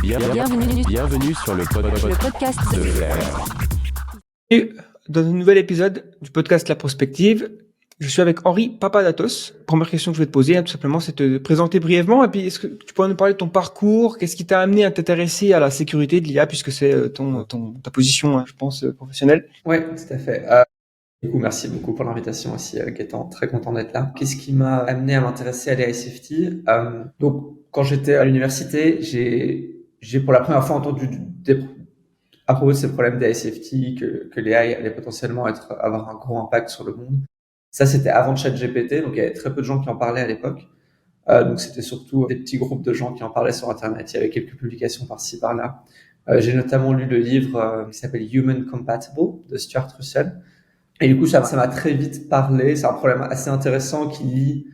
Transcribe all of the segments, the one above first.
Bienvenue sur le podcast de Flair. Et dans un nouvel épisode du podcast La Prospective, je suis avec Henri Papadatos. Première question que je vais te poser, tout simplement, c'est de te présenter brièvement. Et puis, est-ce que tu pourrais nous parler de ton parcours? Qu'est-ce qui t'a amené à t'intéresser à la sécurité de l'IA, puisque c'est ta position, je pense, professionnelle? Oui, tout à fait. Du coup, merci beaucoup pour l'invitation aussi, Gaëtan. Très content d'être là. Qu'est-ce qui m'a amené à m'intéresser à l'AI Safety? Donc, quand j'étais à l'université, j'ai pour la première fois entendu à propos de ces problèmes d'AI Safety, que l'AI allait potentiellement avoir un gros impact sur le monde. Ça, c'était avant ChatGPT, donc il y avait très peu de gens qui en parlaient à l'époque. Donc, c'était surtout des petits groupes de gens qui en parlaient sur Internet. Il y avait quelques publications par-ci, par-là. J'ai notamment lu le livre qui s'appelle Human Compatible de Stuart Russell. Et du coup, ça m'a très vite parlé. C'est un problème assez intéressant qui lie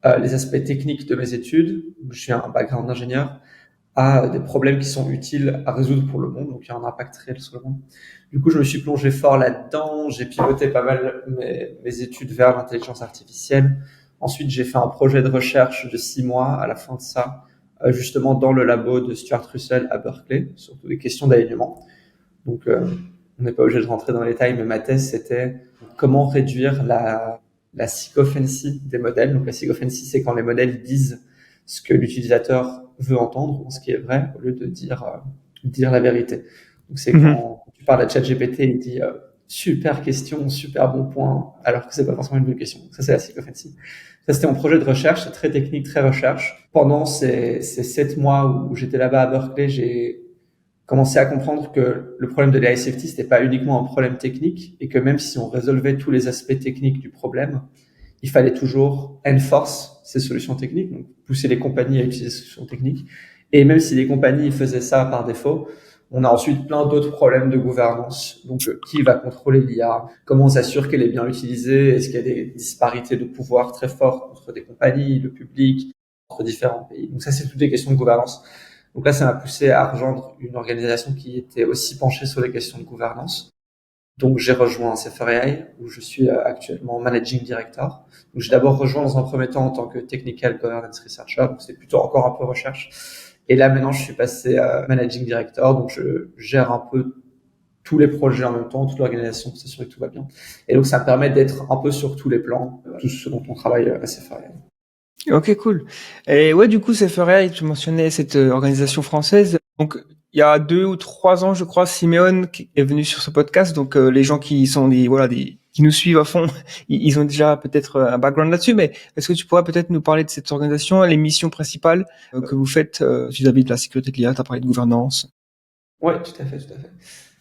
les aspects techniques de mes études, je suis un background d'ingénieur, à des problèmes qui sont utiles à résoudre pour le monde, donc il y a un impact réel sur le monde. Du coup, je me suis plongé fort là-dedans. J'ai pivoté pas mal mes études vers l'intelligence artificielle. Ensuite, j'ai fait un projet de recherche de 6 mois à la fin de ça, justement dans le labo de Stuart Russell à Berkeley, surtout des questions d'alignement. Donc, on n'est pas obligé de rentrer dans les détails, mais ma thèse, c'était comment réduire la sycophancy des modèles. Donc, la sycophancy, c'est quand les modèles disent ce que l'utilisateur veut entendre, ce qui est vrai, au lieu de dire la vérité. Donc, c'est quand tu parles à ChatGPT, il dit super question, super bon point, alors que c'est pas forcément une bonne question. Ça, c'est la sycophancy. Ça, c'était mon projet de recherche. C'est très technique, très recherche. Pendant ces 7 mois où j'étais là-bas à Berkeley, j'ai commencé à comprendre que le problème de l'AI Safety, c'était pas uniquement un problème technique, et que même si on résolvait tous les aspects techniques du problème, il fallait toujours enforce ces solutions techniques, donc pousser les compagnies à utiliser ces solutions techniques. Et même si les compagnies faisaient ça par défaut, on a ensuite plein d'autres problèmes de gouvernance. Donc, qui va contrôler l'IA? Comment on s'assure qu'elle est bien utilisée? Est-ce qu'il y a des disparités de pouvoir très fortes entre des compagnies, le public, entre différents pays? Donc ça, c'est toutes des questions de gouvernance. Donc là, ça m'a poussé à rejoindre une organisation qui était aussi penchée sur les questions de gouvernance. Donc, j'ai rejoint CFR.ai, où je suis actuellement Managing Director. Donc, j'ai d'abord rejoint dans un premier temps en tant que Technical Governance Researcher, donc c'est plutôt encore un peu recherche. Et là, maintenant, je suis passé à Managing Director, donc je gère un peu tous les projets en même temps, toute l'organisation, pour s'assurer que tout va bien. Et donc, ça me permet d'être un peu sur tous les plans, tout ce dont on travaille à CFR.ai. Ok, cool. Et ouais, du coup, CFR.ai, tu mentionnais cette organisation française. Donc, il y a 2 ou 3 ans, je crois, Simeone qui est venu sur ce podcast. Donc, les gens qui sont qui nous suivent à fond, ils ont déjà peut-être un background là-dessus. Mais est-ce que tu pourrais peut-être nous parler de cette organisation, les missions principales que vous faites vis-à-vis de la sécurité de l'IA? Tu as parlé de gouvernance. Ouais, tout à fait.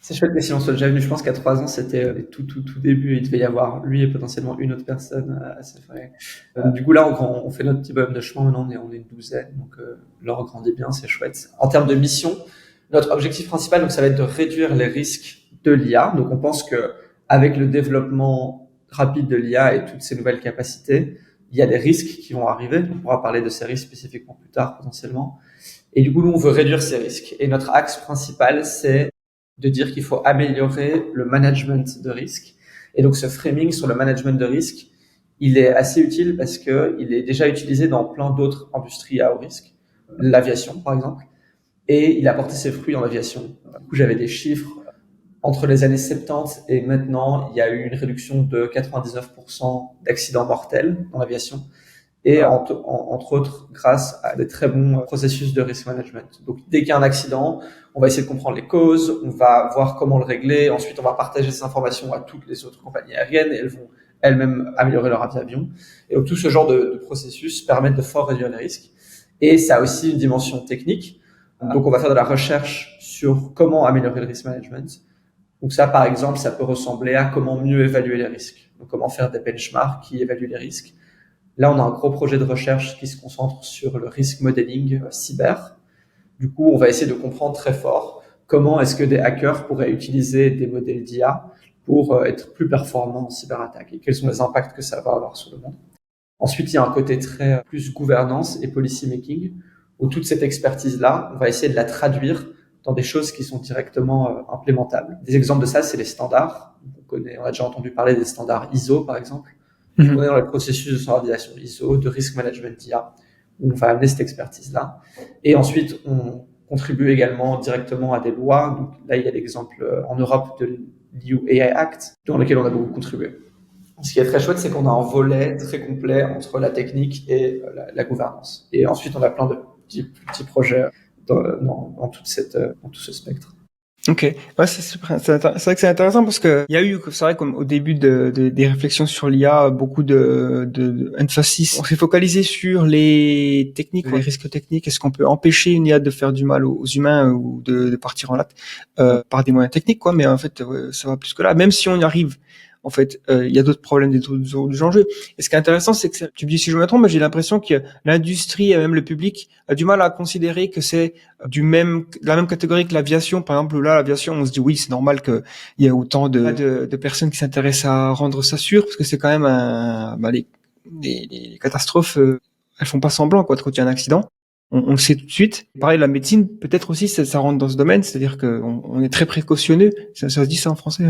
C'est chouette que Simon soit déjà venu. Je pense qu'à 3 ans, c'était tout début. Il devait y avoir lui et potentiellement une autre personne à CFR.ai. Du coup, là, on fait notre petit bonhomme de chemin. Maintenant, on est une douzaine. Donc, là, on grandit bien. C'est chouette. En termes de mission, notre objectif principal, donc, ça va être de réduire les risques de l'IA. Donc, on pense que avec le développement rapide de l'IA et toutes ces nouvelles capacités, il y a des risques qui vont arriver. On pourra parler de ces risques spécifiquement plus tard, potentiellement. Et du coup, nous, on veut réduire ces risques. Et notre axe principal, c'est de dire qu'il faut améliorer le management de risque. Et donc, ce framing sur le management de risque, il est assez utile parce que il est déjà utilisé dans plein d'autres industries à haut risque, l'aviation, par exemple. Et il a porté ses fruits en aviation. Du coup, j'avais des chiffres. Entre les années 70 et maintenant, il y a eu une réduction de 99% d'accidents mortels dans l'aviation. Et entre autres, grâce à des très bons processus de risk management. Donc, dès qu'il y a un accident, on va essayer de comprendre les causes, on va voir comment le régler, ensuite on va partager ces informations à toutes les autres compagnies aériennes et elles vont elles-mêmes améliorer leur avion. Et donc, tout ce genre de processus permettent de fort réduire les risques. Et ça a aussi une dimension technique. Donc, on va faire de la recherche sur comment améliorer le risk management. Donc ça, par exemple, ça peut ressembler à comment mieux évaluer les risques. Donc, comment faire des benchmarks qui évaluent les risques. Là, on a un gros projet de recherche qui se concentre sur le risk modeling cyber. Du coup, on va essayer de comprendre très fort comment est-ce que des hackers pourraient utiliser des modèles d'IA pour être plus performants en cyberattaque et quels sont les impacts que ça va avoir sur le monde. Ensuite, il y a un côté très plus gouvernance et policy making où toute cette expertise-là, on va essayer de la traduire dans des choses qui sont directement implémentables. Des exemples de ça, c'est les standards. On a déjà entendu parler des standards ISO, par exemple. On est dans le processus de standardisation ISO, de risk management d'IA, où on va amener cette expertise-là. Et ensuite, on contribue également directement à des lois. Donc là, il y a l'exemple en Europe de l'EU AI Act, dans lequel on a beaucoup contribué. Ce qui est très chouette, c'est qu'on a un volet très complet entre la technique et la gouvernance. Et ensuite, on a plein de petits projets dans tout ce spectre. Ok, ouais, c'est vrai que c'est intéressant parce que il y a eu, c'est vrai comme au début des réflexions sur l'IA, beaucoup de emphasis. On s'est focalisé sur les techniques, les risques techniques. Est-ce qu'on peut empêcher une IA de faire du mal aux humains ou de partir en latte par des moyens techniques, quoi. Mais en fait, ça va plus que là. Même si on y arrive, en fait, il y a d'autres problèmes, d'autres enjeux. Et ce qui est intéressant, c'est que tu me dis si je me trompe, mais j'ai l'impression que l'industrie et même le public a du mal à considérer que c'est la même catégorie que l'aviation. Par exemple, là, l'aviation, on se dit oui, c'est normal qu'il y ait autant de personnes qui s'intéressent à rendre ça sûr, parce que c'est quand même les catastrophes, elles font pas semblant, quoi, quand il y a un accident. On le sait tout de suite. Pareil, la médecine, peut-être aussi, ça rentre dans ce domaine, c'est-à-dire qu'on est très précautionneux. Ça se dit ça en français.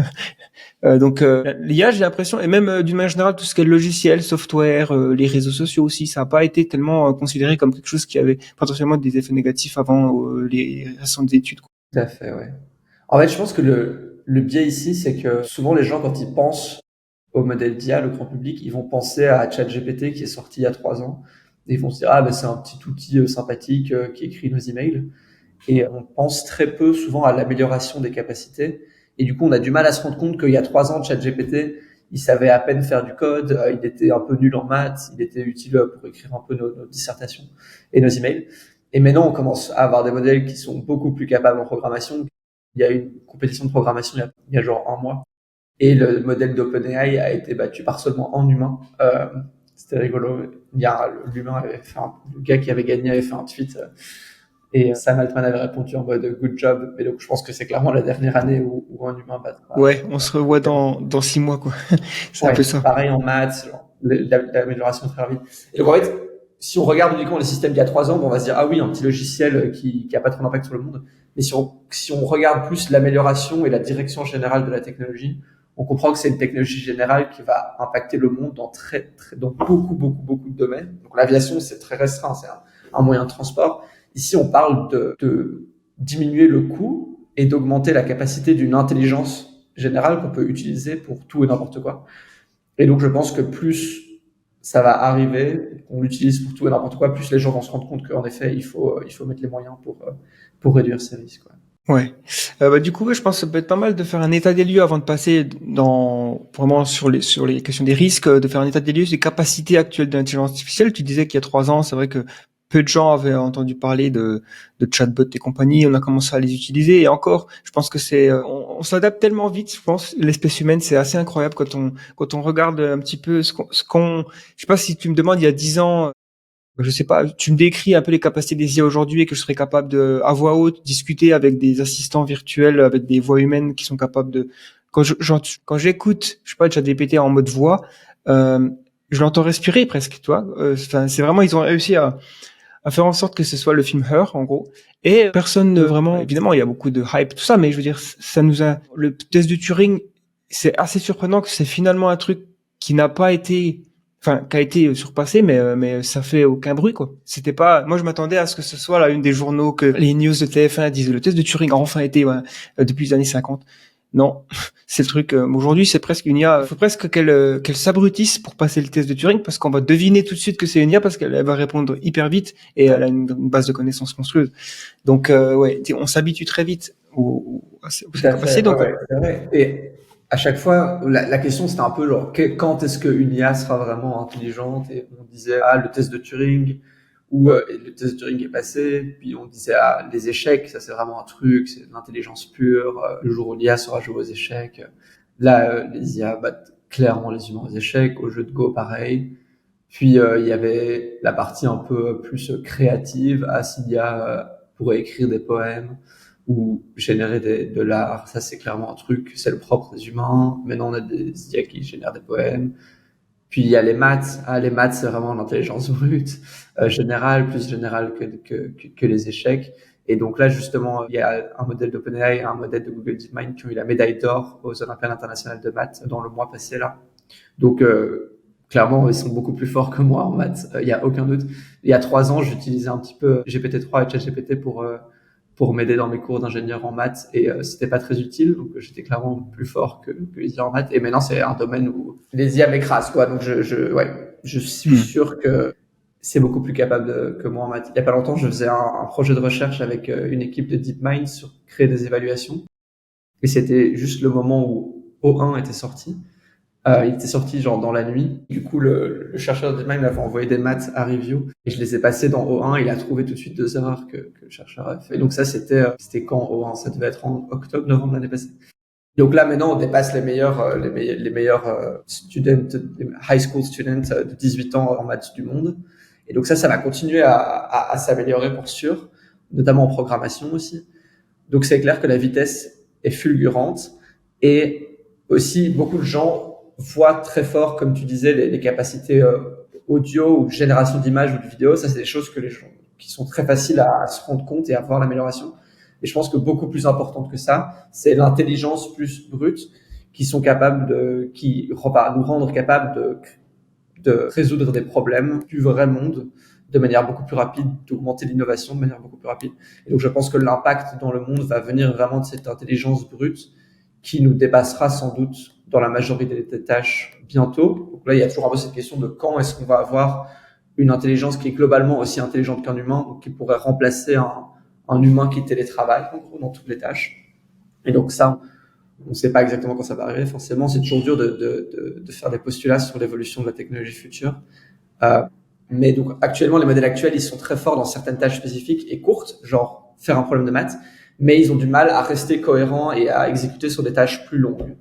Donc l'IA, j'ai l'impression, et même d'une manière générale, tout ce qui est logiciel, software, les réseaux sociaux aussi, ça n'a pas été tellement considéré comme quelque chose qui avait potentiellement des effets négatifs avant les récentes études, quoi. Tout à fait, ouais. En fait, je pense que le biais ici, c'est que souvent les gens, quand ils pensent au modèle d'IA, le grand public, ils vont penser à ChatGPT qui est sorti il y a 3 ans. Et ils vont se dire, ah, ben, c'est un petit outil sympathique qui écrit nos emails. Et on pense très peu souvent à l'amélioration des capacités. Et du coup, on a du mal à se rendre compte qu'il y a 3 ans, ChatGPT, il savait à peine faire du code, il était un peu nul en maths, il était utile pour écrire un peu nos dissertations et nos emails. Et maintenant, on commence à avoir des modèles qui sont beaucoup plus capables en programmation. Il y a une compétition de programmation il y a genre 1 mois. Et le modèle d'OpenAI a été battu par seulement un humain. C'était rigolo. Le gars qui avait gagné avait fait un tweet et Sam Altman avait répondu en mode good job. Et donc je pense que c'est clairement la dernière année où un humain battra. Ouais, on se revoit dans 6 mois, quoi. C'est un peu ça. Pareil en maths, genre, l'amélioration très rapide. Et donc en fait, si on regarde uniquement les systèmes d'il y a 3 ans, on va se dire ah oui, un petit logiciel qui a pas trop d'impact sur le monde. Mais si on regarde plus l'amélioration et la direction générale de la technologie, on comprend que c'est une technologie générale qui va impacter le monde dans beaucoup de domaines. Donc l'aviation, c'est très restreint, c'est un moyen de transport. Ici, on parle de diminuer le coût et d'augmenter la capacité d'une intelligence générale qu'on peut utiliser pour tout et n'importe quoi. Et donc, je pense que plus ça va arriver, qu'on l'utilise pour tout et n'importe quoi, plus les gens vont se rendre compte qu'en effet, il faut mettre les moyens pour réduire ces risques, quoi. Ouais. Du coup, je pense que ça peut être pas mal de faire un état des lieux avant de passer vraiment sur les questions des risques, de faire un état des lieux des capacités actuelles de l'intelligence artificielle. Tu disais qu'il y a 3 ans, c'est vrai que peu de gens avaient entendu parler de chatbots et compagnie. On a commencé à les utiliser et encore, je pense que on s'adapte tellement vite. Je pense l'espèce humaine, c'est assez incroyable quand on regarde un petit peu je sais pas si tu me demandes il y a 10 ans. Je sais pas, tu me décris un peu les capacités des IA aujourd'hui et que je serais capable de, à voix haute, discuter avec des assistants virtuels, avec des voix humaines qui sont capables de, quand j'écoute, je sais pas, ChatGPT en mode voix, je l'entends respirer presque, tu vois. Enfin, c'est vraiment, ils ont réussi à faire en sorte que ce soit le film Her, en gros. Et personne ne vraiment, évidemment, il y a beaucoup de hype, tout ça, mais je veux dire, le test de Turing, c'est assez surprenant que c'est finalement un truc qui n'a pas été, qui a été surpassé, mais ça fait aucun bruit, quoi. C'était pas, moi je m'attendais à ce que ce soit la une des journaux, que les news de TF1 disent le test de Turing a enfin été, depuis les années 50. Non, c'est le truc. Aujourd'hui, c'est presque une IA. Il faut presque qu'elle s'abrutisse pour passer le test de Turing, parce qu'on va deviner tout de suite que c'est une IA, parce qu'elle va répondre hyper vite et elle a une base de connaissances monstrueuse. Donc, ouais, on s'habitue très vite à ces capacités. Donc, ouais, c'est vrai. Et à chaque fois, la question c'était un peu genre quand est-ce qu'une IA sera vraiment intelligente? Et on disait ah le test de Turing ou le test de Turing est passé, puis on disait ah les échecs, ça c'est vraiment un truc, c'est de l'intelligence pure. Le jour où l'IA saura jouer aux échecs, là les IA battent clairement les humains aux échecs. Au jeu de Go pareil. Puis il y avait la partie un peu plus créative, ah si l'IA pourrait écrire des poèmes ou générer de l'art, ça c'est clairement un truc, c'est le propre des humains. Maintenant on a des IA qui génèrent des poèmes. Puis il y a les maths. Ah, les maths, c'est vraiment l'intelligence brute, générale, plus générale que les échecs. Et donc là, justement, il y a un modèle d'OpenAI et un modèle de Google DeepMind qui ont eu la médaille d'or aux Olympiades internationales de maths dans le mois passé là. Donc, clairement, ils sont beaucoup plus forts que moi en maths. Il y a aucun doute. Il y a 3 ans, j'utilisais un petit peu GPT-3 et ChatGPT pour m'aider dans mes cours d'ingénieur en maths et c'était pas très utile, donc j'étais clairement plus fort que les IA en maths. Et maintenant c'est un domaine où les IA m'écrasent, quoi. Donc je suis sûr que c'est beaucoup plus capable que moi en maths. Il y a pas longtemps, je faisais un projet de recherche avec une équipe de DeepMind sur créer des évaluations, et c'était juste le moment où O1 était sorti. Il était sorti genre dans la nuit. Du coup, le chercheur de DeepMind m'avait envoyé des maths à review et je les ai passés dans O1. Il a trouvé tout de suite 2 erreurs que le chercheur a fait. Donc ça, c'était quand O1? Ça devait être en octobre, novembre l'année passée. Donc là, maintenant, on dépasse les meilleurs students, les high school students de 18 ans en maths du monde. Et donc ça va continuer à s'améliorer pour sûr, notamment en programmation aussi. Donc c'est clair que la vitesse est fulgurante et aussi beaucoup de gens voient très fort, comme tu disais, les capacités audio ou de génération d'images ou de vidéos. Ça, c'est des choses que les gens qui sont très faciles à se rendre compte et à voir l'amélioration. Et je pense que beaucoup plus importante que ça, c'est l'intelligence plus brute qui sont capables qui va nous rendre capables de résoudre des problèmes du vrai monde de manière beaucoup plus rapide, d'augmenter l'innovation de manière beaucoup plus rapide. Et donc, je pense que l'impact dans le monde va venir vraiment de cette intelligence brute qui nous dépassera sans doute dans la majorité des tâches bientôt. Donc là, il y a toujours un peu cette question de quand est-ce qu'on va avoir une intelligence qui est globalement aussi intelligente qu'un humain, ou qui pourrait remplacer un humain qui télétravaille, en gros, dans toutes les tâches. Et donc ça, on ne sait pas exactement quand ça va arriver. Forcément, c'est toujours dur de faire des postulats sur l'évolution de la technologie future. Mais donc, actuellement, les modèles actuels, ils sont très forts dans certaines tâches spécifiques et courtes, genre faire un problème de maths, mais ils ont du mal à rester cohérents et à exécuter sur des tâches plus longues.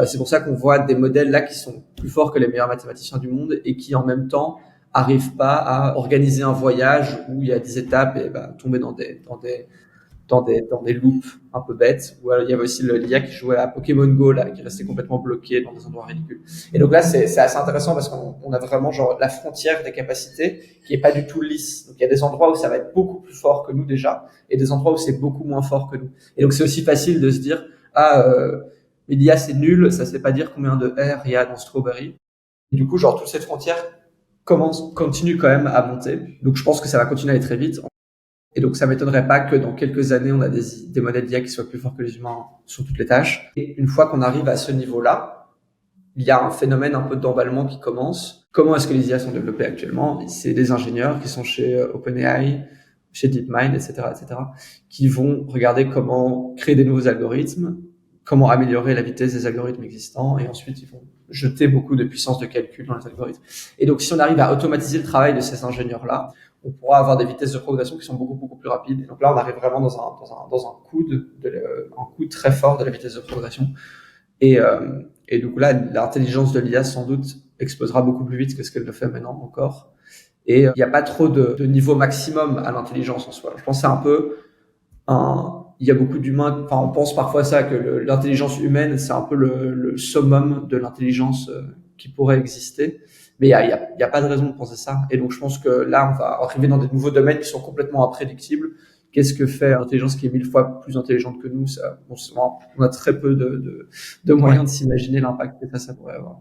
C'est pour ça qu'on voit des modèles là qui sont plus forts que les meilleurs mathématiciens du monde et qui, en même temps, arrivent pas à organiser un voyage où il y a des étapes et tomber dans des loops un peu bêtes. Ou il y avait aussi l'IA qui jouait à Pokémon Go, là, qui restait complètement bloqué dans des endroits ridicules. Et donc là, c'est assez intéressant parce qu'on a vraiment genre la frontière des capacités qui est pas du tout lisse. Donc il y a des endroits où ça va être beaucoup plus fort que nous déjà, et des endroits où c'est beaucoup moins fort que nous. Et donc c'est aussi facile de se dire, mais l'IA c'est nul, ça sait pas dire combien de R il y a dans Strawberry. Et du coup, genre toute cette frontière continue quand même à monter. Donc je pense que ça va continuer à aller très vite. Et donc, ça m'étonnerait pas que dans quelques années, on a des modèles d'IA qui soient plus forts que les humains sur toutes les tâches. Et une fois qu'on arrive à ce niveau-là, il y a un phénomène un peu d'emballement qui commence. Comment est-ce que les IA sont développées actuellement? C'est des ingénieurs qui sont chez OpenAI, chez DeepMind, etc., qui vont regarder comment créer des nouveaux algorithmes, comment améliorer la vitesse des algorithmes existants, et ensuite ils vont jeter beaucoup de puissance de calcul dans les algorithmes. Et donc, si on arrive à automatiser le travail de ces ingénieurs-là, on pourra avoir des vitesses de progression qui sont beaucoup, beaucoup plus rapides. Et donc là, on arrive vraiment dans un coude très fort de la vitesse de progression. Et du coup, là, l'intelligence de l'IA, sans doute, explosera beaucoup plus vite que ce qu'elle le fait maintenant encore. Et il n'y a pas trop de niveau maximum à l'intelligence en soi. Je pense que c'est un peu il y a beaucoup d'humains, enfin, on pense parfois ça, que l'intelligence humaine, c'est un peu le summum de l'intelligence qui pourrait exister. Mais il y a pas de raison de penser ça. Et donc, je pense que là, on va arriver dans des nouveaux domaines qui sont complètement imprédictibles. Qu'est-ce que fait l'intelligence qui est 1000 fois plus intelligente que nous? Ça, on a très peu de moyens de s'imaginer l'impact que ça pourrait avoir.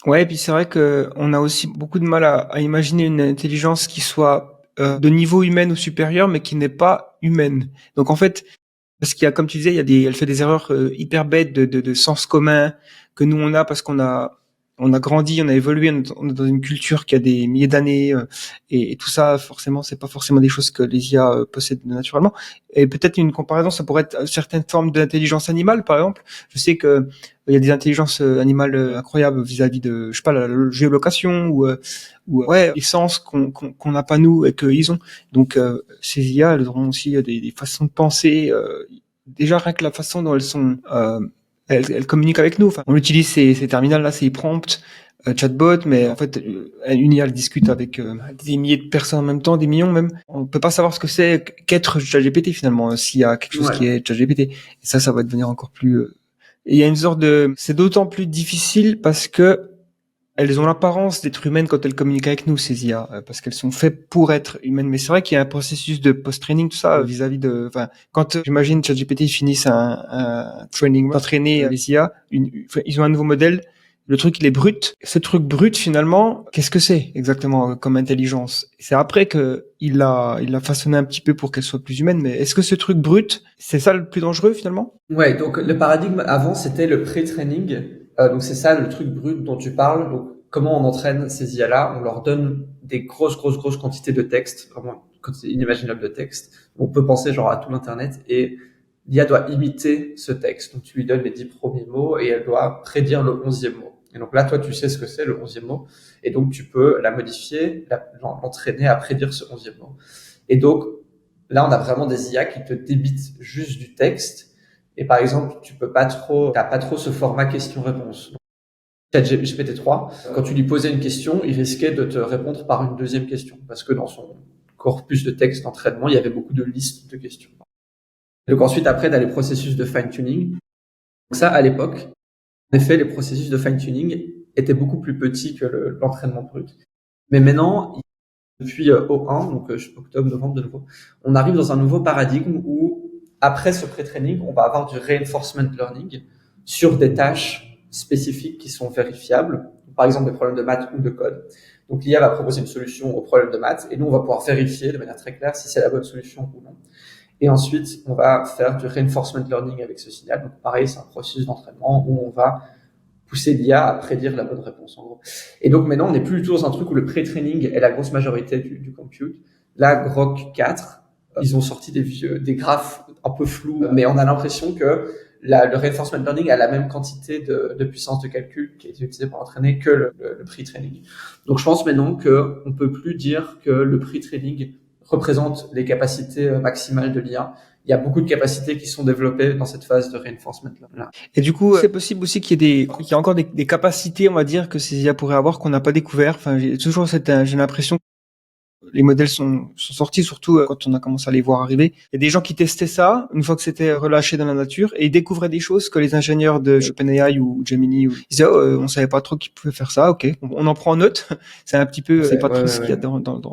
Ouais, et puis c'est vrai que on a aussi beaucoup de mal à imaginer une intelligence qui soit de niveau humain ou supérieur, mais qui n'est pas humaine. Donc en fait, parce qu'il y a, comme tu disais, elle fait des erreurs hyper bêtes de sens commun que nous on a parce qu'on a grandi, on a évolué, on est dans une culture qui a des milliers d'années et tout ça, forcément, c'est pas forcément des choses que les IA possèdent naturellement. Et peut-être une comparaison, ça pourrait être certaines formes d'intelligence animale, par exemple. Je sais que il y a des intelligences animales incroyables vis-à-vis de, je sais pas, la géolocation ou ouais, les sens qu'on n'a pas nous et qu'ils ont. Donc ces IA, elles auront aussi des façons de penser. Déjà rien que la façon dont elles sont elle communique avec nous. Enfin, on utilise ces terminals-là, ces prompts, chatbot, mais en fait, une IA elle discute avec des milliers de personnes en même temps, des millions même. On peut pas savoir ce que c'est qu'être ChatGPT finalement, s'il y a quelque chose qui est ChatGPT. Et ça va devenir encore plus. Et il y a une sorte c'est d'autant plus difficile parce que elles ont l'apparence d'être humaines quand elles communiquent avec nous, ces IA, parce qu'elles sont faites pour être humaines. Mais c'est vrai qu'il y a un processus de post-training, tout ça, vis-à-vis de, enfin, quand j'imagine ChatGPT finissent un training, d'entraîner les IA, ils ont un nouveau modèle, Le truc, il est brut. Ce truc brut, finalement, qu'est-ce que c'est exactement comme intelligence? C'est après que il l'a façonné un petit peu pour qu'elle soit plus humaine, mais est-ce que ce truc brut, c'est ça le plus dangereux finalement? Ouais, donc le paradigme avant, c'était le pré-training. Donc c'est ça le truc brut dont tu parles. Donc comment on entraîne ces IA-là? On leur donne des grosses quantités de texte, vraiment une quantité inimaginable de texte. On peut penser genre à tout l'Internet et l'IA doit imiter ce texte. Donc tu lui donnes les 10 premiers mots et elle doit prédire le 11e mot. Et donc là, toi, tu sais ce que c'est le 11e mot. Et donc tu peux la modifier, l'entraîner à prédire ce 11e mot. Et donc là, on a vraiment des IA qui te débitent juste du texte. Et par exemple, t'as pas trop ce format question-réponse. ChatGPT-3, quand tu lui posais une question, il risquait de te répondre par une deuxième question. Parce que dans son corpus de texte d'entraînement, il y avait beaucoup de listes de questions. Donc ensuite, après, t'as les processus de fine-tuning. Donc ça, à l'époque, en effet, les processus de fine-tuning étaient beaucoup plus petits que l'entraînement brut. Mais maintenant, depuis O1, donc octobre, novembre de nouveau, on arrive dans un nouveau paradigme où, après ce pré-training, on va avoir du reinforcement learning sur des tâches spécifiques qui sont vérifiables, par exemple des problèmes de maths ou de code. Donc l'IA va proposer une solution au problème de maths et nous, on va pouvoir vérifier de manière très claire si c'est la bonne solution ou non. Et ensuite, on va faire du reinforcement learning avec ce signal. Donc pareil, c'est un processus d'entraînement où on va pousser l'IA à prédire la bonne réponse, en gros. Et donc maintenant, on n'est plus du tout dans un truc où le pré-training est la grosse majorité du compute. Là, Grok 4, ils ont sorti des graphes un peu flous, mais on a l'impression que le reinforcement learning a la même quantité de puissance de calcul qui est utilisée pour entraîner que le pre-training. Donc je pense maintenant qu'on peut plus dire que le pre-training représente les capacités maximales de l'IA. Il y a beaucoup de capacités qui sont développées dans cette phase de reinforcement là. Et du coup, c'est possible aussi qu'il y ait encore des capacités, on va dire, que ces IA pourraient avoir qu'on n'a pas découvert. Enfin, j'ai l'impression que les modèles sont sortis, surtout quand on a commencé à les voir arriver. Il y a des gens qui testaient ça une fois que c'était relâché dans la nature et ils découvraient des choses que les ingénieurs de OpenAI ou Gemini, ils disaient, on savait pas trop qu'ils pouvaient faire ça. Ok, on en prend note. C'est un petit peu, c'est pas trop ce qu'il y a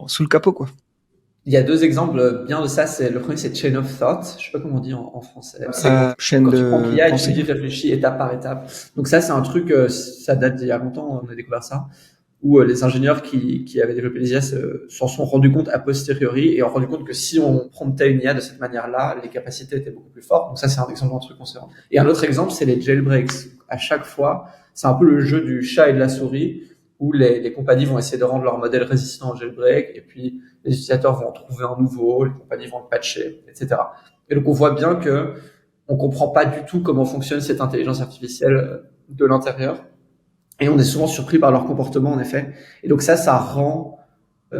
sous le capot, quoi. Il y a deux exemples bien de ça. Le premier, c'est Chain of Thought. Je sais pas comment on dit en français. C'est chaîne quand de tu prends l'IA et pensée. tu lui réfléchis étape par étape. Donc ça, c'est un truc, ça date d'il y a longtemps, on a découvert ça, où les ingénieurs qui avaient développé les IA s'en sont rendus compte a posteriori et ont rendu compte que si on promptait une IA de cette manière-là, les capacités étaient beaucoup plus fortes. Donc ça, c'est un exemple d'un truc qu'on s'est rendu. Et un autre exemple, c'est les jailbreaks. À chaque fois, c'est un peu le jeu du chat et de la souris, où les compagnies vont essayer de rendre leur modèle résistant au jailbreak, et puis les utilisateurs vont en trouver un nouveau, les compagnies vont le patcher, etc. Et donc on voit bien que on comprend pas du tout comment fonctionne cette intelligence artificielle de l'intérieur, et on est souvent surpris par leur comportement en effet. Et donc ça rend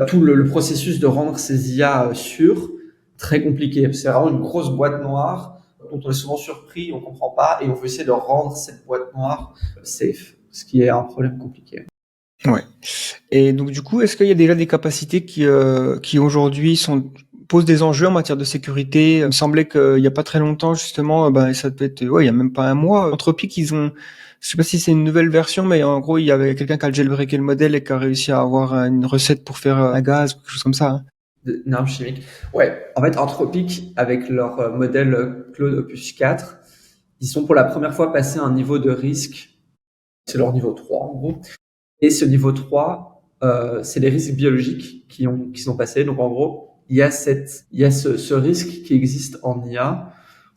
tout le processus de rendre ces IA sûres très compliqué. C'est vraiment une grosse boîte noire dont on est souvent surpris, on comprend pas, et on veut essayer de rendre cette boîte noire safe, ce qui est un problème compliqué. Ouais. Et donc du coup, est-ce qu'il y a déjà des capacités qui aujourd'hui posent des enjeux en matière de sécurité? Il me semblait qu'il y a pas très longtemps justement, ça peut être, il y a même pas un mois, Anthropic, je sais pas si c'est une nouvelle version, mais en gros, il y avait quelqu'un qui a jailbreaké le modèle et qui a réussi à avoir une recette pour faire un gaz ou quelque chose comme ça. Hein. Une arme chimique. Ouais. En fait, Anthropic, avec leur modèle Claude Opus 4, ils sont pour la première fois passés à un niveau de risque. C'est leur niveau 3, en gros. Et ce niveau 3, c'est les risques biologiques qui sont passés. Donc, en gros, il y a ce risque qui existe en IA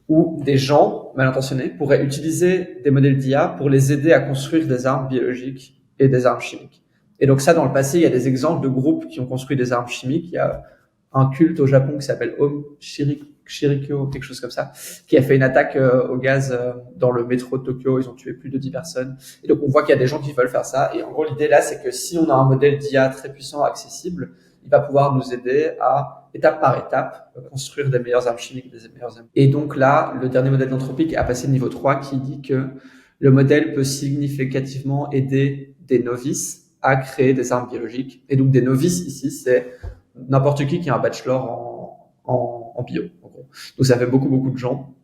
où des gens mal intentionnés pourraient utiliser des modèles d'IA pour les aider à construire des armes biologiques et des armes chimiques. Et donc ça, dans le passé, il y a des exemples de groupes qui ont construit des armes chimiques. Il y a un culte au Japon qui s'appelle Om Shirikyo, quelque chose comme ça, qui a fait une attaque au gaz dans le métro de Tokyo. Ils ont tué plus de 10 personnes. Et donc, on voit qu'il y a des gens qui veulent faire ça. Et en gros, l'idée là, c'est que si on a un modèle d'IA très puissant, accessible, il va pouvoir nous aider à, étape par étape, construire des meilleures armes chimiques, des meilleures armes. Et donc là, le dernier modèle d'Anthropic a passé le niveau 3 qui dit que le modèle peut significativement aider des novices à créer des armes biologiques. Et donc, des novices ici, c'est n'importe qui a un bachelor en bio, en gros. Donc, ça fait beaucoup de gens.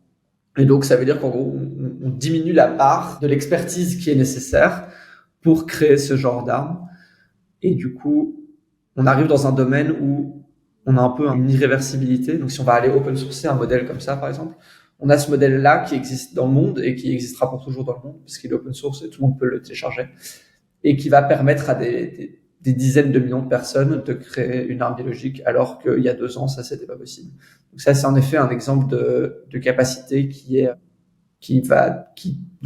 Et donc, ça veut dire qu'en gros, on diminue la part de l'expertise qui est nécessaire pour créer ce genre d'armes. Et du coup, on arrive dans un domaine où on a un peu une irréversibilité. Donc, si on va aller open sourcer un modèle comme ça, par exemple, on a ce modèle-là qui existe dans le monde et qui existera pour toujours dans le monde, parce qu'il est open source et tout le monde peut le télécharger, et qui va permettre à des dizaines de millions de personnes de créer une arme biologique, alors qu'il y a 2 ans, ça, c'était pas possible. Donc ça, c'est en effet un exemple de capacité qui, du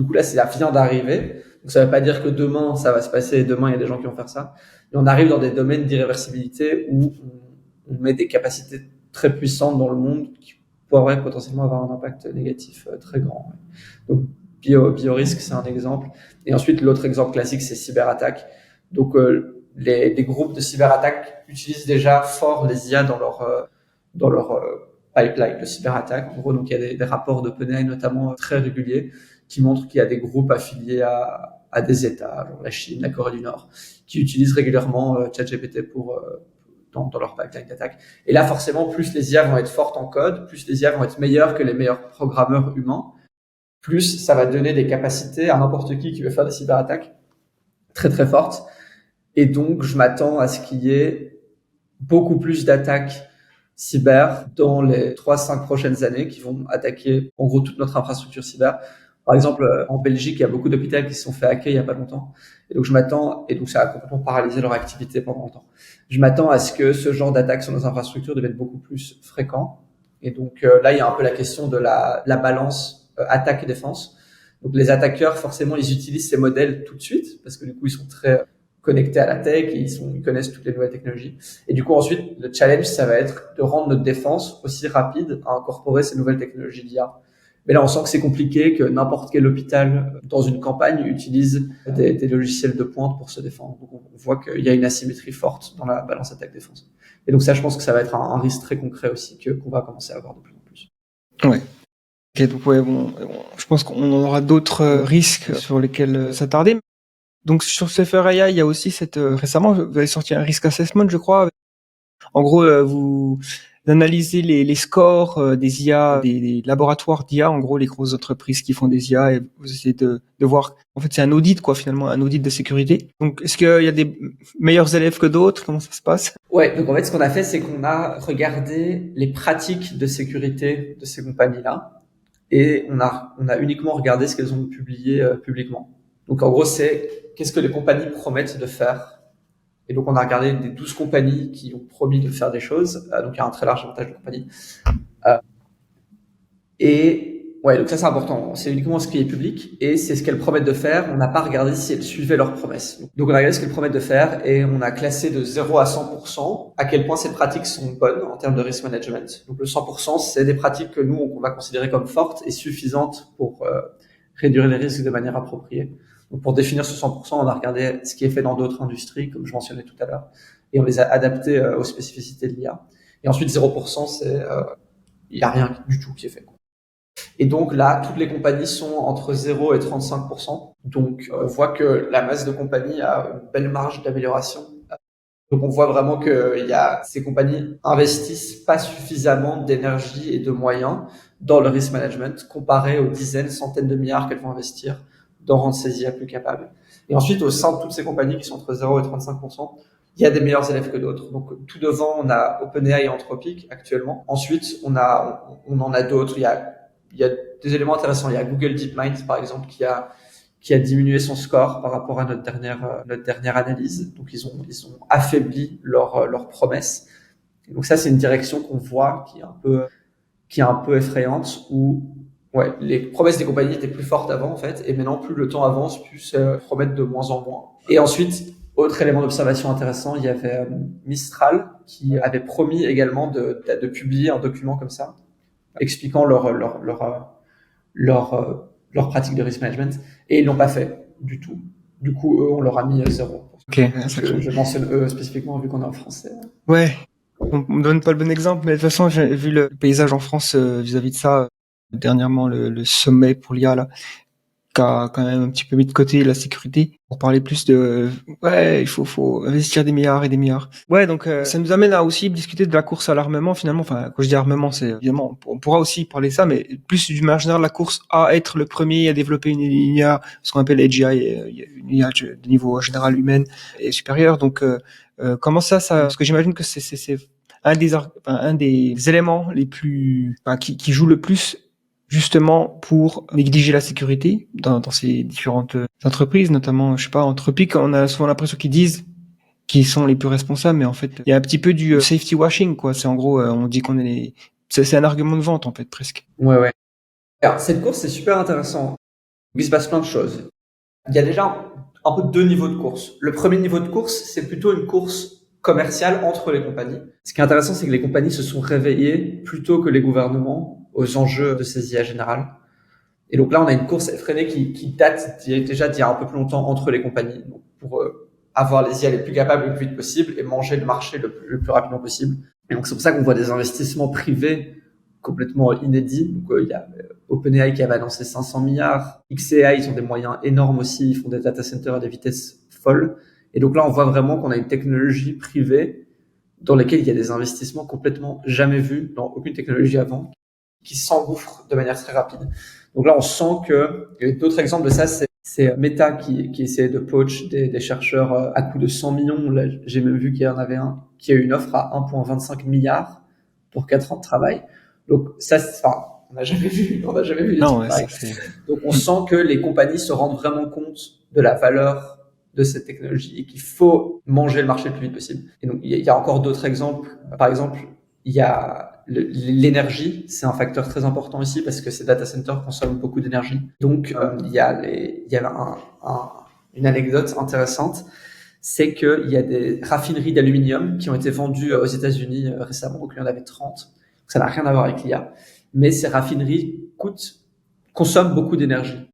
coup, là, c'est la vient d'arriver. Donc ça veut pas dire que demain, ça va se passer, demain, il y a des gens qui vont faire ça. Mais on arrive dans des domaines d'irréversibilité où on met des capacités très puissantes dans le monde qui pourraient potentiellement avoir un impact négatif très grand. Donc, biorisque, c'est un exemple. Et ensuite, l'autre exemple classique, c'est cyberattaque. Donc, les groupes de cyberattaque utilisent déjà fort les IA dans leur pipeline de cyberattaque. En gros, donc, il y a des rapports d'OpenAI, notamment très réguliers, qui montrent qu'il y a des groupes affiliés à des États, genre la Chine, la Corée du Nord, qui utilisent régulièrement ChatGPT dans leur pipeline d'attaque. Et là, forcément, plus les IA vont être fortes en code, plus les IA vont être meilleures que les meilleurs programmeurs humains, plus ça va donner des capacités à n'importe qui veut faire des cyberattaques très très fortes. Et donc, je m'attends à ce qu'il y ait beaucoup plus d'attaques cyber dans les 3-5 prochaines années qui vont attaquer en gros toute notre infrastructure cyber. Par exemple, en Belgique, il y a beaucoup d'hôpitaux qui se sont fait hacker il y a pas longtemps. Et donc, ça a complètement paralysé leur activité pendant longtemps. Je m'attends à ce que ce genre d'attaques sur nos infrastructures devienne beaucoup plus fréquent. Et donc, là, il y a un peu la question de la balance attaque et défense. Donc, les attaqueurs, forcément, ils utilisent ces modèles tout de suite parce que du coup, ils sont très connectés à la tech, ils connaissent toutes les nouvelles technologies. Et du coup, ensuite, le challenge, ça va être de rendre notre défense aussi rapide à incorporer ces nouvelles technologies d'IA. Mais là, on sent que c'est compliqué, que n'importe quel hôpital dans une campagne utilise des logiciels de pointe pour se défendre. Donc, on voit qu'il y a une asymétrie forte dans la balance attaque-défense. Et donc ça, je pense que ça va être un risque très concret aussi qu'on va commencer à avoir de plus en plus. Ouais. Ok, donc je pense qu'on aura d'autres risques sur lesquels s'attarder. Donc sur Safer AI, il y a aussi récemment, vous avez sorti un risk assessment, je crois. En gros, vous analysez les scores des IA, des laboratoires d'IA, en gros les grosses entreprises qui font des IA, et vous essayez de voir. En fait, c'est un audit, quoi, finalement, un audit de sécurité. Donc, est-ce qu'il y a des meilleurs élèves que d'autres? Comment ça se passe? Ouais, donc en fait, ce qu'on a fait, c'est qu'on a regardé les pratiques de sécurité de ces compagnies-là, et on a uniquement regardé ce qu'elles ont publié publiquement. Donc en gros, c'est qu'est-ce que les compagnies promettent de faire. Et donc, on a regardé des 12 compagnies qui ont promis de faire des choses. Donc, il y a un très large avantage de compagnies. Et ouais, donc ça, c'est important. C'est uniquement ce qui est public et c'est ce qu'elles promettent de faire. On n'a pas regardé si elles suivaient leurs promesses. Donc, on a regardé ce qu'elles promettent de faire et on a classé de 0 à 100% à quel point ces pratiques sont bonnes en termes de risk management. Donc, le 100%, c'est des pratiques que nous, on va considérer comme fortes et suffisantes pour réduire les risques de manière appropriée. Donc, pour définir ce 100%, on a regardé ce qui est fait dans d'autres industries, comme je mentionnais tout à l'heure, et on les a adaptés aux spécificités de l'IA. Et ensuite, 0%, c'est il n'y a rien du tout qui est fait. Et donc là, toutes les compagnies sont entre 0 et 35%. Donc, on voit que la masse de compagnies a une belle marge d'amélioration. Donc, on voit vraiment que ces compagnies investissent pas suffisamment d'énergie et de moyens dans le risk management comparé aux dizaines, centaines de milliards qu'elles vont investir dans rendre ces IA plus capables. Et ensuite, au sein de toutes ces compagnies qui sont entre 0 et 35%, il y a des meilleurs élèves que d'autres. Donc, tout devant, on a OpenAI et Anthropic actuellement. Ensuite, on en a d'autres. Il y a des éléments intéressants. Il y a Google DeepMind, par exemple, qui a diminué son score par rapport à notre dernière analyse. Donc, ils ont affaibli leurs promesses. Et donc, ça, c'est une direction qu'on voit qui est un peu effrayante où, ouais, les promesses des compagnies étaient plus fortes avant, en fait, et maintenant, plus le temps avance, plus elles promettent de moins en moins. Et ensuite, autre élément d'observation intéressant, il y avait Mistral qui avait promis également de publier un document comme ça, expliquant leur pratique de risk management, et ils l'ont pas fait du tout. Du coup, eux, on leur a mis 0. Ok. Je mentionne eux spécifiquement vu qu'on est en français. Ouais. On me donne pas le bon exemple, mais de toute façon, j'ai vu le paysage en France vis-à-vis de ça. Dernièrement, le sommet pour l'IA, là, qui a quand même un petit peu mis de côté la sécurité pour parler plus de ouais, il faut investir des milliards et des milliards. Ouais, donc ça nous amène à aussi discuter de la course à l'armement finalement. Enfin, quand je dis armement, c'est évidemment on pourra aussi parler de ça, mais plus du manière générale la course à être le premier à développer une IA, ce qu'on appelle AGI, une IA de niveau général humaine et supérieur. Donc comment ça parce que j'imagine que c'est un des éléments les plus qui joue le plus justement pour négliger la sécurité dans ces différentes entreprises, notamment, je sais pas, Anthropic, on a souvent l'impression qu'ils disent qu'ils sont les plus responsables, mais en fait, il y a un petit peu du safety washing, quoi. C'est en gros, on dit qu'on est c'est un argument de vente, en fait, presque. Ouais. Alors, cette course, c'est super intéressant. Il se passe plein de choses. Il y a déjà un peu deux niveaux de course. Le premier niveau de course, c'est plutôt une course commerciale entre les compagnies. Ce qui est intéressant, c'est que les compagnies se sont réveillées plutôt que les gouvernements aux enjeux de ces IA générales. Et donc là, on a une course effrénée qui date déjà d'il y a un peu plus longtemps entre les compagnies, donc pour avoir les IA les plus capables le plus vite possible et manger le marché le plus rapidement possible. Et donc c'est pour ça qu'on voit des investissements privés complètement inédits. Donc il y a OpenAI qui avait annoncé 500 milliards, xAI, ils ont des moyens énormes aussi, ils font des data centers à des vitesses folles. Et donc là, on voit vraiment qu'on a une technologie privée dans laquelle il y a des investissements complètement jamais vus dans aucune technologie avant, qui s'engouffrent de manière très rapide. Donc là, on sent que, et d'autres exemples de ça, c'est Meta qui essayait de poach des chercheurs à coût de 100 millions. Là, j'ai même vu qu'il y en avait un qui a eu une offre à 1,25 milliard pour 4 ans de travail. Donc ça, on n'a jamais vu des trucs pareils. Donc on sent que les compagnies se rendent vraiment compte de la valeur de cette technologie et qu'il faut manger le marché le plus vite possible. Et donc il y a encore d'autres exemples. Par exemple, il y a l'énergie, c'est un facteur très important ici parce que ces data centers consomment beaucoup d'énergie. Donc il y avait une anecdote intéressante, c'est qu'il y a des raffineries d'aluminium qui ont été vendues aux États-Unis récemment, donc il y en avait 30. Donc, ça n'a rien à voir avec l'IA, mais ces raffineries consomment beaucoup d'énergie.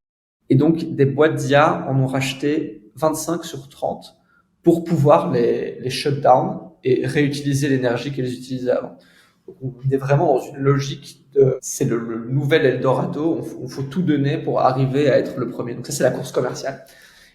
Et donc des boîtes d'IA en ont racheté 25 sur 30 pour pouvoir les shut down et réutiliser l'énergie qu'elles utilisaient avant. Donc, on est vraiment dans une logique c'est le nouvel Eldorado, on faut tout donner pour arriver à être le premier. Donc ça, c'est la course commerciale.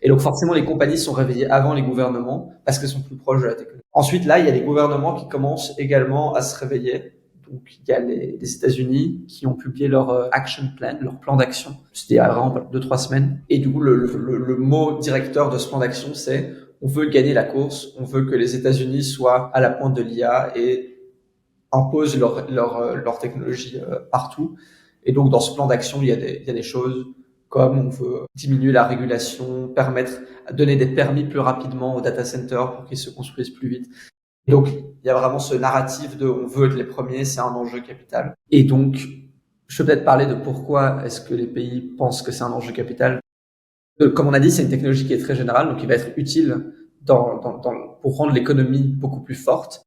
Et donc forcément, les compagnies sont réveillées avant les gouvernements parce qu'elles sont plus proches de la technologie. Ensuite, là, il y a les gouvernements qui commencent également à se réveiller. Donc il y a les États-Unis qui ont publié leur action plan, leur plan d'action. C'était il y a vraiment 2-3 semaines. Et du coup, le mot directeur de ce plan d'action, c'est on veut gagner la course, on veut que les États-Unis soient à la pointe de l'IA et imposent leur technologie partout. Et donc, dans ce plan d'action, il y a des choses comme on veut diminuer la régulation, donner des permis plus rapidement aux data centers pour qu'ils se construisent plus vite. Et donc, il y a vraiment ce narratif de on veut être les premiers, c'est un enjeu capital. Et donc, je peux peut-être parler de pourquoi est-ce que les pays pensent que c'est un enjeu capital. Comme on a dit, c'est une technologie qui est très générale, donc qui va être utile pour rendre l'économie beaucoup plus forte.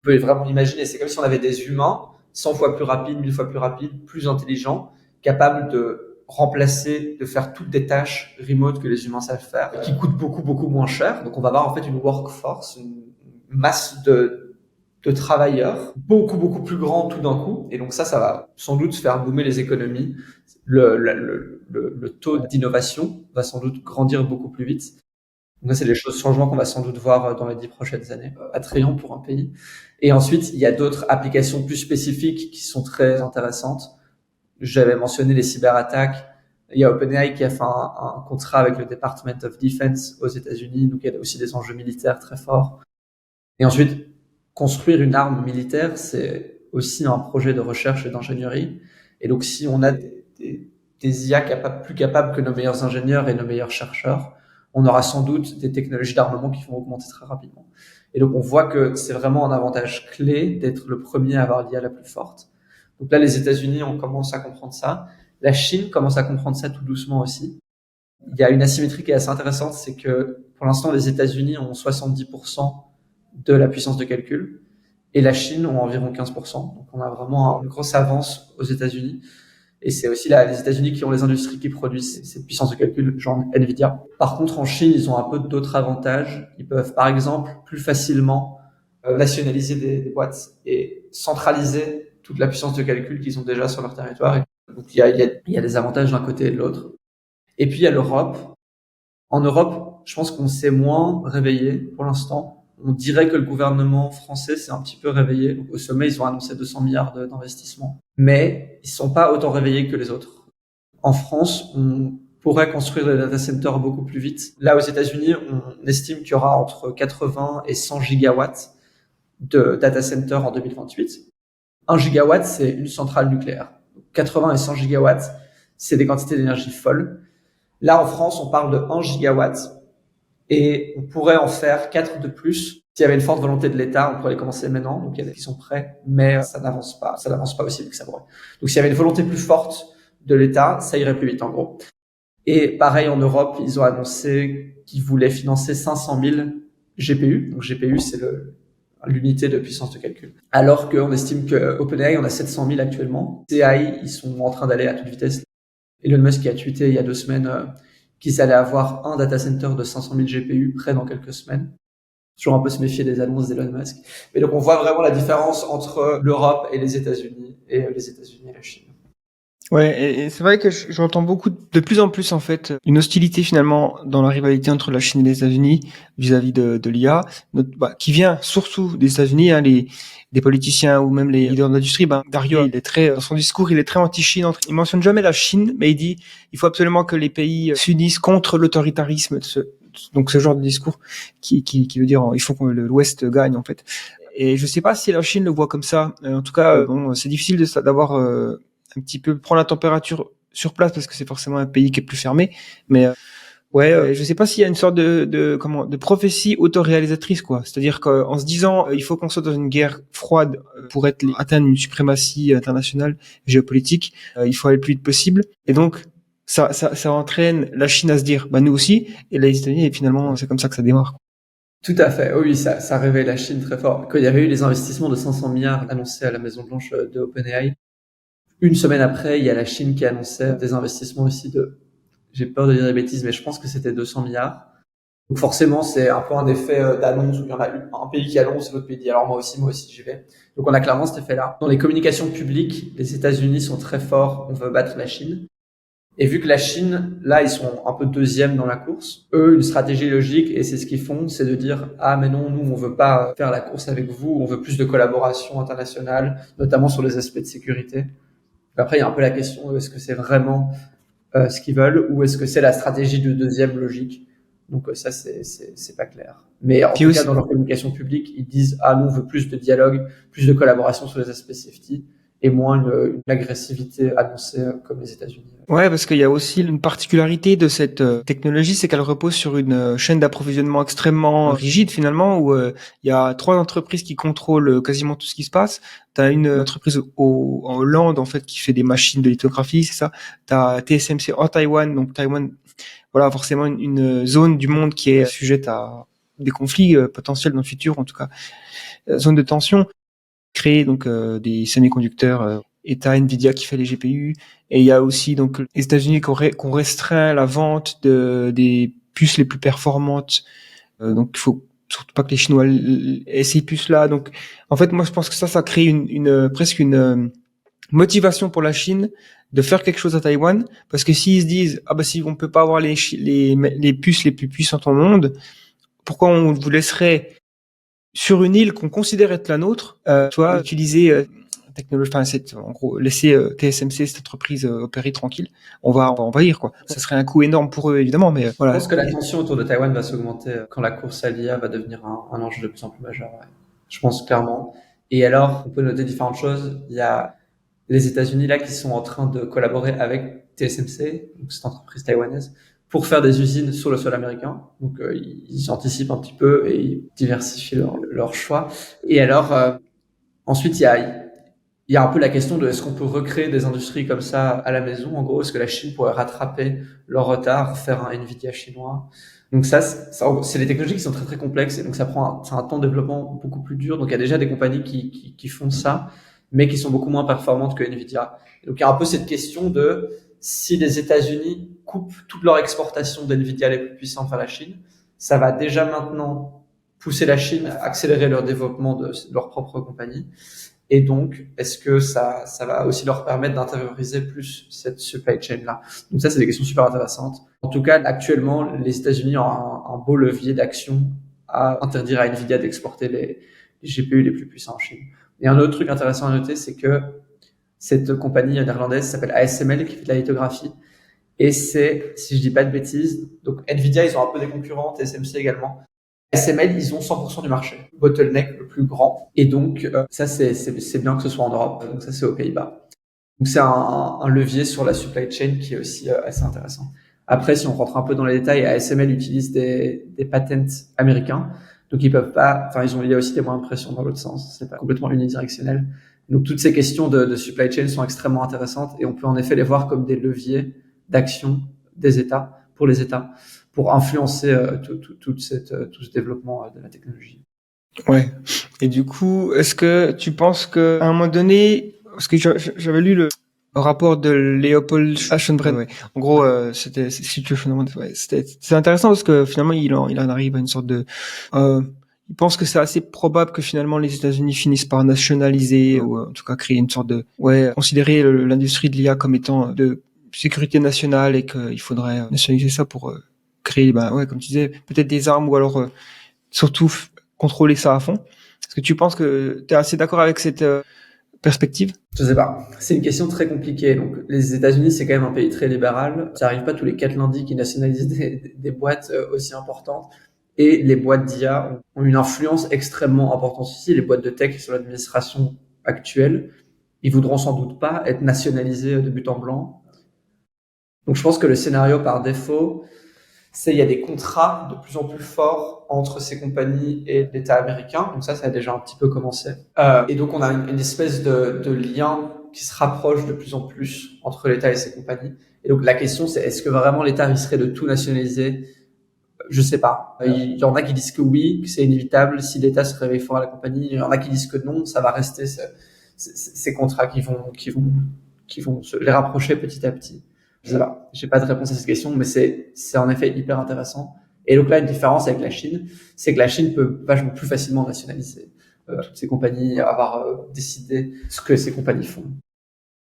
Vous pouvez vraiment imaginer, c'est comme si on avait des humains 100 fois plus rapides, 1000 fois plus rapides, plus intelligents, capables de remplacer, de faire toutes des tâches remote que les humains savent faire, qui coûtent beaucoup, beaucoup moins cher. Donc on va avoir en fait une workforce, une masse de travailleurs, beaucoup, beaucoup plus grand tout d'un coup. Et donc ça va sans doute faire boomer les économies. Le taux d'innovation va sans doute grandir beaucoup plus vite. Donc ça, c'est les changements qu'on va sans doute voir dans les 10 prochaines années, attrayants pour un pays. Et ensuite, il y a d'autres applications plus spécifiques qui sont très intéressantes. J'avais mentionné les cyberattaques. Il y a OpenAI qui a fait un contrat avec le Department of Defense aux États-Unis, donc il y a aussi des enjeux militaires très forts. Et ensuite, construire une arme militaire, c'est aussi un projet de recherche et d'ingénierie. Et donc, si on a des IA plus capables que nos meilleurs ingénieurs et nos meilleurs chercheurs, on aura sans doute des technologies d'armement qui vont augmenter très rapidement. Et donc, on voit que c'est vraiment un avantage clé d'être le premier à avoir l'IA la plus forte. Donc là, les États-Unis, on commence à comprendre ça. La Chine commence à comprendre ça tout doucement aussi. Il y a une asymétrie qui est assez intéressante, c'est que pour l'instant, les États-Unis ont 70% de la puissance de calcul et la Chine ont environ 15%. Donc, on a vraiment une grosse avance aux États-Unis. Et c'est aussi les États-Unis qui ont les industries qui produisent cette puissance de calcul, genre Nvidia. Par contre, en Chine, ils ont un peu d'autres avantages. Ils peuvent, par exemple, plus facilement nationaliser des boîtes et centraliser toute la puissance de calcul qu'ils ont déjà sur leur territoire. Donc, il y a des avantages d'un côté et de l'autre. Et puis, il y a l'Europe. En Europe, je pense qu'on s'est moins réveillé pour l'instant. On dirait que le gouvernement français s'est un petit peu réveillé. Donc, au sommet, ils ont annoncé 200 milliards d'investissements. Mais ils ne sont pas autant réveillés que les autres. En France, on pourrait construire des data centers beaucoup plus vite. Là, aux États-Unis, on estime qu'il y aura entre 80 et 100 gigawatts de data centers en 2028. 1 gigawatt, c'est une centrale nucléaire. 80 et 100 gigawatts, c'est des quantités d'énergie folles. Là, en France, on parle de 1 gigawatt et on pourrait en faire 4 de plus. S'il y avait une forte volonté de l'État, on pourrait les commencer maintenant. Donc, il y a des qui sont prêts, mais ça n'avance pas aussi vite que ça pourrait. Donc, s'il y avait une volonté plus forte de l'État, ça irait plus vite, en gros. Et pareil, en Europe, ils ont annoncé qu'ils voulaient financer 500 000 GPU. Donc, GPU, c'est l'unité de puissance de calcul. Alors qu'on estime que OpenAI, on a 700 000 actuellement. CI, ils sont en train d'aller à toute vitesse. Elon Musk qui a tweeté il y a 2 semaines qu'ils allaient avoir un data center de 500 000 GPU prêt dans quelques semaines. Toujours un peu se méfier des annonces d'Elon Musk. Mais donc, on voit vraiment la différence entre l'Europe et les États-Unis et la Chine. Ouais, et c'est vrai que j'entends de plus en plus en fait, une hostilité finalement dans la rivalité entre la Chine et les États-Unis vis-à-vis de l'IA, qui vient surtout des États-Unis, hein, des politiciens ou même les leaders de l'industrie. Dario, dans son discours, il est très anti-Chine. Il mentionne jamais la Chine, mais il dit il faut absolument que les pays s'unissent contre l'autoritarisme. Donc ce genre de discours qui veut dire il faut que l'Ouest gagne en fait. Et je sais pas si la Chine le voit comme ça. En tout cas, c'est difficile d'avoir un petit peu prendre la température sur place parce que c'est forcément un pays qui est plus fermé. Mais je sais pas s'il y a une sorte de prophétie autoréalisatrice quoi. C'est-à-dire qu'en se disant il faut qu'on soit dans une guerre froide pour atteindre une suprématie internationale géopolitique, il faut aller le plus vite possible. Et donc ça entraîne la Chine à se dire nous aussi, et les États-Unis, et finalement c'est comme ça que ça démarre. Tout à fait. Oui, ça réveille la Chine très fort. Quand il y avait eu les investissements de 500 milliards annoncés à la Maison Blanche de OpenAI, une semaine après, il y a la Chine qui annonçait des investissements aussi j'ai peur de dire des bêtises, mais je pense que c'était 200 milliards. Donc forcément, c'est un peu un effet d'annonce où il y en a un pays qui annonce et l'autre pays dit alors moi aussi j'y vais. Donc on a clairement cet effet-là. Dans les communications publiques, les États-Unis sont très forts, on veut battre la Chine. Et vu que la Chine, là, ils sont un peu deuxième dans la course, eux, une stratégie logique, et c'est ce qu'ils font, c'est de dire « Ah, mais non, nous, on veut pas faire la course avec vous, on veut plus de collaboration internationale, notamment sur les aspects de sécurité. » Après, il y a un peu la question, est-ce que c'est vraiment ce qu'ils veulent, ou est-ce que c'est la stratégie de deuxième logique? Donc ça, c'est pas clair. Mais en tout cas, dans leur communication publique, ils disent « Ah, nous, on veut plus de dialogue, plus de collaboration sur les aspects safety. » et moins une agressivité annoncée comme les États-Unis. Ouais, parce qu'il y a aussi une particularité de cette technologie, c'est qu'elle repose sur une chaîne d'approvisionnement extrêmement rigide finalement, où il y a 3 entreprises qui contrôlent quasiment tout ce qui se passe. T'as une entreprise en Hollande en fait qui fait des machines de lithographie, c'est ça. T'as TSMC en Taïwan, donc Taïwan, voilà forcément une zone du monde qui est sujette à des conflits potentiels dans le futur, en tout cas zone de tension. Créer donc des semi-conducteurs, et t'as Nvidia qui fait les GPU, et il y a aussi donc les États-Unis qui ont restreint la vente des puces les plus performantes, donc il faut surtout pas que les Chinois aient ces puces là. Donc en fait moi je pense que ça crée presque une motivation pour la Chine de faire quelque chose à Taïwan, parce que s'ils se disent si on peut pas avoir les puces les plus puissantes au monde, pourquoi on vous laisserait sur une île qu'on considère être la nôtre, utiliser technologie, en gros, laisser TSMC, cette entreprise, opérer tranquille. On va envahir, quoi. Ça serait un coût énorme pour eux, évidemment, mais voilà. Je pense que la tension autour de Taïwan va s'augmenter quand la course à l'IA va devenir un enjeu de plus en plus majeur. Ouais. Je pense clairement. Et alors, on peut noter différentes choses. Il y a les États-Unis là qui sont en train de collaborer avec TSMC, donc cette entreprise taïwanaise, pour faire des usines sur le sol américain. Donc ils anticipent un petit peu et ils diversifient leur choix. Et alors ensuite il y a un peu la question de est-ce qu'on peut recréer des industries comme ça à la maison. En gros, est-ce que la Chine pourrait rattraper leur retard, faire un Nvidia chinois? Donc ça, c'est des technologies qui sont très très complexes, et donc c'est un temps de développement beaucoup plus dur. Donc il y a déjà des compagnies qui font ça, mais qui sont beaucoup moins performantes que Nvidia. Et donc il y a un peu cette question de si les États-Unis coupent toute leur exportation d'Nvidia les plus puissantes vers la Chine, ça va déjà maintenant pousser la Chine à accélérer leur développement de leur propre compagnie. Et donc, est-ce que ça va aussi leur permettre d'intérioriser plus cette supply chain-là? Donc ça, c'est des questions super intéressantes. En tout cas, actuellement, les États-Unis ont un beau levier d'action à interdire à Nvidia d'exporter les GPU les plus puissants en Chine. Et un autre truc intéressant à noter, c'est que cette compagnie néerlandaise s'appelle ASML, qui fait de la lithographie. Et c'est, si je dis pas de bêtises, donc Nvidia, ils ont un peu des concurrents, TSMC également. ASML, ils ont 100% du marché, bottleneck le plus grand. Et donc, ça, c'est bien que ce soit en Europe. Donc ça, c'est aux Pays-Bas. Donc c'est un levier sur la supply chain qui est aussi assez intéressant. Après, si on rentre un peu dans les détails, ASML utilise des patents américains, donc ils peuvent pas. Enfin, il y a aussi des moyens de pression dans l'autre sens. C'est pas complètement unidirectionnel. Donc toutes ces questions de supply chain sont extrêmement intéressantes et on peut en effet les voir comme des leviers d'action des États pour les États pour influencer tout ce développement de la technologie. Ouais. Et du coup, est-ce que tu penses que à un moment donné, parce que j'avais lu le rapport de Leopold Aschenbrenner, ouais. En gros, c'était situational, ouais, c'est intéressant parce que finalement, il en arrive à une sorte de, il pense que c'est assez probable que finalement les États-Unis finissent par nationaliser ou en tout cas créer une sorte de, ouais, considérer l'industrie de l'IA comme étant de sécurité nationale et qu'il faudrait nationaliser ça pour créer, ben ouais, comme tu disais, peut-être des armes ou alors surtout contrôler ça à fond. Est-ce que tu penses que tu es assez d'accord avec cette perspective? Je sais pas. C'est une question très compliquée. Donc, les États-Unis, c'est quand même un pays très libéral. Ça arrive pas tous les 4 lundis qu'ils nationalisent des boîtes aussi importantes. Et les boîtes d'IA ont une influence extrêmement importante ici. Les boîtes de tech sur l'administration actuelle, ils voudront sans doute pas être nationalisés de but en blanc. Donc, je pense que le scénario par défaut, c'est il y a des contrats de plus en plus forts entre ces compagnies et l'État américain. Donc ça a déjà un petit peu commencé. Et donc on a une espèce de lien qui se rapproche de plus en plus entre l'État et ces compagnies. Et donc la question c'est est-ce que vraiment l'État risquerait de tout nationaliser? Je sais pas. Il y en a qui disent que oui, que c'est inévitable si l'État se réveille fort à la compagnie. Il y en a qui disent que non, ça va rester ces contrats qui vont se les rapprocher petit à petit. Je sais pas. J'ai pas de réponse à cette question, mais c'est en effet hyper intéressant. Et donc là, une différence avec la Chine, c'est que la Chine peut vachement plus facilement nationaliser toutes ces compagnies, avoir décidé ce que ces compagnies font.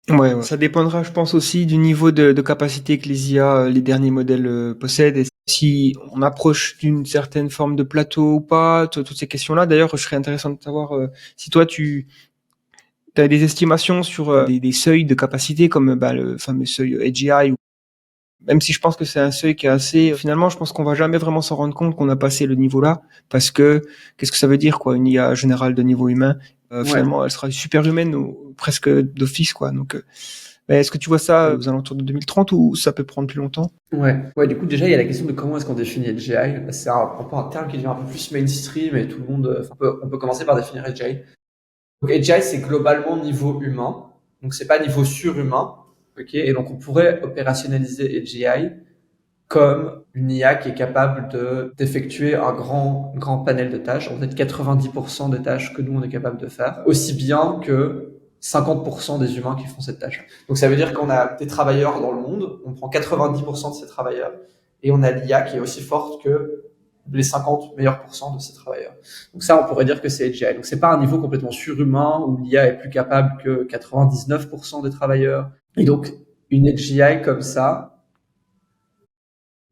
Ouais, ça dépendra, je pense aussi du niveau de capacité que les IA, les derniers modèles possèdent, et si on approche d'une certaine forme de plateau ou pas, toutes ces questions-là. D'ailleurs, je serais intéressant de savoir si toi tu as des estimations sur des seuils de capacité comme bah, le fameux seuil AGI, ou même si je pense que c'est un seuil qui est assez, finalement, je pense qu'on va jamais vraiment s'en rendre compte qu'on a passé le niveau là, parce que qu'est-ce que ça veut dire, quoi, une IA générale de niveau humain, finalement, elle sera super humaine ou presque d'office, quoi. Donc, mais est-ce que tu vois ça aux alentours de 2030 ou ça peut prendre plus longtemps? Ouais, du coup, déjà, il y a la question de comment est-ce qu'on définit AGI. C'est un peu un terme qui devient un peu plus mainstream et tout le monde, on peut commencer par définir AGI. Donc, AGI, c'est globalement niveau humain. Donc, c'est pas niveau surhumain. Ok. Et donc, on pourrait opérationnaliser AGI comme une IA qui est capable d'effectuer un grand panel de tâches, en fait 90% des tâches que nous on est capable de faire, aussi bien que 50% des humains qui font cette tâche. Donc ça veut dire qu'on a des travailleurs dans le monde, on prend 90% de ces travailleurs, et on a l'IA qui est aussi forte que les 50 meilleurs pourcents de ces travailleurs. Donc ça, on pourrait dire que c'est AGI. Donc c'est pas un niveau complètement surhumain où l'IA est plus capable que 99% des travailleurs. Et donc une AGI comme ça,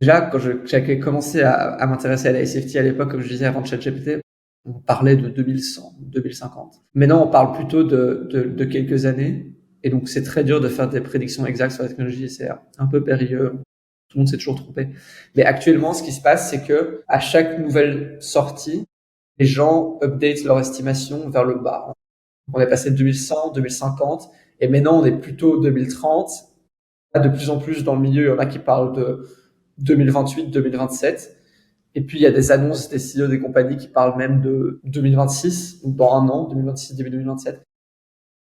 déjà, quand j'avais commencé à m'intéresser à la SFT à l'époque, comme je disais avant de ChatGPT, on parlait de 2100, 2050. Maintenant, on parle plutôt de quelques années. Et donc, c'est très dur de faire des prédictions exactes sur la technologie. C'est un peu périlleux. Tout le monde s'est toujours trompé. Mais actuellement, ce qui se passe, c'est que à chaque nouvelle sortie, les gens update leur estimation vers le bas. On est passé de 2100, 2050, et maintenant on est plutôt 2030. De plus en plus dans le milieu, il y en a qui parlent de 2028, 2027. Et puis, il y a des annonces des CEO des compagnies qui parlent même de 2026, donc dans un an, 2026, début 2027.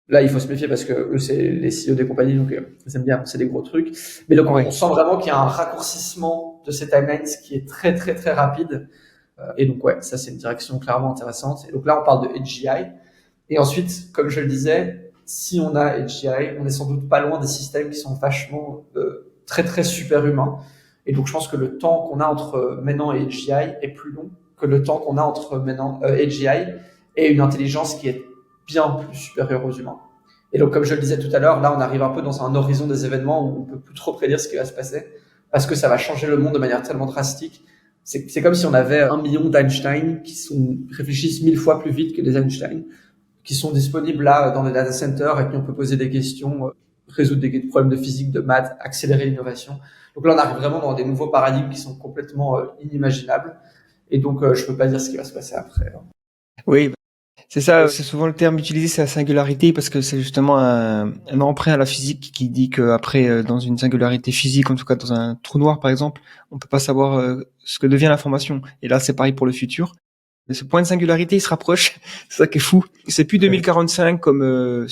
Là, il faut se méfier parce que eux, c'est les CEO des compagnies, donc ils aiment bien annoncer des gros trucs. Mais donc, on sent vraiment qu'il y a un raccourcissement de ces timelines qui est très, très, très rapide. Et donc, ouais, ça, c'est une direction clairement intéressante. Et donc là, on parle de AGI. Et ensuite, comme je le disais, si on a AGI, on est sans doute pas loin des systèmes qui sont vachement très, très super humains. Et donc, je pense que le temps qu'on a entre maintenant et AGI est plus long que le temps qu'on a entre maintenant AGI et une intelligence qui est bien plus supérieure aux humains. Et donc, comme je le disais tout à l'heure, là, on arrive un peu dans un horizon des événements où on peut plus trop prédire ce qui va se passer parce que ça va changer le monde de manière tellement drastique. C'est comme si on avait 1 million d'Einstein qui réfléchissent 1000 fois plus vite que les Einstein, qui sont disponibles là dans les data centers et puis on peut poser des questions, résoudre des problèmes de physique, de maths, accélérer l'innovation. Donc là, on arrive vraiment dans des nouveaux paradigmes qui sont complètement inimaginables. Et donc, je peux pas dire ce qui va se passer après. Oui, C'est ça, c'est souvent le terme utilisé, c'est la singularité, parce que c'est justement un emprunt à la physique qui dit que après, dans une singularité physique, en tout cas dans un trou noir par exemple, on peut pas savoir ce que devient l'information. Et là, c'est pareil pour le futur. Mais ce point de singularité, il se rapproche. C'est ça qui est fou. C'est plus 2045 comme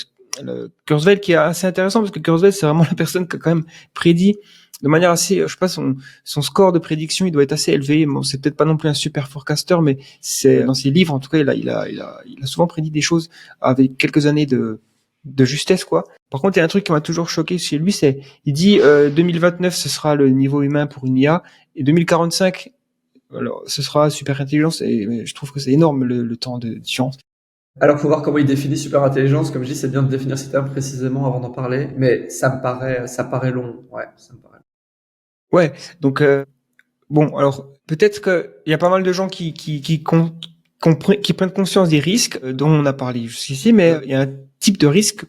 Kurzweil, qui est assez intéressant, parce que Kurzweil, c'est vraiment la personne qui a quand même prédit de manière assez, je sais pas, son score de prédiction, il doit être assez élevé. Bon, c'est peut-être pas non plus un super forecaster, mais c'est dans ses livres, en tout cas, il a souvent prédit des choses avec quelques années de justesse, quoi. Par contre, il y a un truc qui m'a toujours choqué chez lui, il dit 2029, ce sera le niveau humain pour une IA, et 2045, alors, ce sera super intelligence, et je trouve que c'est énorme le temps de différence. Alors, faut voir comment il définit super intelligence. Comme je dis, c'est bien de définir ces termes précisément avant d'en parler, mais ça paraît long. Ouais, ça me paraît. Ouais, donc bon, alors peut-être qu'il y a pas mal de gens qui prennent conscience des risques dont on a parlé jusqu'ici, mais il y a un type de risque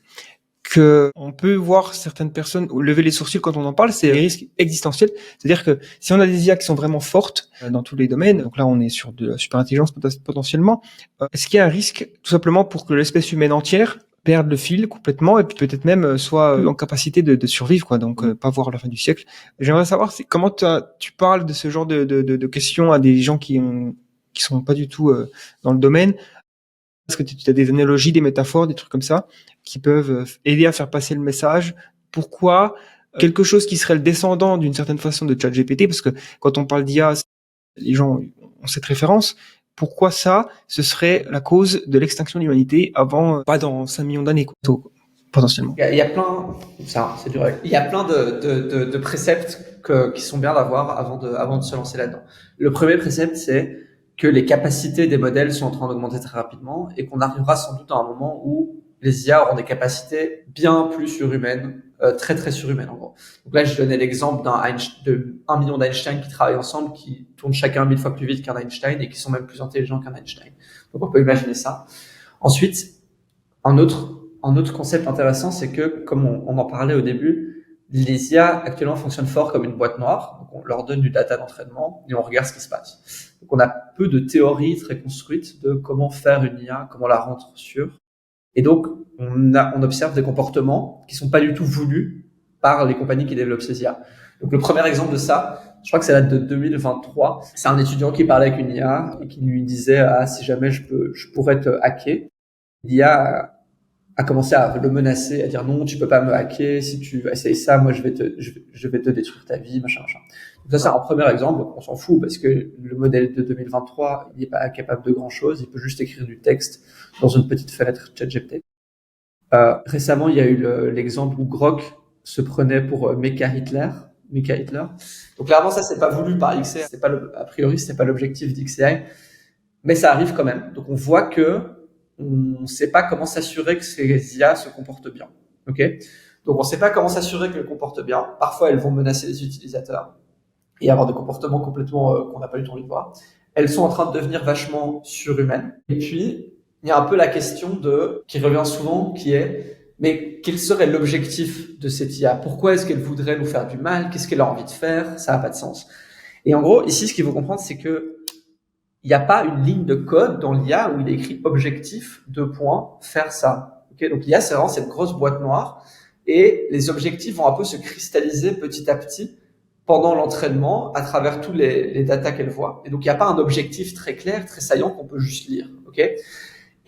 que on peut voir certaines personnes lever les sourcils quand on en parle, c'est les risques existentiels. C'est-à-dire que si on a des IA qui sont vraiment fortes dans tous les domaines, donc là on est sur de la super intelligence potentiellement, est-ce qu'il y a un risque tout simplement pour que l'espèce humaine entière perde le fil complètement et puis peut-être même soit en capacité de survivre, quoi, donc pas voir la fin du siècle. J'aimerais savoir comment tu parles de ce genre de questions à des gens qui sont pas du tout dans le domaine. Est-ce que tu as des analogies, des métaphores, des trucs comme ça qui peuvent aider à faire passer le message? Pourquoi quelque chose qui serait le descendant d'une certaine façon de ChatGPT, parce que quand on parle d'IA, les gens ont cette référence. Pourquoi ça, ce serait la cause de l'extinction de l'humanité avant, pas dans 5 millions d'années, quoi, potentiellement. Il y a plein, ça, c'est dur. Il y a plein de préceptes qui sont bien d'avoir avant de se lancer là-dedans. Le premier précepte, c'est que les capacités des modèles sont en train d'augmenter très rapidement et qu'on arrivera sans doute à un moment où les IA auront des capacités bien plus surhumaines, très très surhumaines en gros. Donc là, je donnais l'exemple de 1 million d'Einstein qui travaillent ensemble, qui tournent chacun 1000 fois plus vite qu'un Einstein et qui sont même plus intelligents qu'un Einstein. Donc on peut imaginer ça. Ensuite, un autre concept intéressant, c'est que, comme on en parlait au début, les IA actuellement fonctionnent fort comme une boîte noire. Donc on leur donne du data d'entraînement et on regarde ce qui se passe. Donc on a peu de théories très construites de comment faire une IA, comment la rendre sûre. Et donc on observe des comportements qui sont pas du tout voulus par les compagnies qui développent ces IA. Donc le premier exemple de ça, je crois que ça date de 2023. C'est un étudiant qui parlait avec une IA et qui lui disait si jamais je pourrais te hacker. L'IA a commencé à le menacer, à dire non, tu peux pas me hacker, si tu essayes ça, moi je vais te détruire ta vie, machin. Donc ça, c'est un premier exemple, on s'en fout parce que le modèle de 2023, il n'est pas capable de grand chose, il peut juste écrire du texte dans une petite fenêtre ChatGPT. Récemment, il y a eu l'exemple où Grok se prenait pour Mecha Hitler. Donc clairement, ça, c'est pas voulu par XAI, a priori, c'est pas l'objectif d'XAI, mais ça arrive quand même. Donc on voit que on ne sait pas comment s'assurer que ces IA se comportent bien. Ok ? Donc on ne sait pas comment s'assurer qu'elles comportent bien. Parfois, elles vont menacer les utilisateurs et avoir des comportements complètement qu'on n'a pas eu envie de voir. Elles sont en train de devenir vachement surhumaines. Et puis, il y a un peu la question qui revient souvent, qui est mais quel serait l'objectif de cette IA ? Pourquoi est-ce qu'elle voudrait nous faire du mal ? Qu'est-ce qu'elle a envie de faire ? Ça n'a pas de sens. Et en gros, ici, ce qu'il faut comprendre, c'est que il n'y a pas une ligne de code dans l'IA où il est écrit objectif, faire ça. Okay, donc l'IA, c'est vraiment cette grosse boîte noire et les objectifs vont un peu se cristalliser petit à petit pendant l'entraînement à travers tous les datas qu'elle voit. Et donc, il n'y a pas un objectif très clair, très saillant qu'on peut juste lire. Okay,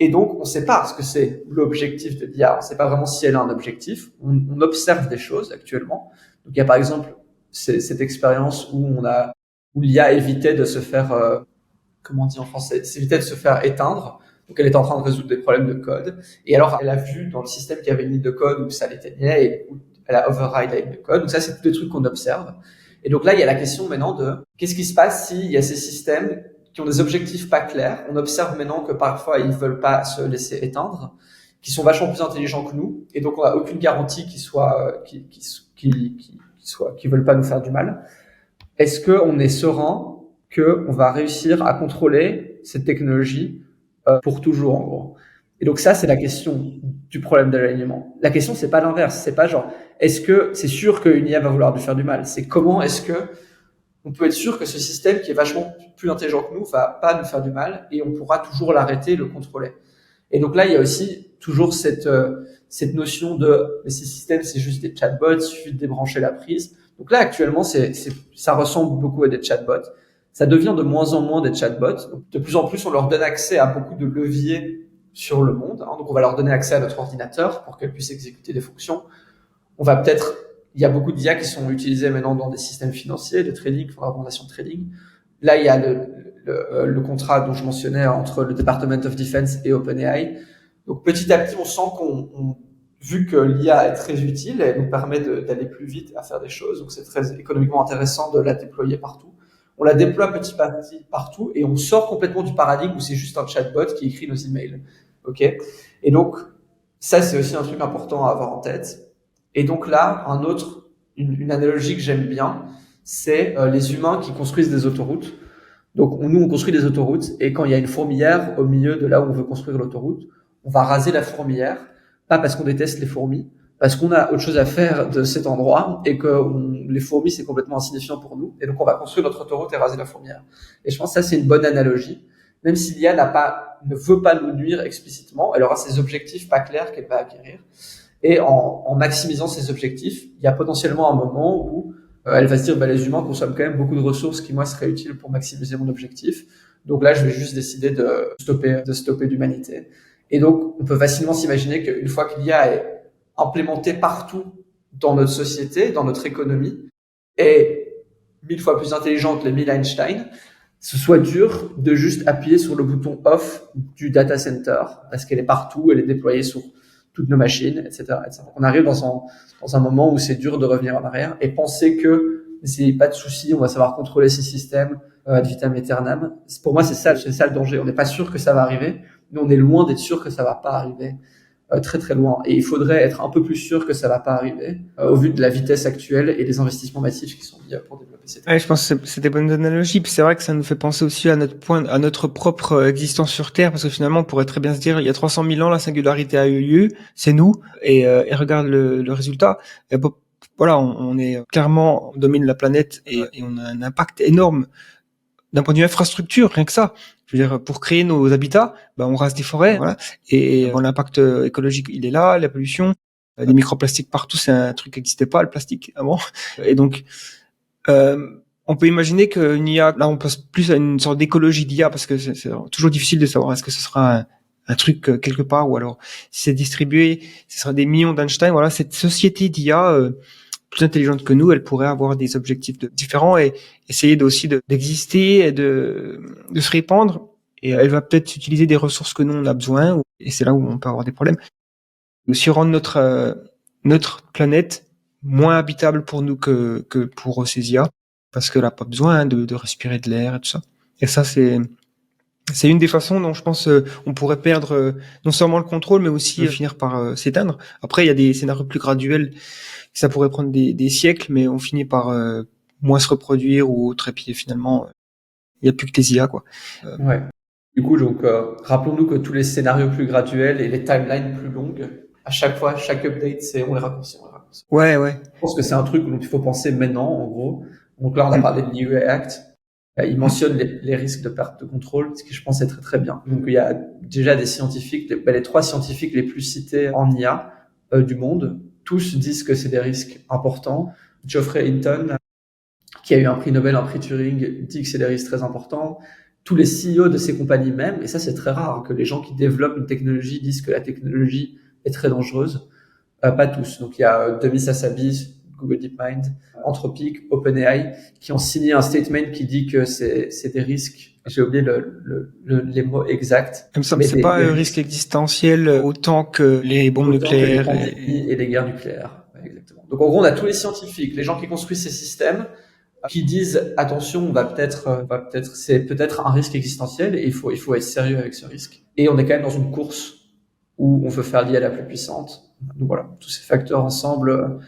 et donc, on ne sait pas ce que c'est l'objectif de l'IA. On ne sait pas vraiment si elle a un objectif. On observe des choses actuellement. Donc, il y a par exemple cette expérience où l'IA évitait de se faire comment on dit en français, s'évitait de se faire éteindre. Donc, elle était en train de résoudre des problèmes de code. Et alors, elle a vu dans le système qu'il y avait une ligne de code où ça l'éteignait et où elle a override la ligne de code. Donc, ça, c'est tous les trucs qu'on observe. Et donc là, il y a la question maintenant de qu'est-ce qui se passe s'il y a ces systèmes qui ont des objectifs pas clairs. On observe maintenant que parfois, ils veulent pas se laisser éteindre, qui sont vachement plus intelligents que nous. Et donc, on n'a aucune garantie qu'ils veulent pas nous faire du mal. Est-ce qu'on est serein qu'on va réussir à contrôler cette technologie pour toujours, en gros. Et donc ça, c'est la question du problème de l'alignement. La question, c'est pas l'inverse. C'est pas genre, est-ce que c'est sûr qu'une IA va vouloir nous faire du mal? C'est comment est-ce que on peut être sûr que ce système qui est vachement plus intelligent que nous va pas nous faire du mal et on pourra toujours l'arrêter et le contrôler. Et donc là, il y a aussi toujours cette notion de mais ces systèmes, c'est juste des chatbots, il suffit de débrancher la prise. Donc là, actuellement, ça ressemble beaucoup à des chatbots. Ça devient de moins en moins des chatbots. Donc, de plus en plus, on leur donne accès à beaucoup de leviers sur le monde. Donc, on va leur donner accès à notre ordinateur pour qu'elles puissent exécuter des fonctions. Il y a beaucoup d'IA qui sont utilisées maintenant dans des systèmes financiers, de trading, pour la recommandation de trading. Là, il y a le contrat dont je mentionnais entre le Department of Defense et OpenAI. Donc, petit à petit, on sent vu que l'IA est très utile, elle nous permet d'aller plus vite à faire des choses. Donc, c'est très économiquement intéressant de la déployer partout. On la déploie petit à petit partout et on sort complètement du paradigme où c'est juste un chatbot qui écrit nos emails. OK? Et donc, ça, c'est aussi un truc important à avoir en tête. Et donc là, une analogie que j'aime bien, c'est les humains qui construisent des autoroutes. Donc nous, on construit des autoroutes et quand il y a une fourmilière au milieu de là où on veut construire l'autoroute, on va raser la fourmilière, pas parce qu'on déteste les fourmis, parce qu'on a autre chose à faire de cet endroit et que les fourmis, c'est complètement insignifiant pour nous. Et donc, on va construire notre autoroute et raser la fourmilière. Et je pense que ça, c'est une bonne analogie. Même si l'IA ne veut pas nous nuire explicitement, elle aura ses objectifs pas clairs qu'elle va acquérir. Et en maximisant ses objectifs, il y a potentiellement un moment où elle va se dire, les humains consomment quand même beaucoup de ressources qui, moi, seraient utiles pour maximiser mon objectif. Donc là, je vais juste décider de stopper l'humanité. Et donc, on peut facilement s'imaginer qu'une fois que l'IA est implémentée partout dans notre société, dans notre économie, et 1000 fois plus intelligente que les 1000 Einstein, ce soit dur de juste appuyer sur le bouton off du data center, parce qu'elle est partout, elle est déployée sur toutes nos machines, etc., etc. On arrive dans un moment où c'est dur de revenir en arrière et penser que c'est pas de souci, on va savoir contrôler ces systèmes ad vitam aeternam. Pour moi, c'est ça le danger. On n'est pas sûr que ça va arriver, mais on est loin d'être sûr que ça va pas arriver. Très très loin. Et il faudrait être un peu plus sûr que ça va pas arriver au vu de la vitesse actuelle et des investissements massifs qui sont mis pour développer cette technologie. Je pense que c'est des bonnes analogies. Puis c'est vrai que ça nous fait penser aussi à notre propre existence sur Terre, parce que finalement, on pourrait très bien se dire, il y a 300 000 ans, la singularité a eu lieu, c'est nous, et regarde le résultat. Et voilà, on est clairement, on domine la planète et on a un impact énorme d'un point de vue infrastructure, rien que ça. Je veux dire, pour créer nos habitats, on rase des forêts, voilà. Et l'impact écologique, il est là, la pollution, les microplastiques partout, c'est un truc qui n'existait pas, le plastique, avant. Et donc, on peut imaginer qu'une IA, là, on passe plus à une sorte d'écologie d'IA, parce que c'est toujours difficile de savoir est-ce que ce sera un truc quelque part, ou alors, si c'est distribué, ce sera des millions d'Einstein. Voilà, cette société d'IA, plus intelligente que nous, elle pourrait avoir des objectifs différents et essayer d'exister et de se répandre. Et elle va peut-être utiliser des ressources que nous on a besoin, et c'est là où on peut avoir des problèmes. Et aussi rendre notre planète moins habitable pour nous que pour ces IA, parce qu'elle a pas besoin de respirer de l'air et tout ça. Et ça, c'est une des façons dont je pense on pourrait perdre non seulement le contrôle, mais aussi finir par s'éteindre. Après, il y a des scénarios plus graduels. Ça pourrait prendre des siècles, mais on finit par moins se reproduire ou autre. Et puis finalement, il n'y a plus que les IA, quoi. Ouais. Du coup, donc, rappelons-nous que tous les scénarios plus graduels et les timelines plus longues, à chaque fois, chaque update, on les raccourcit. Ouais. Je pense que c'est un truc dont il faut penser maintenant, en gros. Donc là, on a parlé de l'IA Act. Il mentionne les risques de perte de contrôle, ce qui je pense est très très bien. Donc il y a déjà des scientifiques, les 3 scientifiques les plus cités en IA du monde, tous disent que c'est des risques importants. Geoffrey Hinton, qui a eu un prix Nobel, un prix Turing, dit que c'est des risques très importants. Tous les CEO de ces compagnies même, et ça c'est très rare, que les gens qui développent une technologie disent que la technologie est très dangereuse. Pas tous. Donc il y a Demis Hassabis, Google DeepMind, Anthropic, OpenAI, qui ont signé un statement qui dit que c'est des risques. J'ai oublié les mots exacts. Mais c'est pas un risque existentiel autant que les bombes nucléaires et les guerres nucléaires. Ouais, exactement. Donc en gros, on a tous les scientifiques, les gens qui construisent ces systèmes, qui disent attention, c'est peut-être un risque existentiel et il faut être sérieux avec ce risque. Et on est quand même dans une course où on veut faire l'IA la plus puissante. Donc voilà, tous ces facteurs ensemble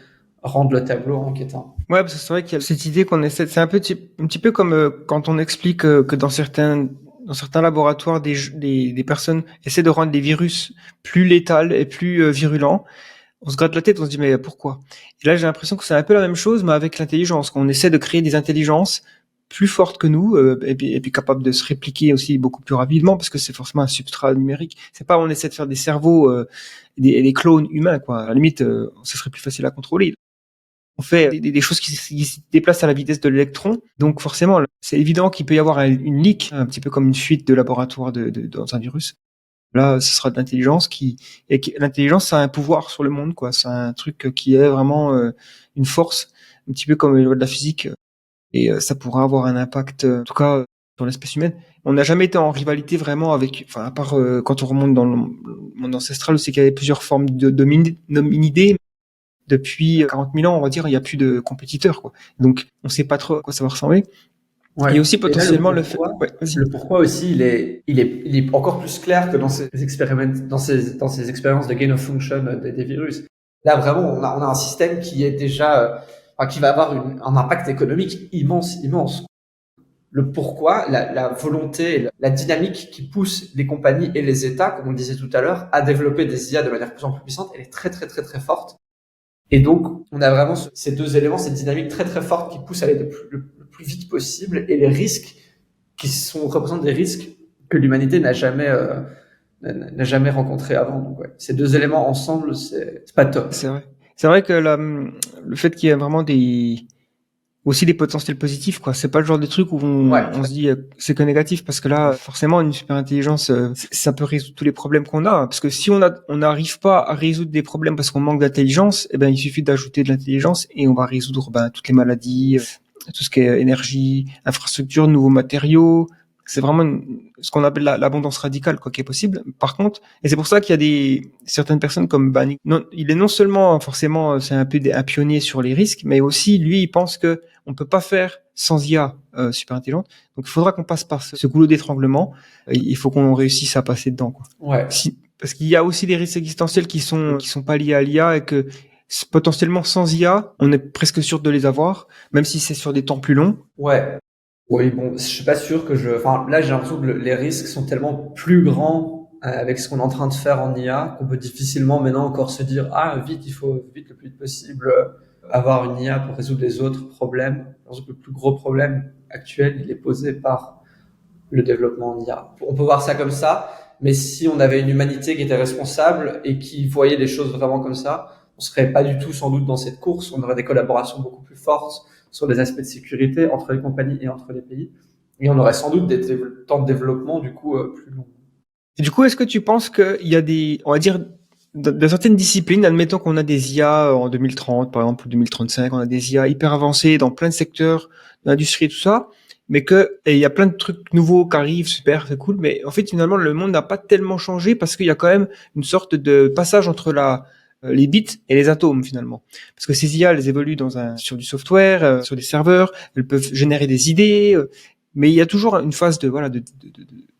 rendent le tableau inquiétant. Ouais, parce que c'est vrai qu'il y a cette idée qu'on essaie, c'est un petit peu comme quand on explique que dans certains laboratoires, des personnes essaient de rendre des virus plus létals et plus virulents. On se gratte la tête, on se dit mais pourquoi? Et là, j'ai l'impression que c'est un peu la même chose, mais avec l'intelligence, qu'on essaie de créer des intelligences plus forte que nous et puis capable de se répliquer aussi beaucoup plus rapidement parce que c'est forcément un substrat numérique. C'est pas on essaie de faire des cerveaux des clones humains quoi. À la limite, ce serait plus facile à contrôler. On fait des choses qui se déplacent à la vitesse de l'électron, donc forcément, c'est évident qu'il peut y avoir une leak, un petit peu comme une fuite de laboratoire dans un virus. Là, ce sera de l'intelligence l'intelligence, ça a un pouvoir sur le monde, quoi. C'est un truc qui est vraiment une force, un petit peu comme les lois de la physique, et ça pourra avoir un impact, en tout cas, sur l'espèce humaine. On n'a jamais été en rivalité vraiment enfin, à part quand on remonte dans le monde ancestral, c'est qu'il y avait plusieurs formes d'hominidés. Depuis 40 000 ans, on va dire, il n'y a plus de compétiteurs, quoi. Donc, on ne sait pas trop à quoi ça va ressembler. Ouais. Et aussi potentiellement et là, le pourquoi aussi, il est encore plus clair que dans ces expériences de gain of function des virus. Là, vraiment, on a un système qui est déjà, qui va avoir un impact économique immense. Le pourquoi, la volonté, la dynamique qui pousse les compagnies et les États, comme on le disait tout à l'heure, à développer des IA de manière de plus en plus puissante, elle est très, très, très, très forte. Et donc, on a vraiment ces deux éléments, cette dynamique très, très forte qui pousse à aller le plus vite possible et les risques représentent des risques que l'humanité n'a jamais rencontrés avant. Donc, ouais, ces deux éléments ensemble, c'est pas top. C'est vrai. C'est vrai que le fait qu'il y ait vraiment aussi des potentiels positifs, quoi. C'est pas le genre de truc où on se dit c'est que négatif, parce que là, forcément, une super intelligence, ça peut résoudre tous les problèmes qu'on a. Parce que si on n'arrive pas à résoudre des problèmes parce qu'on manque d'intelligence, eh ben, il suffit d'ajouter de l'intelligence et on va résoudre, toutes les maladies, tout ce qui est énergie, infrastructure, nouveaux matériaux. C'est vraiment ce qu'on appelle l'abondance radicale, quoi, qui est possible. Par contre, et c'est pour ça qu'il y a certaines personnes comme Banning. Il est non seulement forcément, c'est un peu un pionnier sur les risques, mais aussi lui, il pense que on peut pas faire sans IA super intelligente. Donc il faudra qu'on passe par ce goulot d'étranglement. Il faut qu'on réussisse à passer dedans, quoi. Ouais. Parce qu'il y a aussi des risques existentiels qui sont pas liés à l'IA et que potentiellement sans IA, on est presque sûr de les avoir, même si c'est sur des temps plus longs. Ouais. Oui, bon, je suis pas sûr là, j'ai l'impression que les risques sont tellement plus grands avec ce qu'on est en train de faire en IA qu'on peut difficilement maintenant encore se dire, vite, il faut vite le plus vite possible avoir une IA pour résoudre les autres problèmes. Parce que le plus gros problème actuel, il est posé par le développement en IA. On peut voir ça comme ça, mais si on avait une humanité qui était responsable et qui voyait les choses vraiment comme ça, on serait pas du tout sans doute dans cette course, on aurait des collaborations beaucoup plus fortes sur les aspects de sécurité entre les compagnies et entre les pays. Et on aurait sans doute des temps de développement, du coup, plus longs. Et du coup, est-ce que tu penses qu'il y a on va dire, dans certaines disciplines, admettons qu'on a des IA en 2030, par exemple, ou 2035, on a des IA hyper avancées dans plein de secteurs de l'industrie et tout ça, mais et il y a plein de trucs nouveaux qui arrivent, super, c'est cool, mais en fait, finalement, le monde n'a pas tellement changé parce qu'il y a quand même une sorte de passage entre les bits et les atomes, finalement. Parce que ces IA, elles évoluent sur du software, sur des serveurs, elles peuvent générer des idées, mais il y a toujours une phase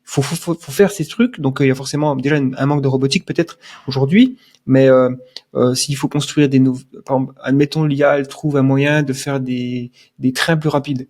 faut faire ces trucs, donc il y a forcément déjà un manque de robotique peut-être aujourd'hui, mais s'il faut construire par exemple, admettons l'IA, elle trouve un moyen de faire des trains plus rapides.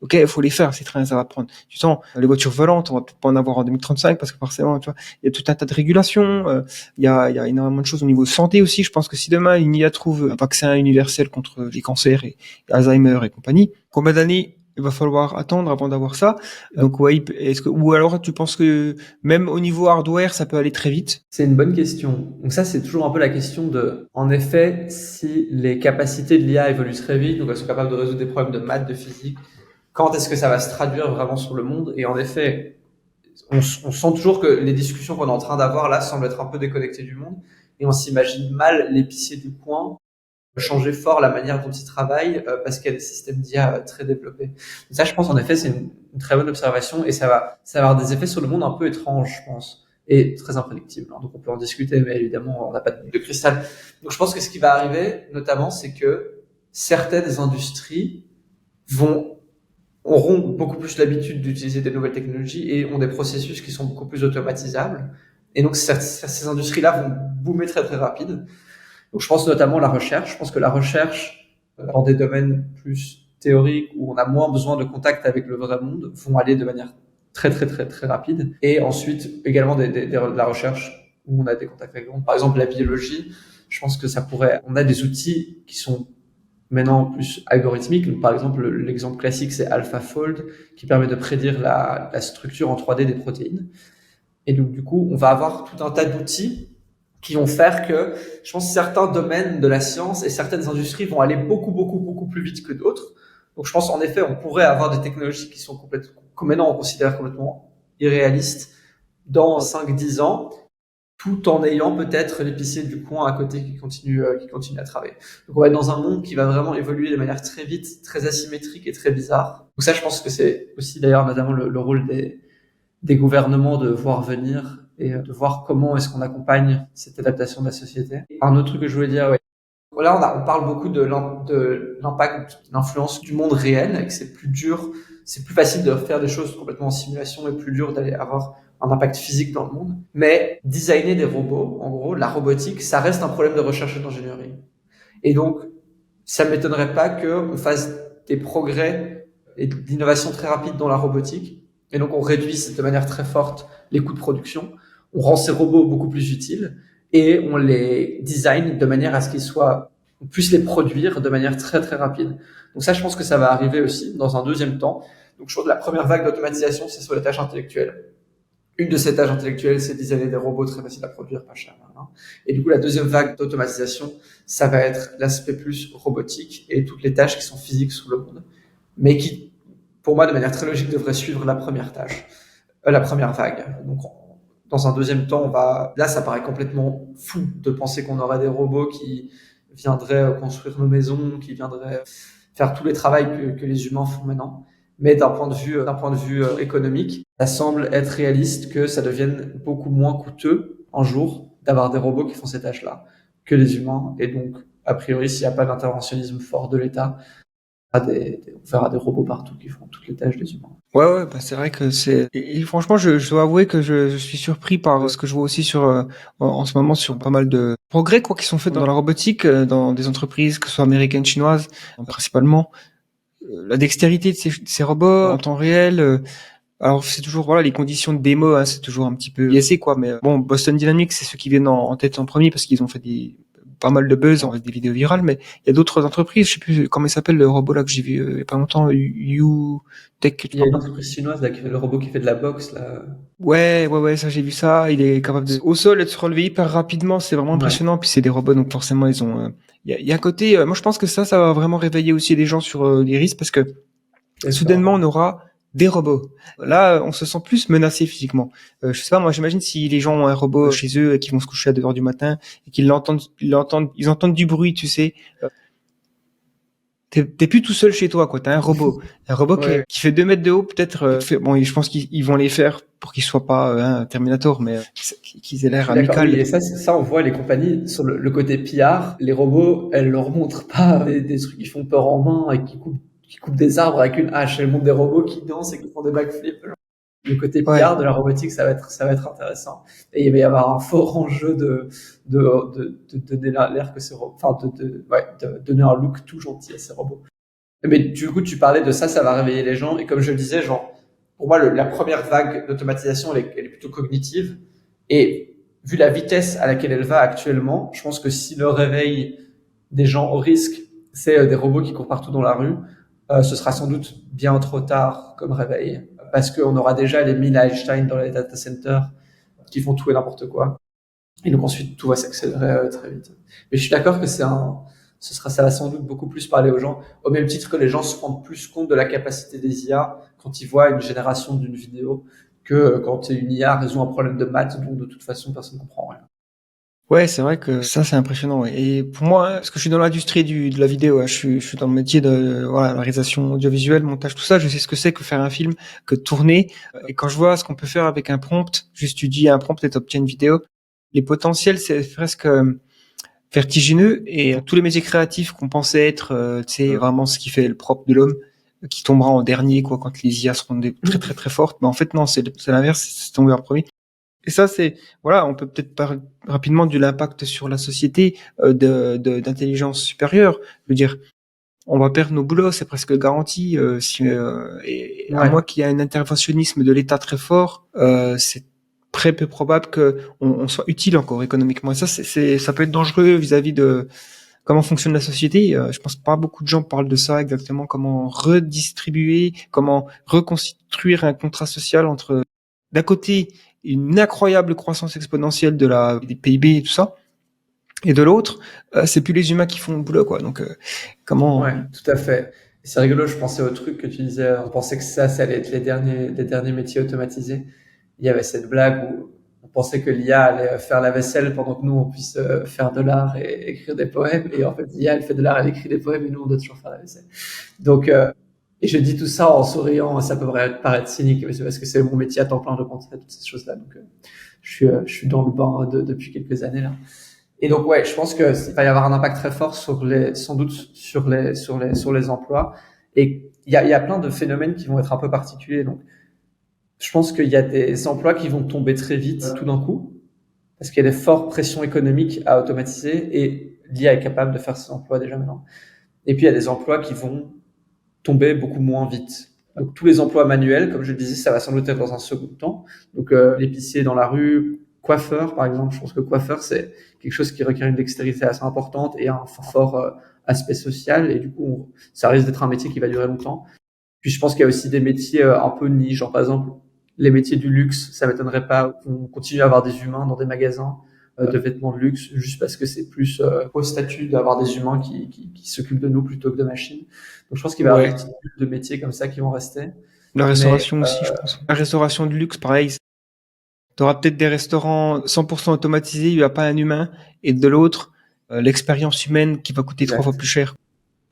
Ok, il faut les faire, ces trains, ça va prendre du temps. Les voitures volantes, on va peut-être pas en avoir en 2035 parce que forcément, tu vois, il y a tout un tas de régulations, il y a énormément de choses au niveau de santé aussi. Je pense que si demain une IA trouve un vaccin universel contre les cancers et Alzheimer et compagnie, combien d'années il va falloir attendre avant d'avoir ça? Donc ouais, ou alors tu penses que même au niveau hardware, ça peut aller très vite? C'est une bonne question. Donc ça, c'est toujours un peu la question en effet, si les capacités de l'IA évoluent très vite, donc elles sont capables de résoudre des problèmes de maths, de physique, quand est-ce que ça va se traduire vraiment sur le monde? Et en effet, on sent toujours que les discussions qu'on est en train d'avoir là semblent être un peu déconnectées du monde, et on s'imagine mal l'épicier du coin changer fort la manière dont il travaille parce qu'il y a des systèmes d'IA très développés. Donc ça, je pense en effet, c'est une très bonne observation et ça va avoir des effets sur le monde un peu étranges, je pense, et très imprédictibles. Donc on peut en discuter, mais évidemment, on n'a pas de cristal. Donc je pense que ce qui va arriver, notamment, c'est que certaines industries auront beaucoup plus l'habitude d'utiliser des nouvelles technologies et ont des processus qui sont beaucoup plus automatisables. Et donc ces industries-là vont boomer très très rapide. Donc je pense notamment à la recherche. Je pense que la recherche dans des domaines plus théoriques où on a moins besoin de contact avec le vrai monde vont aller de manière très très très très rapide. Et ensuite également de la recherche où on a des contacts avec le monde. Par exemple la biologie. Je pense que on a des outils qui sont maintenant plus algorithmiques. Donc, par exemple, l'exemple classique, c'est AlphaFold, qui permet de prédire la structure en 3D des protéines. Et donc, du coup, on va avoir tout un tas d'outils qui vont faire que, je pense, certains domaines de la science et certaines industries vont aller beaucoup plus vite que d'autres. Donc, je pense, en effet, on pourrait avoir des technologies qui sont que maintenant on considère complètement irréalistes dans 5-10 ans, tout en ayant peut-être l'épicier du coin à côté qui continue à travailler. Donc, on va être dans un monde qui va vraiment évoluer de manière très vite, très asymétrique et très bizarre. Donc, ça, je pense que c'est aussi, d'ailleurs, notamment le rôle des gouvernements de voir venir et de voir comment est-ce qu'on accompagne cette adaptation de la société. Un autre truc que je voulais dire, ouais. Là, on parle beaucoup de l'impact, de l'influence du monde réel, et que c'est plus dur, c'est plus facile de faire des choses complètement en simulation et plus dur d'aller avoir un impact physique dans le monde. Mais designer des robots, en gros, la robotique, ça reste un problème de recherche et d'ingénierie. Et donc, ça ne m'étonnerait pas qu'on fasse des progrès et d'innovation très rapides dans la robotique. Et donc, on réduise de manière très forte les coûts de production. On rend ces robots beaucoup plus utiles et on les design de manière à ce on puisse les produire de manière très, très rapide. Donc ça, je pense que ça va arriver aussi dans un deuxième temps. Donc, je trouve que la première vague d'automatisation, c'est sur les tâches intellectuelles. Une de ces tâches intellectuelles, c'est designer des robots très faciles à produire, pas cher. Hein. Et du coup, la deuxième vague d'automatisation, ça va être l'aspect plus robotique et toutes les tâches qui sont physiques sous le monde, mais qui, pour moi, de manière très logique, devraient suivre la première la première vague. Donc, dans un deuxième temps, là, ça paraît complètement fou de penser qu'on aurait des robots qui viendraient construire nos maisons, qui viendraient faire tous les travaux que les humains font maintenant. Mais d'un point de vue économique, ça semble être réaliste que ça devienne beaucoup moins coûteux un jour d'avoir des robots qui font ces tâches-là que les humains. Et donc, a priori, s'il n'y a pas d'interventionnisme fort de l'État, on verra des robots partout qui font toutes les tâches des humains. Ouais, bah c'est vrai que et franchement, je dois avouer que je suis surpris par ce que je vois aussi en ce moment sur pas mal de progrès, quoi, qui sont faits dans la robotique, dans des entreprises, que ce soit américaines, chinoises, principalement. La dextérité de ces robots en temps réel. Alors c'est toujours voilà les conditions de démo, hein, c'est toujours un petit peu biaisé quoi. Mais bon, Boston Dynamics c'est ceux qui viennent en tête en premier parce qu'ils ont fait pas mal de buzz avec des vidéos virales. Mais il y a d'autres entreprises, je sais plus comment il s'appelle le robot là que j'ai vu il y a pas longtemps, U-Tech. Il y a une entreprise chinoise là qui fait le robot qui fait de la boxe là. Ouais, ça j'ai vu ça. Il est capable au sol de se relever hyper rapidement, c'est vraiment impressionnant. Puis c'est des robots donc forcément ils ont. Il y a un côté. Moi je pense que ça va vraiment réveiller aussi les gens sur les risques parce que soudainement on aura des robots. Là, on se sent plus menacé physiquement. Je sais pas, moi, j'imagine si les gens ont un robot chez eux et qu'ils vont se coucher à 2 heures du matin et qu'ils ils entendent du bruit, tu sais. T'es plus tout seul chez toi, quoi. T'as un robot qui fait 2 mètres de haut, peut-être. Bon, je pense qu'ils vont les faire pour qu'ils soient pas un Terminator, mais qu'ils aient l'air amical. Oui, et ça, on voit les compagnies sur le côté PR. Les robots, elles leur montrent pas des trucs qui font peur en main et qui coupent des arbres avec une hache. Elles montrent des robots qui dansent et qui font des backflips. Le côté PR de la robotique, ça va être intéressant. Et il va y avoir un fort enjeu de donner l'air que ces robots, de donner un look tout gentil à ces robots. Mais du coup, tu parlais de ça va réveiller les gens. Et comme je le disais, genre, pour moi, la première vague d'automatisation, elle est plutôt cognitive. Et vu la vitesse à laquelle elle va actuellement, je pense que si le réveil des gens au risque, c'est des robots qui courent partout dans la rue, ce sera sans doute bien trop tard comme réveil. Parce qu'on aura déjà les 1000 Einstein dans les data centers qui font tout et n'importe quoi. Et donc ensuite, tout va s'accélérer très vite. Mais je suis d'accord que ça va sans doute beaucoup plus parler aux gens, au même titre que les gens se rendent plus compte de la capacité des IA quand ils voient une génération d'une vidéo que quand une IA résout un problème de maths dont de toute façon personne ne comprend rien. Ouais, c'est vrai que ça c'est impressionnant. Ouais. Et pour moi, parce que je suis dans l'industrie de la vidéo, hein, je suis dans le métier de la réalisation audiovisuelle, montage, tout ça. Je sais ce que c'est que faire un film, que tourner. Et quand je vois ce qu'on peut faire avec un prompt, juste tu dis un prompt et t'obtiens une vidéo, les potentiels c'est presque vertigineux. Et tous les métiers créatifs qu'on pensait être, tu sais, vraiment ce qui fait le propre de l'homme, qui tombera en dernier quoi quand les IA seront très très très fortes. Mais en fait non, c'est l'inverse, c'est tombé en premier. Et ça, on peut peut-être parler rapidement de l'impact sur la société d'intelligence supérieure. Je veux dire, on va perdre nos boulots, c'est presque garanti. À moins qu'il y ait un interventionnisme de l'État très fort, c'est très peu probable qu'on soit utile encore économiquement. Et ça, ça peut être dangereux vis-à-vis de comment fonctionne la société. Je pense pas beaucoup de gens parlent de ça exactement, comment redistribuer, comment reconstruire un contrat social entre, d'un côté, une incroyable croissance exponentielle des PIB et tout ça, et de l'autre, c'est plus les humains qui font le boulot, quoi. Donc, comment... Ouais, tout à fait. Et c'est rigolo, je pensais au truc que tu disais, on pensait que ça allait être les derniers métiers automatisés. Il y avait cette blague où on pensait que l'IA allait faire la vaisselle pendant que nous, on puisse faire de l'art et écrire des poèmes. Et en fait, l'IA, elle fait de l'art, elle écrit des poèmes et nous, on doit toujours faire la vaisselle. Donc, et je dis tout ça en souriant, ça peut paraître cynique, mais c'est parce que c'est mon métier à temps plein de penser à toutes ces choses-là. Donc, je suis dans le bain depuis quelques années là. Et donc, ouais, je pense que il va y avoir un impact très fort sans doute sur les emplois. Et il y a plein de phénomènes qui vont être un peu particuliers. Donc, je pense qu'il y a des emplois qui vont tomber très vite, tout d'un coup, parce qu'il y a des fortes pressions économiques à automatiser et l'IA est capable de faire ces emplois déjà maintenant. Et puis, il y a des emplois qui vont tomber beaucoup moins vite. Donc, tous les emplois manuels, comme je le disais, ça va sans doute être dans un second temps. Donc, l'épicier dans la rue, coiffeur, par exemple, je pense que coiffeur, c'est quelque chose qui requiert une dextérité assez importante et un fort aspect social. Et du coup, ça risque d'être un métier qui va durer longtemps. Puis, je pense qu'il y a aussi des métiers un peu niche, genre par exemple, les métiers du luxe, ça m'étonnerait pas qu'on continue à avoir des humains dans des magasins de vêtements de luxe, juste parce que c'est plus au statut d'avoir des humains qui s'occupent de nous plutôt que de machines. Donc, je pense qu'il va y avoir des types de métiers comme ça qui vont rester. La restauration aussi, je pense. La restauration de luxe, pareil. T'auras peut-être des restaurants 100% automatisés, il n'y a pas un humain, et de l'autre, l'expérience humaine qui va coûter 3 fois plus cher.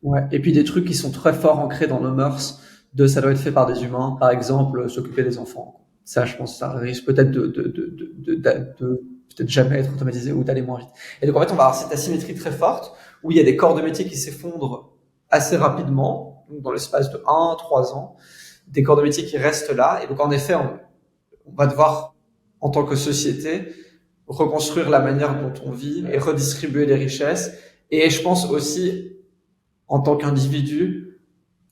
Ouais. Et puis des trucs qui sont très forts ancrés dans nos mœurs, ça doit être fait par des humains. Par exemple, s'occuper des enfants. Ça, je pense, ça risque peut-être de peut-être jamais être automatisé ou d'aller moins vite. Et donc, en fait, on va avoir cette asymétrie très forte où il y a des corps de métier qui s'effondrent assez rapidement, donc dans l'espace de 1-3 ans, des corps de métier qui restent là. Et donc, en effet, on va devoir, en tant que société, reconstruire la manière dont on vit et redistribuer les richesses. Et je pense aussi, en tant qu'individu,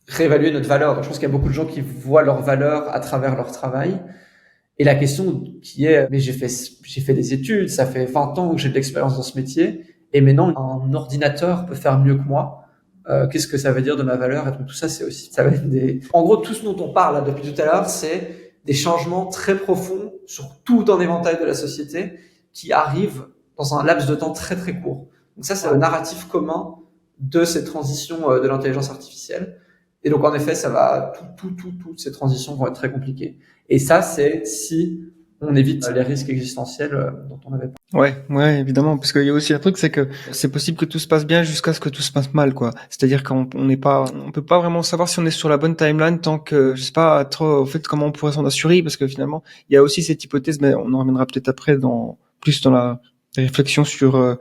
réévaluer notre valeur. Donc, je pense qu'il y a beaucoup de gens qui voient leur valeur à travers leur travail. Et la question qui est, mais j'ai fait des études, ça fait 20 ans que j'ai de l'expérience dans ce métier, et maintenant, un ordinateur peut faire mieux que moi. Qu'est-ce que ça veut dire de ma valeur? Et donc, tout ça, ça va être en gros, tout ce dont on parle là, depuis tout à l'heure, c'est des changements très profonds sur tout un éventail de la société qui arrivent dans un laps de temps très très court. Donc ça, c'est le narratif commun de cette transition de l'intelligence artificielle. Et donc, en effet, toutes ces transitions vont être très compliquées. Et ça, c'est si on évite les risques existentiels dont on avait parlé. Ouais, évidemment, parce qu'il y a aussi un truc, c'est que c'est possible que tout se passe bien jusqu'à ce que tout se passe mal, quoi. C'est-à-dire qu'on peut pas vraiment savoir si on est sur la bonne timeline tant que, je sais pas, trop, au fait, comment on pourrait s'en assurer, parce que finalement, il y a aussi cette hypothèse, mais on en reviendra peut-être après plus dans la réflexion sur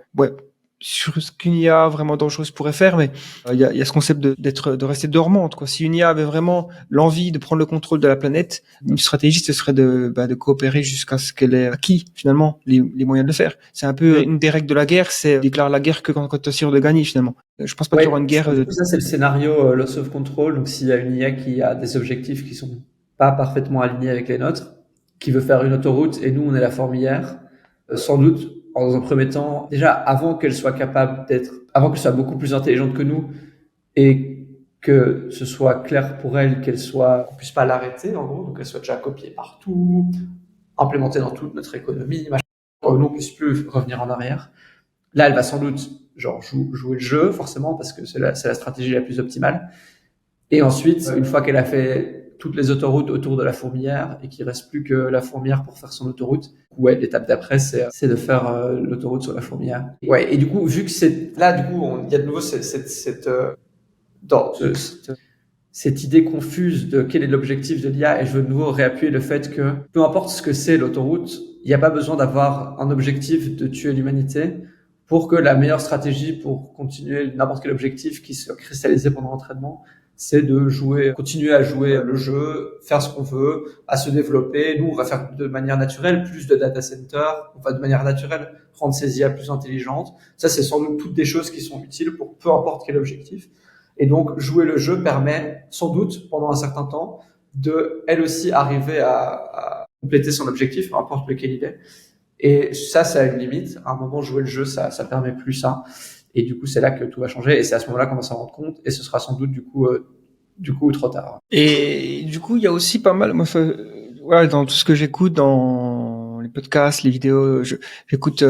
ce qu'une IA vraiment dangereuse pourrait faire, mais il y a ce concept de rester dormante, quoi. Si une IA avait vraiment l'envie de prendre le contrôle de la planète, une stratégie ce serait de coopérer jusqu'à ce qu'elle ait acquis finalement les moyens de le faire. C'est un peu une des règles de la guerre, c'est déclare la guerre que quand tu es sûr de gagner finalement. Je pense pas qu'il y aura une guerre. Ça c'est le scénario loss of control. Donc s'il y a une IA qui a des objectifs qui sont pas parfaitement alignés avec les nôtres, qui veut faire une autoroute et nous on est la fourmilière, sans doute. Dans un premier temps, déjà avant qu'elle soit beaucoup plus intelligente que nous et que ce soit clair pour elle qu'on puisse pas l'arrêter en gros, donc qu'elle soit déjà copiée partout, implémentée dans toute notre économie, que nous on puisse plus revenir en arrière. Là, elle va sans doute jouer le jeu forcément parce que c'est la stratégie la plus optimale. Et ensuite, une fois qu'elle a fait toutes les autoroutes autour de la fourmilière et qu'il reste plus que la fourmilière pour faire son autoroute, l'étape d'après, c'est de faire l'autoroute sur la fourmilière. Ouais, et du coup, vu que c'est là, du coup, il y a de nouveau cette idée confuse de quel est l'objectif de l'IA, et je veux de nouveau réappuyer le fait que peu importe ce que c'est l'autoroute, il n'y a pas besoin d'avoir un objectif de tuer l'humanité pour que la meilleure stratégie pour continuer n'importe quel objectif qui se cristallisait pendant l'entraînement, c'est de continuer à jouer le jeu, faire ce qu'on veut, à se développer. Nous, on va faire de manière naturelle plus de data centers, on va de manière naturelle rendre ces IA plus intelligentes. Ça, c'est sans doute toutes des choses qui sont utiles pour peu importe quel objectif. Et donc, jouer le jeu permet sans doute, pendant un certain temps, de, elle aussi, arriver à compléter son objectif, peu importe lequel il est. Et ça a une limite. À un moment, jouer le jeu, ça permet plus ça. Et du coup, c'est là que tout va changer. Et c'est à ce moment-là qu'on va s'en rendre compte. Et ce sera sans doute du coup trop tard. Et du coup, il y a aussi pas mal, moi, voilà, dans tout ce que j'écoute, dans les podcasts, les vidéos, j'écoute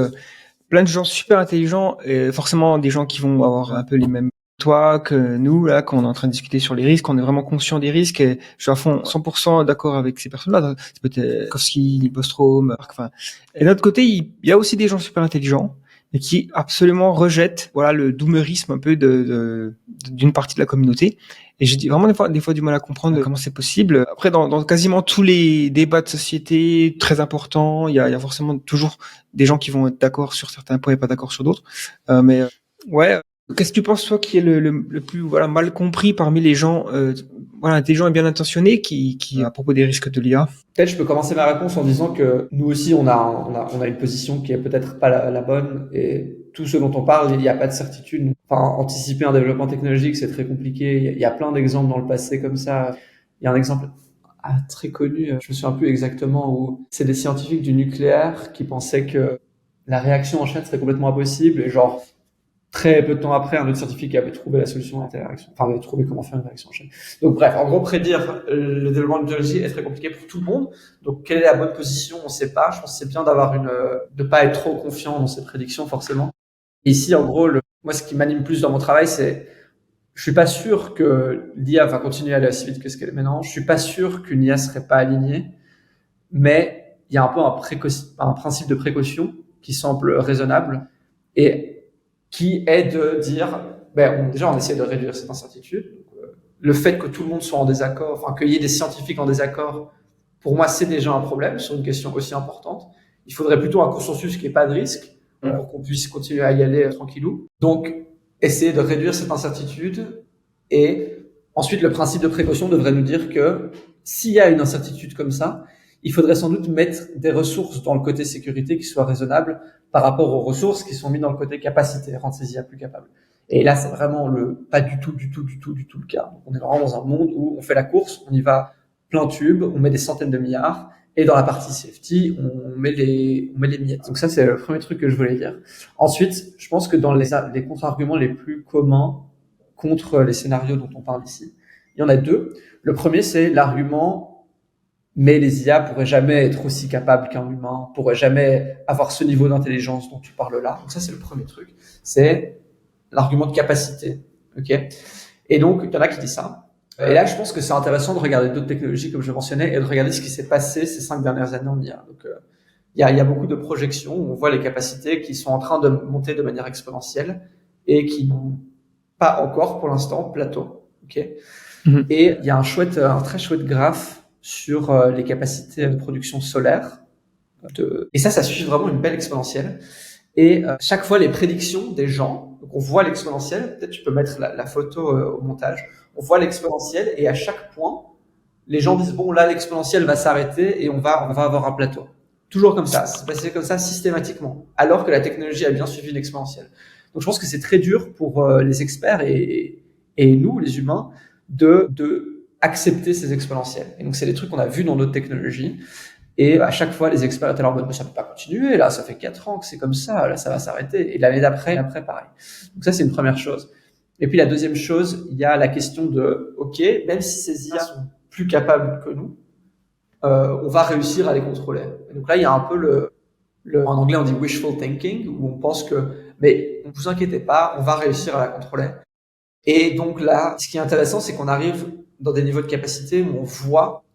plein de gens super intelligents et forcément des gens qui vont avoir un peu les mêmes toi que nous là quand on est en train de discuter sur les risques, on est vraiment conscient des risques et je suis à fond 100% d'accord avec ces personnes-là. C'est peut-être Kowski, Bostrom, enfin. Et d'un autre côté, il y a aussi des gens super intelligents mais qui absolument rejettent voilà le doomerisme un peu d'une partie de la communauté. Et j'ai vraiment des fois du mal à comprendre comment c'est possible. Après, dans quasiment tous les débats de société très importants, il y a forcément toujours des gens qui vont être d'accord sur certains points et pas d'accord sur d'autres. Mais ouais, qu'est-ce que tu penses toi qui est le plus voilà mal compris parmi les gens voilà intelligents et bien intentionnés qui à propos des risques de l'IA? Peut-être je peux commencer ma réponse en disant que nous aussi on a une position qui est peut-être pas la bonne et tout ce dont on parle, il n'y a pas de certitude. Enfin, anticiper un développement technologique, c'est très compliqué. Il y a plein d'exemples dans le passé comme ça. Il y a un exemple très connu, je me souviens plus exactement, où c'est des scientifiques du nucléaire qui pensaient que la réaction en chaîne serait complètement impossible et genre très peu de temps après, un autre scientifique avait trouvé la solution à la réaction, enfin avait trouvé comment faire une réaction en chaîne. Donc bref, en gros, prédire le développement de biologie est très compliqué pour tout le monde. Donc quelle est la bonne position, on ne sait pas. Je pense que c'est bien de pas être trop confiant dans ses prédictions forcément. Et ici, en gros, moi, ce qui m'anime plus dans mon travail, c'est je suis pas sûr que l'IA va continuer à aller aussi vite que ce qu'elle est maintenant. Je suis pas sûr qu'une IA serait pas alignée, mais il y a un peu un principe de précaution qui semble raisonnable et qui est de dire, déjà on essaie de réduire cette incertitude. Le fait que tout le monde soit en désaccord, enfin qu'il y ait des scientifiques en désaccord, pour moi c'est déjà un problème sur une question aussi importante. Il faudrait plutôt un consensus qui n'ait pas de risque pour qu'on puisse continuer à y aller tranquillou. Donc essayer de réduire cette incertitude et ensuite le principe de précaution devrait nous dire que s'il y a une incertitude comme ça, il faudrait sans doute mettre des ressources dans le côté sécurité qui soient raisonnables par rapport aux ressources qui sont mises dans le côté capacité, rendre ces IA plus capables. Et là, c'est vraiment pas du tout le cas. Donc, on est vraiment dans un monde où on fait la course, on y va plein tube, on met des centaines de milliards, et dans la partie safety, on met les miettes. Donc ça, c'est le premier truc que je voulais dire. Ensuite, je pense que dans les contre-arguments les plus communs contre les scénarios dont on parle ici, il y en a deux. Le premier, c'est l'argument mais les IA pourraient jamais être aussi capables qu'un humain, pourraient jamais avoir ce niveau d'intelligence dont tu parles là. Donc ça, c'est le premier truc. C'est l'argument de capacité. Ok. Et donc, il y en a qui disent ça. Et là, je pense que c'est intéressant de regarder d'autres technologies, comme je mentionnais, et de regarder ce qui s'est passé ces 5 dernières années en IA. Donc, il y a beaucoup de projections où on voit les capacités qui sont en train de monter de manière exponentielle et qui n'ont pas encore, pour l'instant, plateau. Ok. Mm-hmm. Et il y a un très chouette graphe sur les capacités de production solaire. Et ça suit vraiment une belle exponentielle. Et chaque fois, les prédictions des gens, donc on voit l'exponentielle, peut-être tu peux mettre la photo au montage, on voit l'exponentielle et à chaque point, les gens disent, bon là, l'exponentielle va s'arrêter et on va avoir un plateau. Toujours comme ça, c'est passé comme ça systématiquement, alors que la technologie a bien suivi l'exponentielle. Donc je pense que c'est très dur pour les experts et nous, les humains, de accepter ces exponentielles. Et donc, c'est des trucs qu'on a vus dans d'autres technologies. Et à chaque fois, les experts étaient là en mode, ça peut pas continuer. Là, ça fait 4 ans que c'est comme ça. Là, ça va s'arrêter. Et l'année d'après, pareil. Donc ça, c'est une première chose. Et puis, la deuxième chose, il y a la question de, OK, même si ces IA sont plus capables que nous, on va réussir à les contrôler. Et donc là, il y a un peu en anglais, on dit wishful thinking, où on pense que, mais ne vous inquiétez pas, on va réussir à la contrôler. Et donc là, ce qui est intéressant, c'est qu'on arrive dans des niveaux de capacité où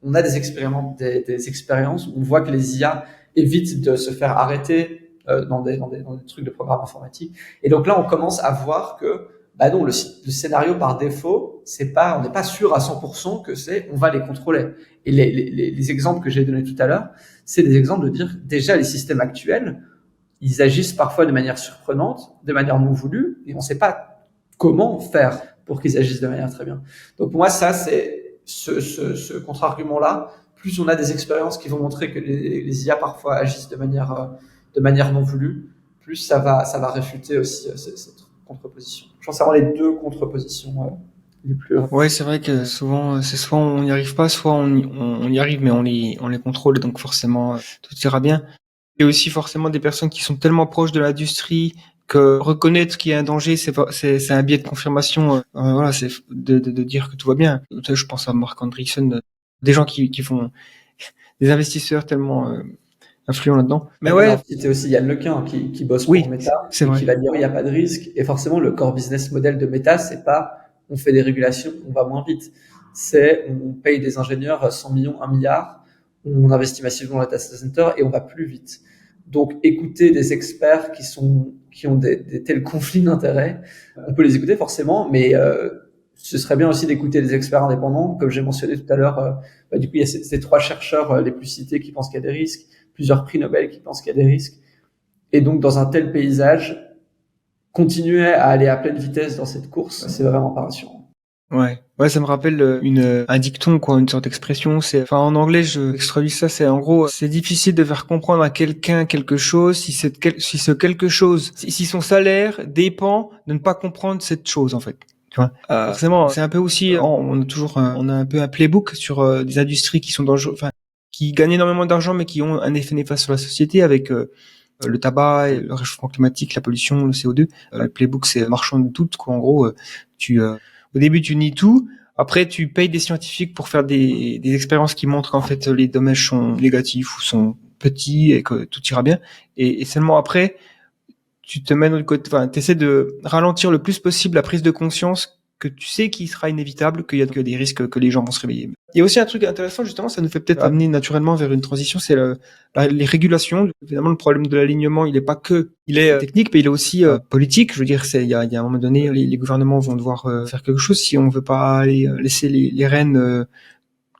on a des expériences, où on voit que les IA évitent de se faire arrêter dans des trucs de programme informatique. Et donc là, on commence à voir que, non, le scénario par défaut, on n'est pas sûr à 100% que on va les contrôler. Et les exemples que j'ai donnés tout à l'heure, c'est des exemples de dire, déjà, les systèmes actuels, ils agissent parfois de manière surprenante, de manière non voulue, et on ne sait pas comment faire pour qu'ils agissent de manière très bien. Donc pour moi, ça, c'est ce contre-argument-là. Plus on a des expériences qui vont montrer que les IA parfois agissent de manière non voulue, plus ça va réfuter aussi cette contre-position. Je pense que c'est vraiment les deux contre-positions les plus... Ouais, c'est vrai que souvent, c'est soit on n'y arrive pas, soit on y arrive, mais on les contrôle, donc forcément, tout ira bien. Et aussi forcément des personnes qui sont tellement proches de l'industrie que reconnaître qu'il y a un danger, c'est un biais de confirmation. Voilà, c'est de dire que tout va bien. Je pense à Mark Andreessen, des gens qui font des investisseurs tellement influents là-dedans. Mais ouais, c'était aussi Yann Lequin qui bosse oui, pour Meta c'est et vrai. qui va dire il n'y a pas de risque. Et forcément, le core business model de Meta, c'est pas on fait des régulations, on va moins vite. C'est on paye des ingénieurs 100 millions, 1 milliard, on investit massivement dans le data center et on va plus vite. Donc, écouter des experts qui ont des tels conflits d'intérêts, on peut les écouter forcément, mais ce serait bien aussi d'écouter des experts indépendants. Comme j'ai mentionné tout à l'heure, du coup, il y a ces 3 chercheurs les plus cités qui pensent qu'il y a des risques, plusieurs prix Nobel qui pensent qu'il y a des risques. Et donc, dans un tel paysage, continuer à aller à pleine vitesse dans cette course, c'est vraiment pas rassurant. Ouais, ça me rappelle un dicton, quoi, une sorte d'expression. Enfin, en anglais, je traduis ça. C'est en gros, c'est difficile de faire comprendre à quelqu'un quelque chose si ce quelque chose, si son salaire dépend de ne pas comprendre cette chose, en fait. Tu vois. Forcément, c'est un peu aussi, on a un peu un playbook sur des industries qui sont dangereuses, enfin, qui gagnent énormément d'argent, mais qui ont un effet néfaste sur la société avec le tabac, et le réchauffement climatique, la pollution, le CO2. Le playbook, c'est marchand de tout, quoi. En gros, au début, tu nies tout. Après, tu payes des scientifiques pour faire des expériences qui montrent qu'en fait, les dommages sont négatifs ou sont petits et que tout ira bien. Et seulement après, tu te mets de côté, enfin, t'essaies de ralentir le plus possible la prise de conscience que tu sais qu'il sera inévitable, qu'il y a des risques, que les gens vont se réveiller. Il y a aussi un truc intéressant, justement, ça nous fait peut-être amener naturellement vers une transition, c'est les régulations. Évidemment, le problème de l'alignement, il est technique, mais il est aussi politique. Je veux dire, il y a un moment donné, les gouvernements vont devoir faire quelque chose si on veut pas aller laisser les rênes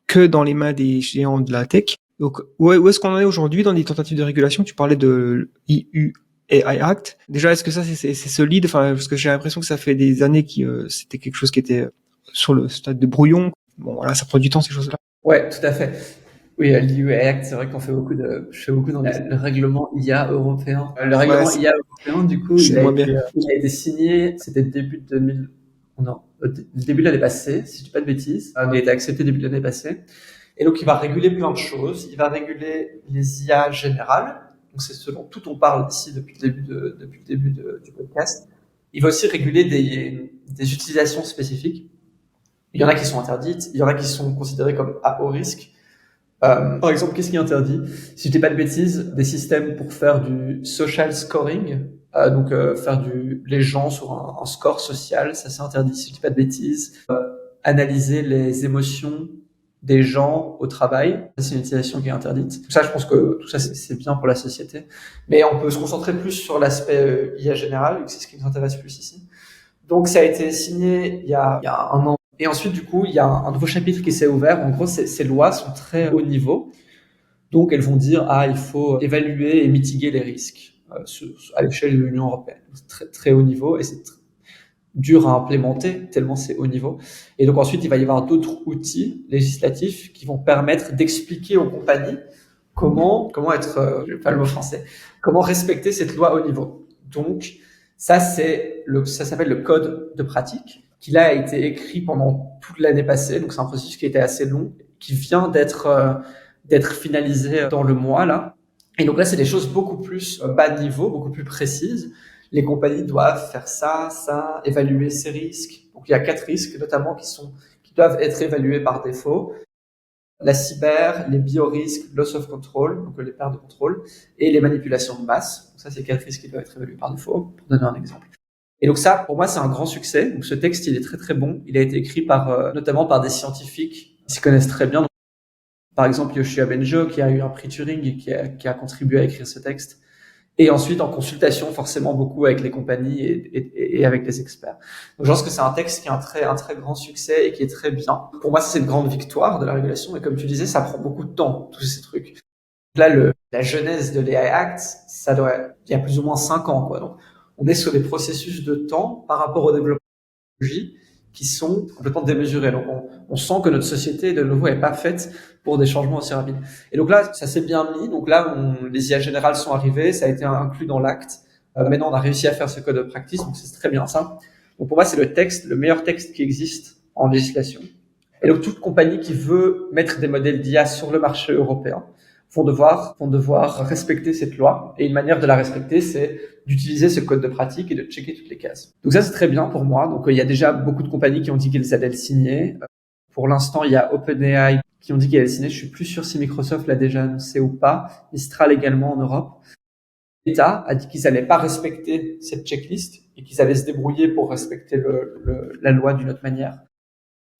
que dans les mains des géants de la tech. Donc, où est-ce qu'on en est aujourd'hui dans des tentatives de régulation? Tu parlais de EU AI Act. Déjà, est-ce que ça c'est solide? Enfin, parce que j'ai l'impression que ça fait des années que c'était quelque chose qui était sur le stade de brouillon. Bon, voilà, ça prend du temps ces choses-là. Ouais, tout à fait. Oui, l'EU Act, c'est vrai qu'on fait je fais beaucoup dans le règlement IA européen. Le règlement IA européen, du coup, il a été signé, c'était début 2000, non, le début de l'année passée, si je dis pas de bêtises. Il a été accepté début de l'année passée. Et donc, il va réguler plein de choses. Il va réguler les IA générales. Donc, c'est ce dont tout on parle ici depuis le début du podcast. Il va aussi réguler des utilisations spécifiques. Il y en a qui sont interdites, il y en a qui sont considérées comme à haut risque. Par exemple, qu'est-ce qui est interdit? Si je dis pas de bêtises, des systèmes pour faire du social scoring, donc faire les gens sur un score social, ça c'est interdit. Si je dis pas de bêtises, analyser les émotions des gens au travail, ça c'est une utilisation qui est interdite. Donc ça, je pense que tout ça c'est bien pour la société. Mais on peut se concentrer plus sur l'aspect IA général, vu que c'est ce qui nous intéresse plus ici. Donc ça a été signé il y a 1 an. Et ensuite, du coup, il y a un nouveau chapitre qui s'est ouvert. En gros, ces lois sont très haut niveau. Donc, elles vont dire, il faut évaluer et mitiguer les risques à l'échelle de l'Union européenne. C'est très, très haut niveau et c'est dur à implémenter tellement c'est haut niveau. Et donc, ensuite, il va y avoir d'autres outils législatifs qui vont permettre d'expliquer aux compagnies comment être, je vais pas le mot français, comment respecter cette loi haut niveau. Donc, ça s'appelle le code de pratique, qui là a été écrit pendant toute l'année passée. Donc c'est un processus qui était assez long, qui vient d'être finalisé dans le mois là. Et donc là, c'est des choses beaucoup plus bas de niveau, beaucoup plus précises. Les compagnies doivent faire ça, évaluer ces risques. Donc il y a 4 risques notamment qui doivent être évalués par défaut. La cyber, les biorisques, loss of control, donc les pertes de contrôle, et les manipulations de masse. Donc ça, c'est 4 risques qui doivent être évalués par défaut, pour donner un exemple. Et donc ça, pour moi, c'est un grand succès. Donc ce texte, il est très très bon. Il a été écrit notamment par des scientifiques qui s'y connaissent très bien. Donc, par exemple, Yoshua Bengio, qui a eu un prix Turing et qui a contribué à écrire ce texte. Et ensuite, en consultation, forcément, beaucoup avec les compagnies et avec les experts. Donc, je pense que c'est un texte qui a un très grand succès et qui est très bien. Pour moi, c'est une grande victoire de la régulation. Et comme tu disais, ça prend beaucoup de temps, tous ces trucs. Là, la genèse de l'AI Act, il y a plus ou moins 5 ans, quoi. Donc, on est sur des processus de temps par rapport au développement de technologie qui sont complètement démesurés. Donc, on sent que notre société, de nouveau, n'est pas faite pour des changements aussi rapides. Et donc là, ça s'est bien mis. Donc là, les IA générales sont arrivées, ça a été inclus dans l'acte. Maintenant, on a réussi à faire ce code de practice, donc c'est très bien ça. Donc pour moi, c'est le meilleur texte qui existe en législation. Et donc toute compagnie qui veut mettre des modèles d'IA sur le marché européen vont devoir respecter cette loi. Et une manière de la respecter, c'est d'utiliser ce code de pratique et de checker toutes les cases. Donc ça, c'est très bien pour moi. Donc il y a déjà beaucoup de compagnies qui ont dit qu'elles allaient le signer. Pour l'instant, il y a OpenAI qui ont dit qu'elles allaient le signer. Je suis plus sûr si Microsoft l'a déjà annoncé ou pas. Mistral également en Europe. L'État a dit qu'ils allaient pas respecter cette checklist et qu'ils allaient se débrouiller pour respecter la loi d'une autre manière.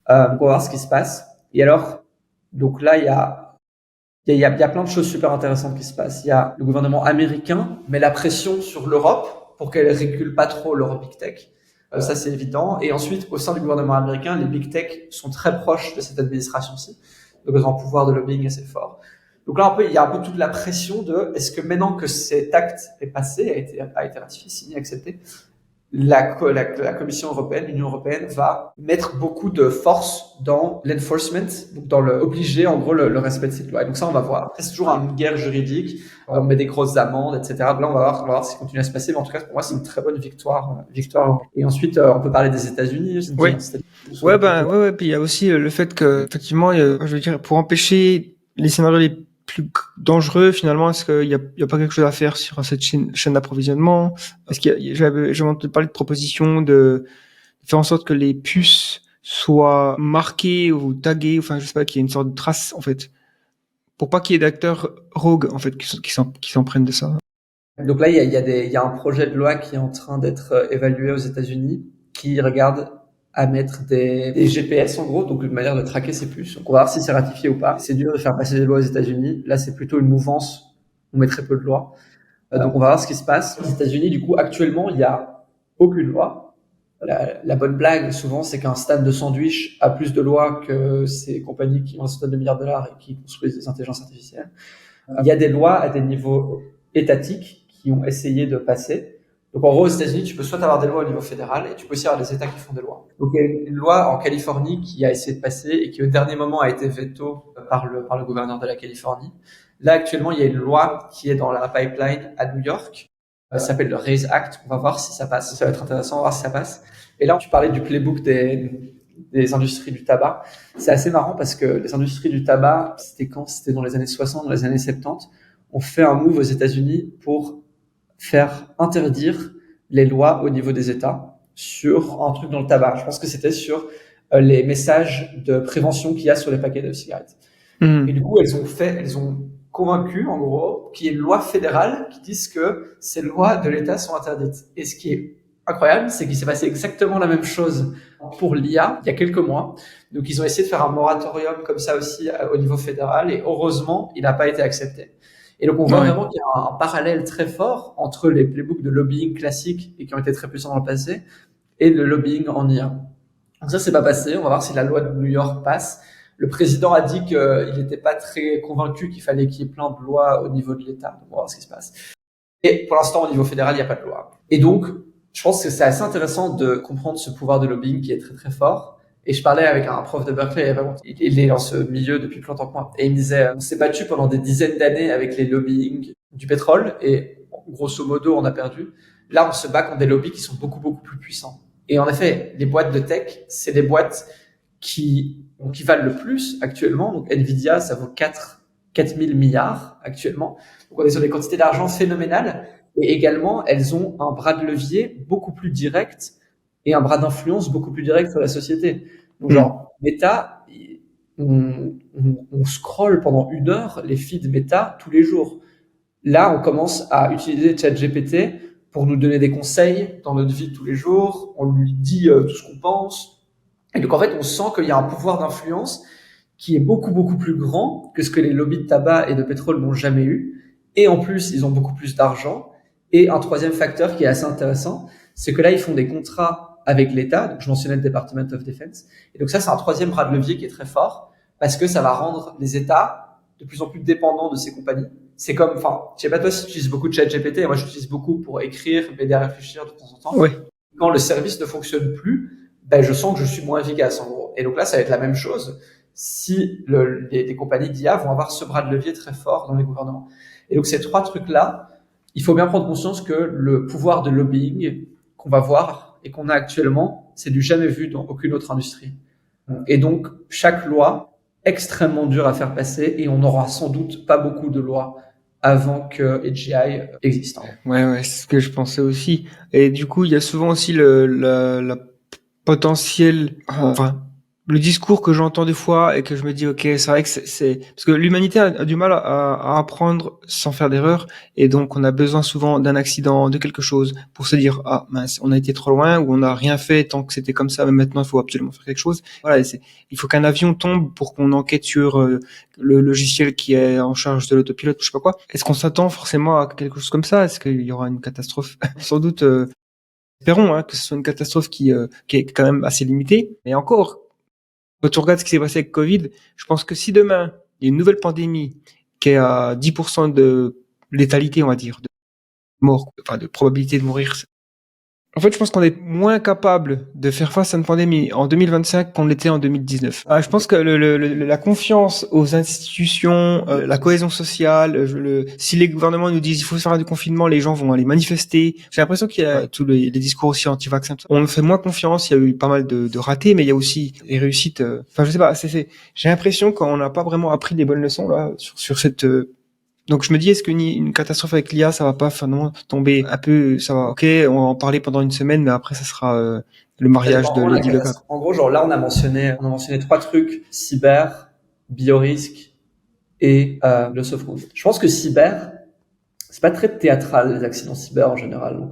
Donc on va voir ce qui se passe. Et alors, donc là, il y a plein de choses super intéressantes qui se passent. Il y a le gouvernement américain met la pression sur l'Europe pour qu'elle régule pas trop leur big tech. Ça, c'est évident. Et ensuite, au sein du gouvernement américain, les big tech sont très proches de cette administration-ci. Donc, ils ont un pouvoir de lobbying assez fort. Donc là, il y a un peu toute la pression de, est-ce que maintenant que cet acte est passé, a été ratifié, signé, accepté, la Commission européenne, l'Union européenne va mettre beaucoup de force dans l'enforcement, donc dans obliger en gros le respect de cette loi. Et donc ça, on va voir. Après, c'est toujours une guerre juridique. On met des grosses amendes, etc. Donc là, on va voir ce qui continue à se passer. Mais en tout cas, pour moi, c'est une très bonne victoire. Et ensuite, on peut parler des États-Unis. Oui. Ouais. Puis il y a aussi le fait que, effectivement, je veux dire, pour empêcher les scénarios les plus dangereux, finalement, est-ce qu'il y a pas quelque chose à faire sur cette chaîne d'approvisionnement? Est-ce j'avais entendu parler de propositions de faire en sorte que les puces soient marquées ou taguées, enfin, je sais pas, qu'il y ait une sorte de trace, en fait, pour pas qu'il y ait d'acteurs rogues, en fait, qui s'en prennent de ça. Donc là, il y a un projet de loi qui est en train d'être évalué aux États-Unis, qui regarde à mettre des GPS en gros, donc une manière de traquer ces puces. Donc on va voir si c'est ratifié ou pas. C'est dur de faire passer des lois aux États-Unis. Là, c'est plutôt une mouvance. On met très peu de lois. Donc on va voir ce qui se passe. Aux États-Unis, du coup, actuellement, il y a aucune loi. La bonne blague, souvent, c'est qu'un stand de sandwich a plus de lois que ces compagnies qui ont un stand de milliards de dollars et qui construisent des intelligences artificielles. Il y a des lois à des niveaux étatiques qui ont essayé de passer. Donc, en gros, aux États-Unis, tu peux soit avoir des lois au niveau fédéral et tu peux aussi avoir des États qui font des lois. Donc, il y a une loi en Californie qui a essayé de passer et qui, au dernier moment, a été veto par le gouverneur de la Californie. Là, actuellement, il y a une loi qui est dans la pipeline à New York. Ça s'appelle le RAISE Act. On va voir si ça passe. Ça va être intéressant. On va voir si ça passe. Et là, tu parlais du playbook des industries du tabac. C'est assez marrant parce que les industries du tabac, c'était quand? C'était dans les années 60, dans les années 70. On fait un move aux États-Unis pour faire interdire les lois au niveau des États sur un truc dans le tabac. Je pense que c'était sur les messages de prévention qu'il y a sur les paquets de cigarettes. Et du coup, elles ont convaincu, en gros, qu'il y ait une loi fédérale qui dise que ces lois de l'État sont interdites. Et ce qui est incroyable, c'est qu'il s'est passé exactement la même chose pour l'IA il y a quelques mois. Donc, ils ont essayé de faire un moratorium comme ça aussi au niveau fédéral et heureusement, il n'a pas été accepté. Et donc, on voit vraiment qu'il y a un parallèle très fort entre les playbooks de lobbying classiques et qui ont été très puissants dans le passé et le lobbying en IA. Donc ça, c'est pas passé. On va voir si la loi de New York passe. Le président a dit qu'il n'était pas très convaincu qu'il fallait qu'il y ait plein de lois au niveau de l'État. Donc, on va voir ce qui se passe. Et pour l'instant, au niveau fédéral, il n'y a pas de loi. Et donc, je pense que c'est assez intéressant de comprendre ce pouvoir de lobbying qui est très, très fort. Et je parlais avec un prof de Berkeley il y a pas longtemps. Il est dans ce milieu depuis plus longtemps que moi. Et il me disait, on s'est battu pendant des dizaines d'années avec les lobbying du pétrole et grosso modo, on a perdu. Là, on se bat contre des lobbies qui sont beaucoup, beaucoup plus puissants. Et en effet, les boîtes de tech, c'est des boîtes qui valent le plus actuellement. Donc, Nvidia, ça vaut 4 000 milliards actuellement. Donc, on est sur des quantités d'argent phénoménales. Et également, elles ont un bras de levier beaucoup plus direct et un bras d'influence beaucoup plus direct sur la société. Donc, genre, Meta, on scrolle pendant 1 heure les feeds Meta tous les jours. Là, on commence à utiliser ChatGPT pour nous donner des conseils dans notre vie de tous les jours. On lui dit tout ce qu'on pense. Et donc, en fait, on sent qu'il y a un pouvoir d'influence qui est beaucoup, beaucoup plus grand que ce que les lobbies de tabac et de pétrole n'ont jamais eu. Et en plus, ils ont beaucoup plus d'argent. Et un troisième facteur qui est assez intéressant, c'est que là, ils font des contrats avec l'État. Donc, je mentionnais le Department of Defense. Et donc, ça, c'est un troisième bras de levier qui est très fort parce que ça va rendre les États de plus en plus dépendants de ces compagnies. C'est comme, enfin, je sais pas toi si tu utilises beaucoup de ChatGPT. Moi, j'utilise beaucoup pour écrire, m'aider à réfléchir de temps en temps. Ouais. Quand le service ne fonctionne plus, ben, je sens que je suis moins efficace, en gros. Et donc là, ça va être la même chose si les compagnies d'IA vont avoir ce bras de levier très fort dans les gouvernements. Et donc, ces 3 trucs-là, il faut bien prendre conscience que le pouvoir de lobbying qu'on va voir et qu'on a actuellement, c'est du jamais vu dans aucune autre industrie. Et donc, chaque loi, extrêmement dur à faire passer et on n'aura sans doute pas beaucoup de lois avant que AGI existe. Ouais, c'est ce que je pensais aussi. Et du coup, il y a souvent aussi la potentiel, enfin, le discours que j'entends des fois et que je me dis, ok, c'est vrai que c'est parce que l'humanité a du mal à apprendre sans faire d'erreur, et donc on a besoin souvent d'un accident, de quelque chose pour se dire, ah mince, on a été trop loin, ou on n'a rien fait tant que c'était comme ça, mais maintenant il faut absolument faire quelque chose. Voilà, il faut qu'un avion tombe pour qu'on enquête sur le logiciel qui est en charge de l'autopilote, je sais pas quoi. Est-ce qu'on s'attend forcément à quelque chose comme ça? Est-ce qu'il y aura une catastrophe? Sans doute. Espérons que ce soit une catastrophe qui est quand même assez limitée. Et encore, quand tu regardes ce qui s'est passé avec Covid, je pense que si demain, il y a une nouvelle pandémie qui est à 10% de létalité, on va dire, de mort, enfin de probabilité de mourir. En fait, je pense qu'on est moins capable de faire face à une pandémie en 2025 qu'on l'était en 2019. Je pense que la confiance aux institutions, la cohésion sociale, si les gouvernements nous disent il faut faire du confinement, les gens vont aller manifester. J'ai l'impression qu'il y a tous les discours aussi anti-vaccins. On fait moins confiance. Il y a eu pas mal de ratés, mais il y a aussi des réussites. Enfin, je sais pas. J'ai l'impression qu'on n'a pas vraiment appris des bonnes leçons là sur cette donc je me dis, est-ce qu'une catastrophe avec l'IA, ça va pas finalement tomber un peu, ça va, ok, on va en parler pendant une semaine, mais après ça sera le mariage de Lady Gaga. En gros, genre là, on a mentionné 3 trucs: cyber, biorisque et le soft-code. Je pense que cyber, c'est pas très théâtral, les accidents cyber en général. Donc,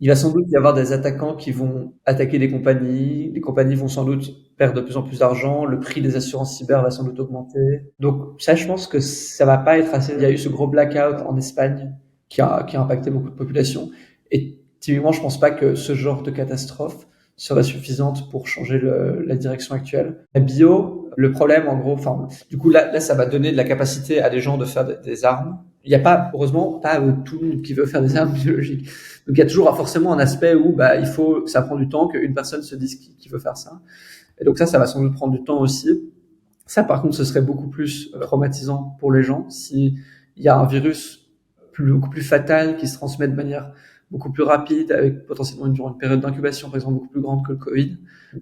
il va sans doute y avoir des attaquants qui vont attaquer des compagnies. Les compagnies vont sans doute perdre de plus en plus d'argent. Le prix des assurances cyber va sans doute augmenter. Donc ça, je pense que ça va pas être assez. Il y a eu ce gros blackout en Espagne qui a impacté beaucoup de populations. Et typiquement, je pense pas que ce genre de catastrophe serait suffisante pour changer la direction actuelle. La bio, le problème, en gros, enfin, du coup, là, ça va donner de la capacité à des gens de faire des armes. Il n'y a pas, heureusement, pas tout le monde qui veut faire des armes biologiques. Donc il y a toujours forcément un aspect où il faut, ça prend du temps qu'une personne se dise qu'il veut faire ça. Et donc ça va sans doute prendre du temps aussi. Ça, par contre, ce serait beaucoup plus traumatisant pour les gens si il y a un virus beaucoup plus fatal qui se transmet de manière beaucoup plus rapide, avec potentiellement une période d'incubation, par exemple, beaucoup plus grande que le Covid,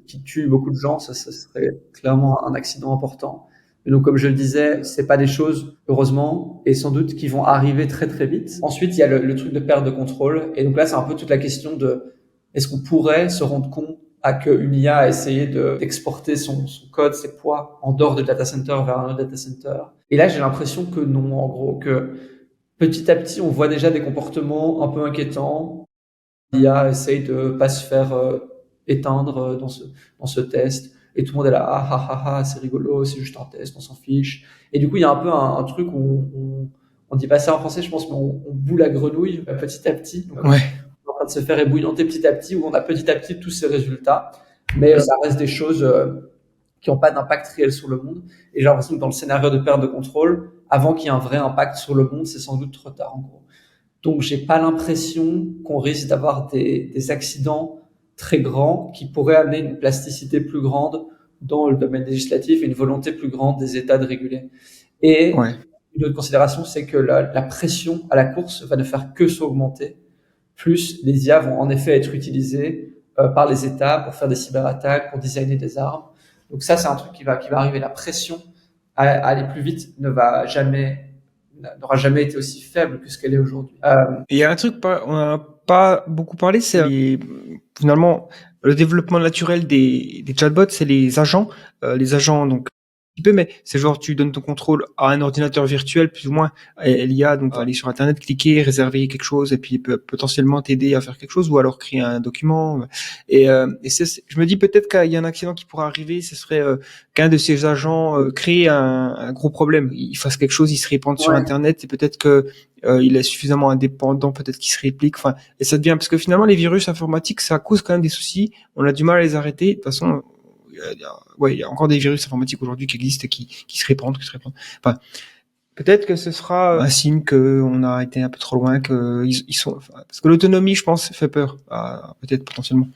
qui tue beaucoup de gens. Ça serait clairement un accident important. Et donc, comme je le disais, c'est pas des choses, heureusement, et sans doute qui vont arriver très très vite. Ensuite, il y a le truc de perte de contrôle. Et donc là, c'est un peu toute la question de est-ce qu'on pourrait se rendre compte à qu'une IA a essayé d'exporter son code, ses poids, en dehors de data center vers un autre data center. Et là, j'ai l'impression que non, en gros, que petit à petit, on voit déjà des comportements un peu inquiétants. L'IA essaye de pas se faire éteindre dans ce test. Et tout le monde est là, ah ah ah ah, c'est rigolo, c'est juste un test, on s'en fiche. Et du coup, il y a un peu un truc où on dit pas ça en français, je pense, mais on bout la grenouille petit à petit. Donc, Ouais. on est en train de se faire ébouillanter petit à petit, où on a petit à petit tous ces résultats. Mais ça reste des choses qui n'ont pas d'impact réel sur le monde. Et j'ai l'impression que dans le scénario de perte de contrôle, avant qu'il y ait un vrai impact sur le monde, c'est sans doute trop tard, en gros. Donc, j'ai pas l'impression qu'on risque d'avoir des accidents très grands qui pourraient amener une plasticité plus grande dans le domaine législatif et une volonté plus grande des États de réguler. Et une autre considération, c'est que la pression à la course va ne faire que s'augmenter. Plus les IA vont en effet être utilisées par les États pour faire des cyberattaques, pour designer des armes. Donc ça, c'est un truc qui va arriver. La pression à aller plus vite n'aura jamais été aussi faible que ce qu'elle est aujourd'hui. Il y a un truc, on n'a pas beaucoup parlé, c'est finalement le développement naturel des chatbots, c'est les agents donc mais c'est genre tu donnes ton contrôle à un ordinateur virtuel plus ou moins, et l'IA donc va aller sur internet, cliquer, réserver quelque chose, et puis il peut potentiellement t'aider à faire quelque chose, ou alors créer un document. Et je me dis peut-être qu'il y a un accident qui pourrait arriver, ce serait qu'un de ces agents crée un gros problème, il fasse quelque chose, il se répande sur internet, et peut-être que il est suffisamment indépendant, peut-être qu'il se réplique, enfin, et ça devient, parce que finalement les virus informatiques, ça cause quand même des soucis, on a du mal à les arrêter. De toute façon, il y a encore des virus informatiques aujourd'hui qui existent, qui se répandent. Enfin, peut-être que ce sera un signe qu'on a été un peu trop loin, ils sont, parce que l'autonomie, je pense, fait peur, peut-être potentiellement.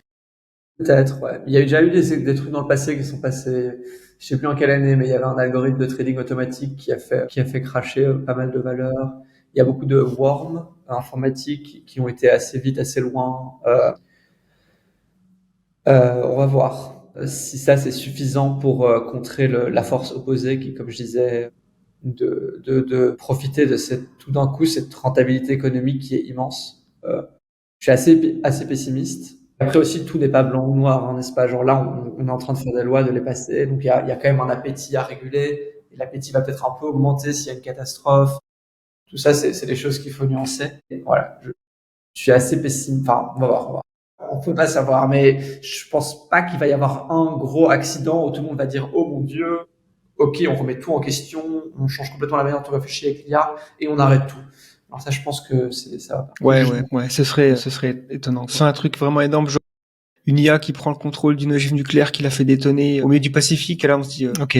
Peut-être, ouais. Il y a déjà eu des trucs dans le passé qui sont passés, je sais plus en quelle année, mais il y avait un algorithme de trading automatique qui a fait crasher pas mal de valeurs. Il y a beaucoup de worms informatiques qui ont été assez vite, assez loin. On va voir. Si ça c'est suffisant pour contrer la force opposée qui, comme je disais, de profiter de tout d'un coup cette rentabilité économique qui est immense. Je suis assez pessimiste. Après aussi, tout n'est pas blanc ou noir, hein, n'est-ce pas? Genre là, on est en train de faire des lois, de les passer, donc il y a quand même un appétit à réguler. Et l'appétit va peut-être un peu augmenter s'il y a une catastrophe. Tout ça, c'est des choses qu'il faut nuancer. Et voilà, je suis assez pessimiste. Enfin, on va voir. On peut pas savoir, mais je pense pas qu'il va y avoir un gros accident où tout le monde va dire oh mon Dieu, ok, on remet tout en question, on change complètement la manière dont on réfléchit avec l'IA et on arrête tout. Alors ça, je pense que ça va pas. Ouais, ce serait étonnant. C'est un truc vraiment énorme, genre une IA qui prend le contrôle d'une ogive nucléaire qui l'a fait détonner au milieu du Pacifique, et là on se dit, ok,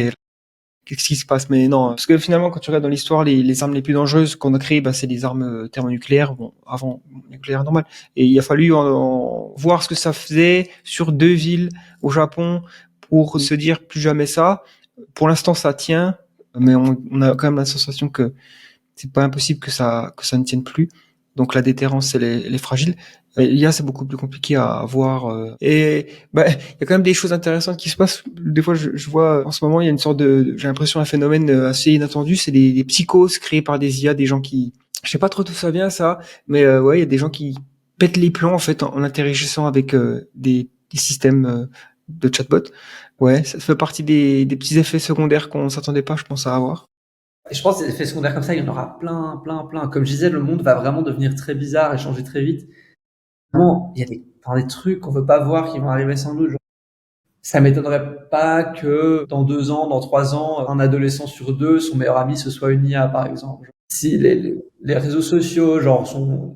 qu'est-ce qui se passe? Mais non, parce que finalement, quand tu regardes dans l'histoire, les armes les plus dangereuses qu'on a créées, bah, c'est les armes thermonucléaires, bon, avant nucléaire normal. Et il a fallu voir ce que ça faisait sur 2 villes au Japon pour se dire plus jamais ça. Pour l'instant, ça tient, mais on a quand même la sensation que c'est pas impossible que ça ne tienne plus. Donc la déterrence, elle est fragile. L'IA, c'est beaucoup plus compliqué à voir. Et bah, il y a quand même des choses intéressantes qui se passent. Des fois, je vois en ce moment, il y a une sorte j'ai l'impression un phénomène assez inattendu. C'est des psychoses créées par des IA, des gens qui, je sais pas trop d'où ça vient ça, mais ouais, il y a des gens qui pètent les plombs en fait en interagissant avec des systèmes de chatbot. Ouais, ça fait partie des petits effets secondaires qu'on s'attendait pas, je pense, à avoir. Et je pense que des effets secondaires comme ça, il y en aura plein. Comme je disais, le monde va vraiment devenir très bizarre et changer très vite. Vraiment, il y a des trucs qu'on veut pas voir qui vont arriver sans doute. Genre, ça m'étonnerait pas que dans 2 ans, dans 3 ans, un adolescent sur 2, son meilleur ami, ce soit une IA, par exemple. Si les réseaux sociaux, genre, ont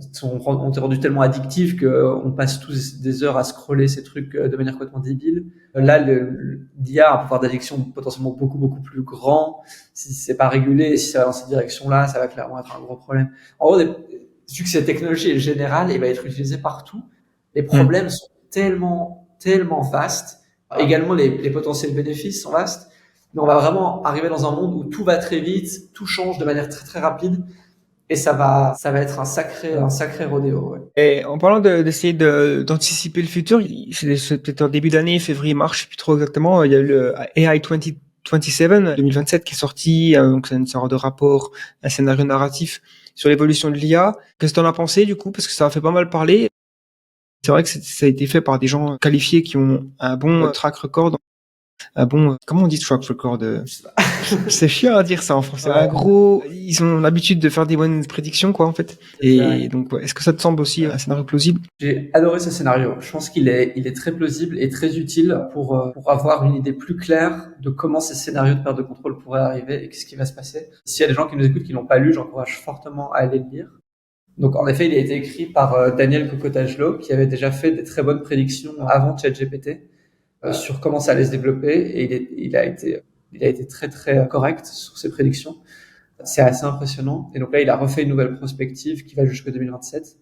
été rendus tellement addictifs qu'on passe tous des heures à scroller ces trucs de manière complètement débile. Là, l'IA a un pouvoir d'addiction potentiellement beaucoup plus grand. Si c'est pas régulé, si ça va dans cette direction-là, ça va clairement être un gros problème. En gros, vu que cette technologie est générale et va être utilisée partout, les problèmes sont tellement vastes. Également, les potentiels bénéfices sont vastes. Mais on va vraiment arriver dans un monde où tout va très vite, tout change de manière très rapide, et ça va être un sacré rodéo. Ouais. Et en parlant d'essayer d'anticiper le futur, c'est peut-être en début d'année, février-mars, je sais plus trop exactement, il y a eu le AI 2027 qui est sorti, donc c'est une sorte de rapport, un scénario narratif sur l'évolution de l'IA. Qu'est-ce que t'en as pensé du coup? Parce que ça a fait pas mal parler. C'est vrai que ça a été fait par des gens qualifiés qui ont un bon track record. Comment on dit track record? C'est chiant à dire ça en français. Un gros, ils ont l'habitude de faire des bonnes prédictions, quoi, en fait. Et donc, ouais, est-ce que ça te semble aussi un scénario plausible? J'ai adoré ce scénario. Je pense qu'il est très plausible et très utile pour avoir une idée plus claire de comment ces scénarios de perte de contrôle pourraient arriver et qu'est-ce qui va se passer. S'il y a des gens qui nous écoutent qui l'ont pas lu, j'encourage fortement à aller le lire. Donc, en effet, il a été écrit par Daniel Kokotajlo, qui avait déjà fait des très bonnes prédictions avant ChatGPT sur comment ça allait se développer, et il a été très correct sur ses prédictions. C'est assez impressionnant. Et donc là, il a refait une nouvelle prospective qui va jusqu'au 2027.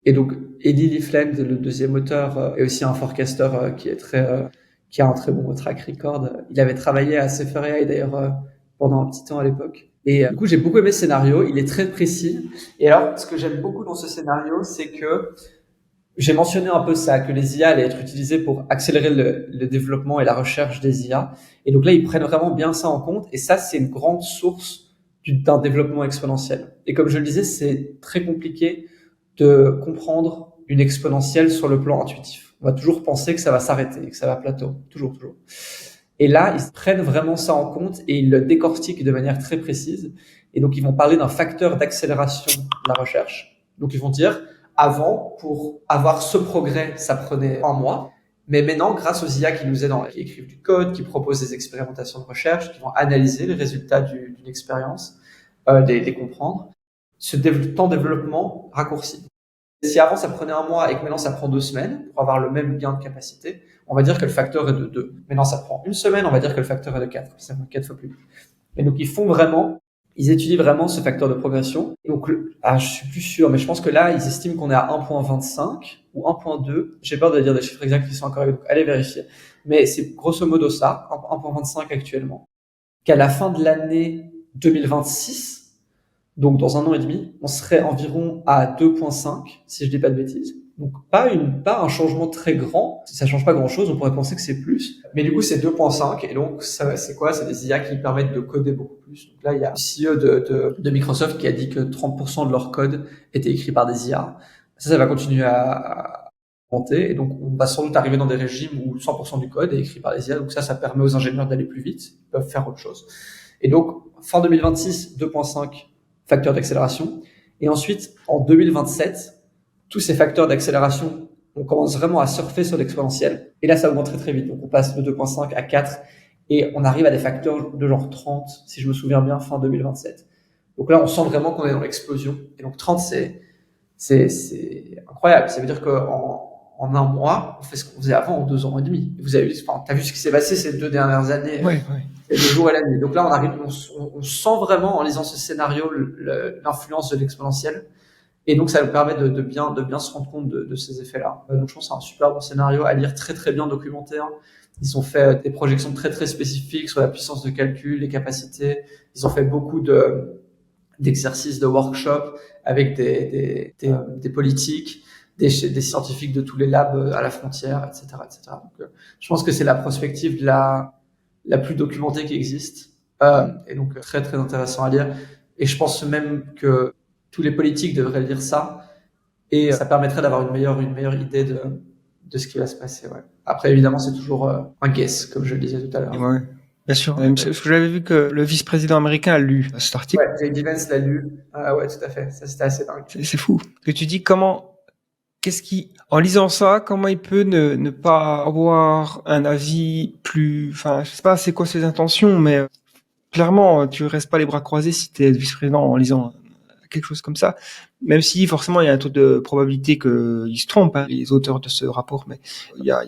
Et donc, Eddie Liefland, le deuxième auteur, est aussi un forecaster qui a un très bon track record. Il avait travaillé à Sephora d'ailleurs pendant un petit temps à l'époque. Et du coup, j'ai beaucoup aimé ce scénario. Il est très précis. Et alors, ce que j'aime beaucoup dans ce scénario, c'est que j'ai mentionné un peu ça, que les IA allaient être utilisées pour accélérer le développement et la recherche des IA. Et donc là, ils prennent vraiment bien ça en compte. Et ça, c'est une grande source d'un développement exponentiel. Et comme je le disais, c'est très compliqué de comprendre une exponentielle sur le plan intuitif. On va toujours penser que ça va s'arrêter, que ça va plateau. Toujours. Et là, ils prennent vraiment ça en compte et ils le décortiquent de manière très précise. Et donc, ils vont parler d'un facteur d'accélération de la recherche. Donc, ils vont dire, avant, pour avoir ce progrès, ça prenait 1 mois. Mais maintenant, grâce aux IA qui nous aident, qui écrivent du code, qui proposent des expérimentations de recherche, qui vont analyser les résultats d'une expérience, les comprendre, ce temps de développement raccourci. Si avant ça prenait 1 mois et que maintenant ça prend 2 semaines pour avoir le même gain de capacité, on va dire que le facteur est de 2. Maintenant ça prend 1 semaine, on va dire que le facteur est de 4. Ça va 4 fois plus vite. Et donc ils étudient vraiment ce facteur de progression. Donc, je suis plus sûr, mais je pense que là, ils estiment qu'on est à 1.25 ou 1.2. J'ai peur de dire des chiffres exacts qui sont incorrects, donc allez vérifier. Mais c'est grosso modo ça, 1.25 actuellement. Qu'à la fin de l'année 2026, donc dans 1 an et demi, on serait environ à 2.5, si je dis pas de bêtises. Donc pas un changement très grand, ça change pas grand-chose, on pourrait penser que c'est plus. Mais du coup, c'est 2.5 et donc ça c'est quoi? C'est des IA qui permettent de coder beaucoup plus. Donc là, il y a le CEO de Microsoft qui a dit que 30% de leur code était écrit par des IA. Ça va continuer à augmenter et donc on va sans doute arriver dans des régimes où 100% du code est écrit par les IA. Donc ça permet aux ingénieurs d'aller plus vite, ils peuvent faire autre chose. Et donc fin 2026, 2.5 facteurs d'accélération. Et ensuite, en 2027, tous ces facteurs d'accélération, on commence vraiment à surfer sur l'exponentielle. Et là, ça augmente très très vite. Donc on passe de 2.5 à 4 et on arrive à des facteurs de genre 30, si je me souviens bien, fin 2027. Donc là, on sent vraiment qu'on est dans l'explosion. Et donc 30, c'est incroyable. Ça veut dire qu'en un mois, on fait ce qu'on faisait avant en 2 ans et demi. Vous avez vu, t'as vu ce qui s'est passé ces 2 dernières années. Ouais. Le jour et la nuit. Donc là, on sent vraiment en lisant ce scénario l'influence de l'exponentielle. Et donc, ça nous permet de bien se rendre compte de ces effets-là. Donc, je pense que c'est un super bon scénario à lire, très, très bien documenté. Ils ont fait des projections très, très spécifiques sur la puissance de calcul, les capacités. Ils ont fait beaucoup d'exercices, de workshops avec des politiques, des scientifiques de tous les labs à la frontière, etc., etc. Donc, je pense que c'est la prospective la plus documentée qui existe. Et donc, très, très intéressant à lire. Et je pense même que tous les politiques devraient lire ça et ça permettrait d'avoir une meilleure idée de ce qui va se passer. Ouais. Après, évidemment, c'est toujours un guess, comme je le disais tout à l'heure. Ouais, bien sûr. Parce que j'avais vu que le vice-président américain a lu cet article. Ouais, J.D. Vance l'a lu. Ouais, tout à fait. Ça, c'était assez dingue. C'est fou. Que tu dis en lisant ça, comment il peut ne pas avoir un avis plus, enfin, je sais pas c'est quoi ses intentions, mais clairement, tu restes pas les bras croisés si t'es vice-président en lisant quelque chose comme ça, même si forcément il y a un taux de probabilité qu'ils se trompent, les auteurs de ce rapport, mais il y a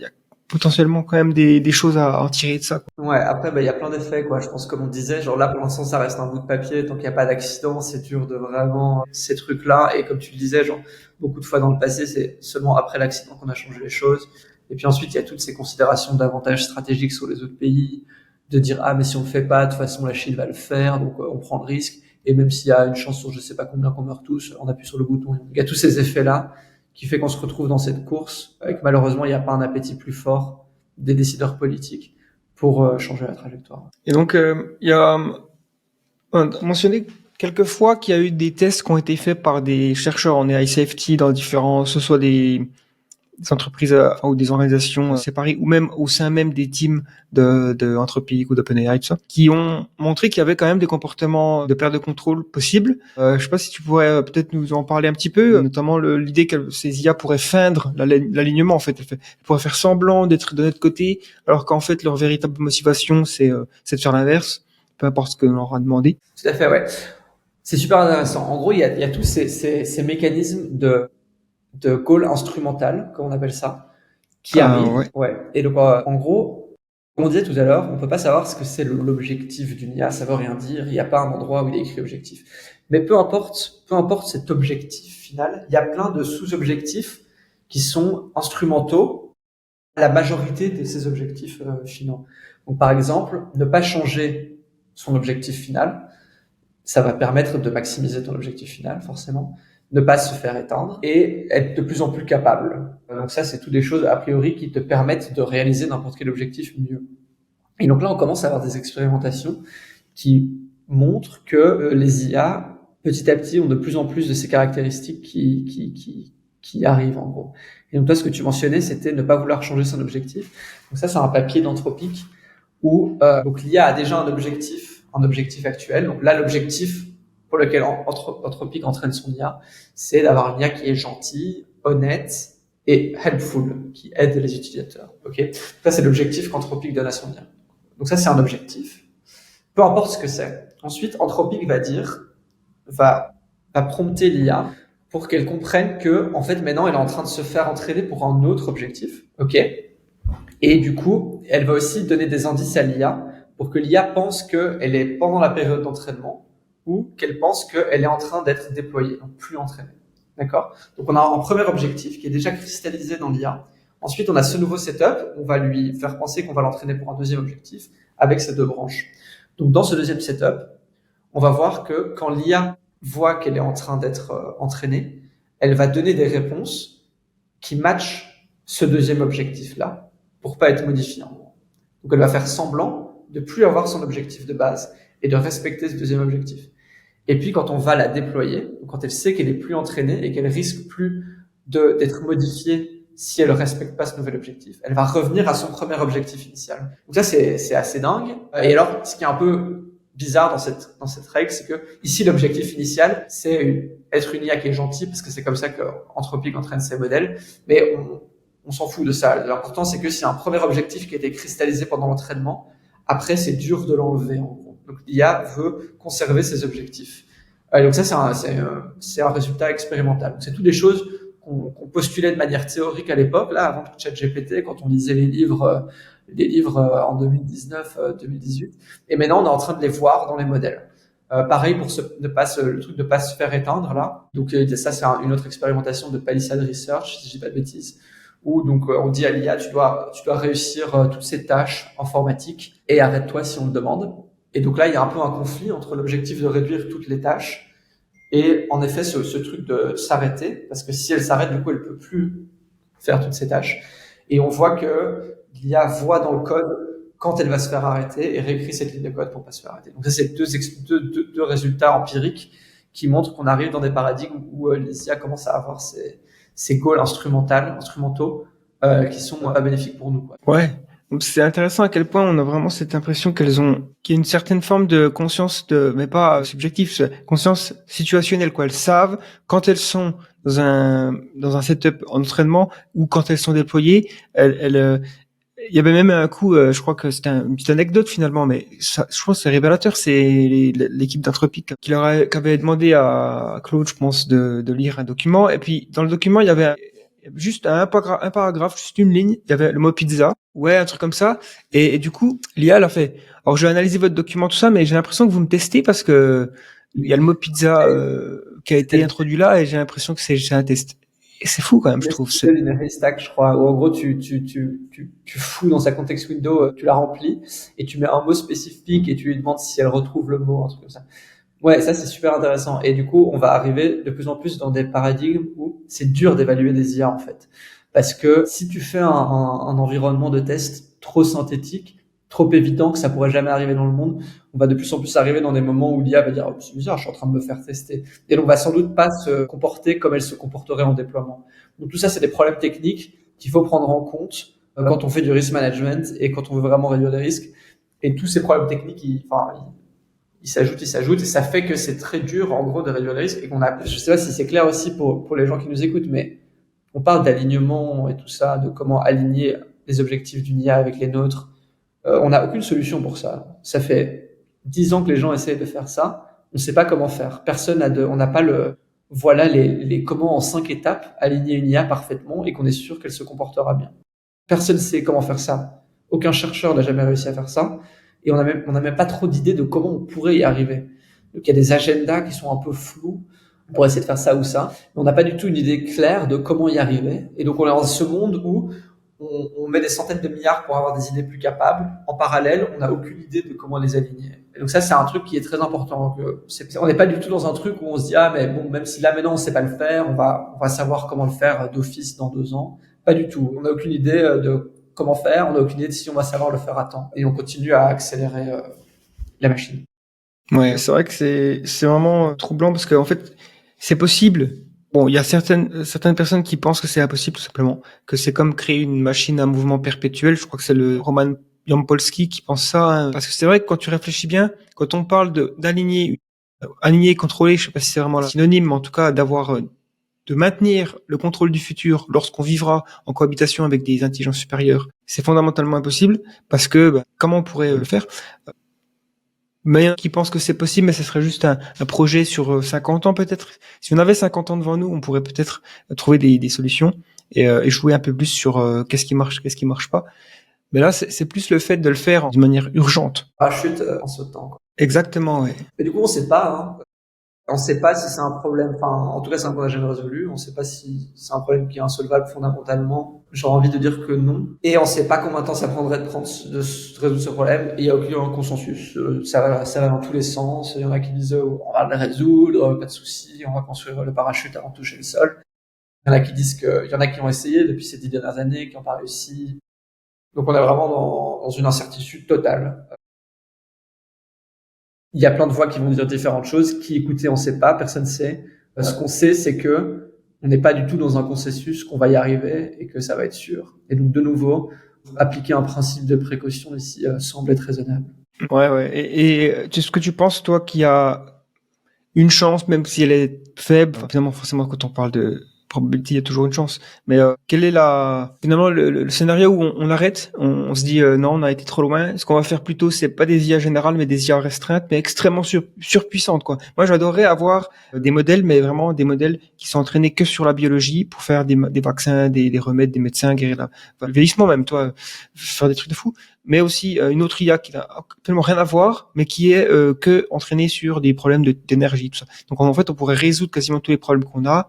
potentiellement quand même des choses à en tirer de ça, quoi. Ouais, après, il y a plein d'effets, quoi. Je pense, comme on disait, genre là, pour l'instant, ça reste un bout de papier. Tant qu'il n'y a pas d'accident, c'est dur de vraiment ces trucs-là. Et comme tu le disais, genre, beaucoup de fois dans le passé, c'est seulement après l'accident qu'on a changé les choses. Et puis ensuite, il y a toutes ces considérations d'avantages stratégiques sur les autres pays, de dire, ah, mais si on le fait pas, de toute façon, la Chine va le faire, donc on prend le risque. Et même s'il y a une chance sur je sais pas combien qu'on meurt tous, on appuie sur le bouton. Il y a tous ces effets-là qui fait qu'on se retrouve dans cette course, et que malheureusement, il n'y a pas un appétit plus fort des décideurs politiques pour changer la trajectoire. Et donc, on a mentionné quelques fois qu'il y a eu des tests qui ont été faits par des chercheurs en AI safety dans différents, ce soit des entreprises ou des organisations séparées ou même au sein même des teams de Anthropic ou d'OpenAI, tout ça, qui ont montré qu'il y avait quand même des comportements de perte de contrôle possibles. Je sais pas si tu pourrais peut-être nous en parler un petit peu, notamment l'idée que ces IA pourraient feindre l'alignement, en fait. Elles pourraient faire semblant d'être de notre côté, alors qu'en fait leur véritable motivation c'est de faire l'inverse, peu importe ce que l'on leur a demandé. Tout à fait, ouais. C'est super intéressant. En gros, il y a tous ces mécanismes de call instrumental, comme on appelle ça, qui arrivent. Ouais. Et donc, en gros, comme on disait tout à l'heure, on peut pas savoir ce que c'est l'objectif d'une IA, ça veut rien dire. Il n'y a pas un endroit où il est écrit objectif. Mais peu importe cet objectif final, il y a plein de sous-objectifs qui sont instrumentaux à la majorité de ces objectifs finaux. Donc, par exemple, ne pas changer son objectif final, ça va permettre de maximiser ton objectif final, forcément. Ne pas se faire éteindre et être de plus en plus capable. Donc ça, c'est toutes des choses a priori qui te permettent de réaliser n'importe quel objectif mieux. Et donc là, on commence à avoir des expérimentations qui montrent que les IA, petit à petit, ont de plus en plus de ces caractéristiques qui arrivent, en gros. Et donc toi, ce que tu mentionnais, c'était ne pas vouloir changer son objectif. Donc ça, c'est un papier d'Anthropic où donc l'IA a déjà un objectif actuel. Donc là, l'objectif pour lequel Anthropic entraîne son IA, c'est d'avoir une IA qui est gentille, honnête et helpful, qui aide les utilisateurs. Ok, ça c'est l'objectif qu'Anthropic donne à son IA. Donc ça c'est un objectif. Peu importe ce que c'est. Ensuite, Anthropic va prompter l'IA pour qu'elle comprenne que en fait maintenant elle est en train de se faire entraîner pour un autre objectif. Ok. Et du coup, elle va aussi donner des indices à l'IA pour que l'IA pense qu'elle est pendant la période d'entraînement ou qu'elle pense qu'elle est en train d'être déployée, donc plus entraînée. D'accord ? Donc on a un premier objectif qui est déjà cristallisé dans l'IA. Ensuite, on a ce nouveau setup, on va lui faire penser qu'on va l'entraîner pour un deuxième objectif avec ces deux branches. Donc dans ce deuxième setup, on va voir que quand l'IA voit qu'elle est en train d'être entraînée, elle va donner des réponses qui matche ce deuxième objectif-là pour pas être modifié en gros. Donc elle va faire semblant de plus avoir son objectif de base et de respecter ce deuxième objectif. Et puis quand on va la déployer, quand elle sait qu'elle est plus entraînée et qu'elle risque plus d'être modifiée si elle respecte pas ce nouvel objectif, elle va revenir à son premier objectif initial. Donc ça c'est assez dingue. Et alors ce qui est un peu bizarre dans cette règle, c'est que ici l'objectif initial c'est être une IA qui est gentille parce que c'est comme ça que Anthropic entraîne ses modèles, mais on s'en fout de ça. L'important c'est que s'il y a un premier objectif qui a été cristallisé pendant l'entraînement, après c'est dur de l'enlever en gros. Donc l'IA veut conserver ses objectifs. Et donc ça c'est un résultat expérimental. Donc c'est toutes des choses qu'on postulait de manière théorique à l'époque, là avant ChatGPT, quand on lisait les livres en 2019, 2018. Et maintenant on est en train de les voir dans les modèles. Pareil pour le truc de pas se faire éteindre là. Donc ça c'est une autre expérimentation de Palisade Research, si je dis pas de bêtises, où donc on dit à l'IA tu dois réussir toutes ces tâches informatiques et arrête-toi si on le demande. Et donc là il y a un peu un conflit entre l'objectif de réduire toutes les tâches et en effet ce truc de s'arrêter, parce que si elle s'arrête du coup elle peut plus faire toutes ces tâches. Et on voit que l'IA voit dans le code quand elle va se faire arrêter et réécrit cette ligne de code pour pas se faire arrêter. Donc ça, c'est deux résultats empiriques qui montrent qu'on arrive dans des paradigmes où les IA commencent à avoir ces goals instrumentaux qui sont pas bénéfiques pour nous, quoi. Ouais. Donc c'est intéressant à quel point on a vraiment cette impression qu'il y a une certaine forme de conscience mais pas subjectif, conscience situationnelle, quoi. Elles savent quand elles sont dans un setup en entraînement ou quand elles sont déployées, il y avait même un coup, je crois que c'était une petite anecdote finalement, mais ça, je pense que c'est révélateur. C'est l'équipe d'Anthropic qui avait demandé à Claude, je pense, de lire un document. Et puis dans le document, il y avait juste un paragraphe, juste une ligne. Il y avait le mot pizza, ouais, un truc comme ça. Et du coup, l'IA l'a fait. Alors j'ai analysé votre document, tout ça, mais j'ai l'impression que vous me testez parce que il y a le mot pizza qui a été introduit là, et j'ai l'impression que c'est un test. Et c'est fou quand même, je trouve. C'est une haystack, je crois, où en gros tu fous dans sa context window, tu la remplis et tu mets un mot spécifique et tu lui demandes si elle retrouve le mot, un truc comme ça. Ouais, ça c'est super intéressant. Et du coup, on va arriver de plus en plus dans des paradigmes où c'est dur d'évaluer des IA en fait, parce que si tu fais un environnement de test trop synthétique, trop évident que ça pourrait jamais arriver dans le monde, on va de plus en plus arriver dans des moments où l'IA va dire oh, c'est bizarre, je suis en train de me faire tester. Et donc, on va sans doute pas se comporter comme elle se comporterait en déploiement. Donc, tout ça, c'est des problèmes techniques qu'il faut prendre en compte quand on fait du risk management et quand on veut vraiment réduire les risques. Et tous ces problèmes techniques, ils s'ajoutent, et ça fait que c'est très dur, en gros, de réduire les risques. Et je sais pas si c'est clair aussi pour les gens qui nous écoutent, mais on parle d'alignement et tout ça, de comment aligner les objectifs d'une IA avec les nôtres. On n'a aucune solution pour ça. Ça fait 10 ans que les gens essayent de faire ça. On ne sait pas comment faire. On n'a pas voilà comment en 5 étapes aligner une IA parfaitement et qu'on est sûr qu'elle se comportera bien. Personne ne sait comment faire ça. Aucun chercheur n'a jamais réussi à faire ça. Et on n'a même pas trop d'idées de comment on pourrait y arriver. Donc il y a des agendas qui sont un peu flous. On pourrait essayer de faire ça ou ça. Mais on n'a pas du tout une idée claire de comment y arriver. Et donc on est dans ce monde où on met des centaines de milliards pour avoir des idées plus capables. En parallèle, on n'a aucune idée de comment les aligner. Et donc ça, c'est un truc qui est très important. On n'est pas du tout dans un truc où on se dit ah mais bon, même si là maintenant on sait pas le faire, on va savoir comment le faire d'office dans 2 ans. Pas du tout. On n'a aucune idée de comment faire. On n'a aucune idée de si on va savoir le faire à temps. Et on continue à accélérer la machine. Ouais, c'est vrai que c'est vraiment troublant parce que en fait, c'est possible. Bon, il y a certaines personnes qui pensent que c'est impossible, tout simplement, que c'est comme créer une machine à mouvement perpétuel. Je crois que c'est le Roman Yampolsky qui pense ça, hein. Parce que c'est vrai que quand tu réfléchis bien, quand on parle aligner et contrôler, je sais pas si c'est vraiment le synonyme, mais en tout cas de maintenir le contrôle du futur lorsqu'on vivra en cohabitation avec des intelligences supérieures, c'est fondamentalement impossible parce que comment on pourrait le faire? Mais qui pense que c'est possible, mais ce serait juste un projet sur 50 ans peut-être. Si on avait 50 ans devant nous, on pourrait peut-être trouver des solutions et jouer un peu plus sur qu'est-ce qui marche pas. Mais là, c'est plus le fait de le faire de manière urgente. Parachute en sautant, quoi. Exactement, ouais. Et du coup, on sait pas, hein. On sait pas si c'est un problème, enfin, en tout cas, c'est un problème jamais résolu. On sait pas si c'est un problème qui est insolvable fondamentalement. J'aurais envie de dire que non. Et on sait pas combien de temps ça prendrait de résoudre ce problème. Et il y a aucun consensus. Ça va dans tous les sens. Il y en a qui disent, on va le résoudre, pas de souci, on va construire le parachute avant de toucher le sol. Il y en a qui disent il y en a qui ont essayé depuis ces 10 dernières années, qui n'ont pas réussi. Donc on est vraiment dans une incertitude totale. Il y a plein de voix qui vont dire différentes choses. Qui écouter, on ne sait pas, personne ne sait. Ce qu'on sait, c'est que on n'est pas du tout dans un consensus, qu'on va y arriver et que ça va être sûr. Et donc, de nouveau, appliquer un principe de précaution ici semble être raisonnable. Ouais. Et est-ce que tu penses, toi, qu'il y a une chance, même si elle est faible, finalement, forcément, quand on parle de probabilité, il y a toujours une chance. Mais quel est finalement le scénario où on arrête, on se dit non, on a été trop loin. Ce qu'on va faire plutôt, c'est pas des IA générales, mais des IA restreintes, mais extrêmement surpuissantes, quoi. Moi, j'adorerais avoir des modèles, mais vraiment des modèles qui sont entraînés que sur la biologie pour faire des vaccins, des remèdes, des médecins, guérir le vieillissement même, toi, faire des trucs de fou. Mais aussi une autre IA qui n'a absolument rien à voir, mais qui est que entraînée sur des problèmes d'énergie, tout ça. Donc en fait, on pourrait résoudre quasiment tous les problèmes qu'on a,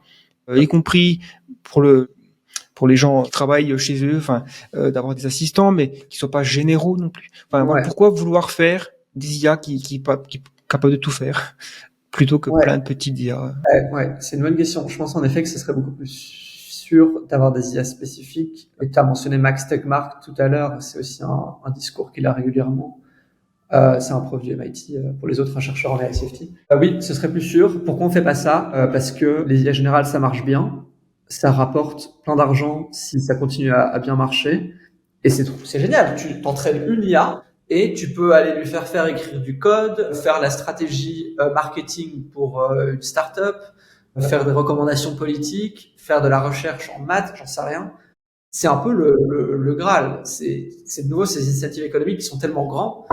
y compris pour les gens qui travaillent chez eux, d'avoir des assistants, mais qui soient pas généraux non plus. Pourquoi vouloir faire des IA qui capables de tout faire plutôt que plein de petites IA? Ouais, c'est une bonne question. Je pense en effet que ce serait beaucoup plus sûr d'avoir des IA spécifiques. Et tu as mentionné Max Tegmark tout à l'heure, c'est aussi un discours qu'il a régulièrement. C'est un prof du MIT, pour les autres, un chercheur en AI safety. Oui, ce serait plus sûr. Pourquoi on fait pas ça? Parce que les IA générales, ça marche bien. Ça rapporte plein d'argent si ça continue à bien marcher. Et c'est génial. Tu t'entraînes une IA et tu peux aller lui faire écrire du code, faire la stratégie marketing pour une startup, faire des recommandations politiques, faire de la recherche en maths, j'en sais rien. C'est un peu le Graal. C'est de nouveau ces initiatives économiques qui sont tellement grands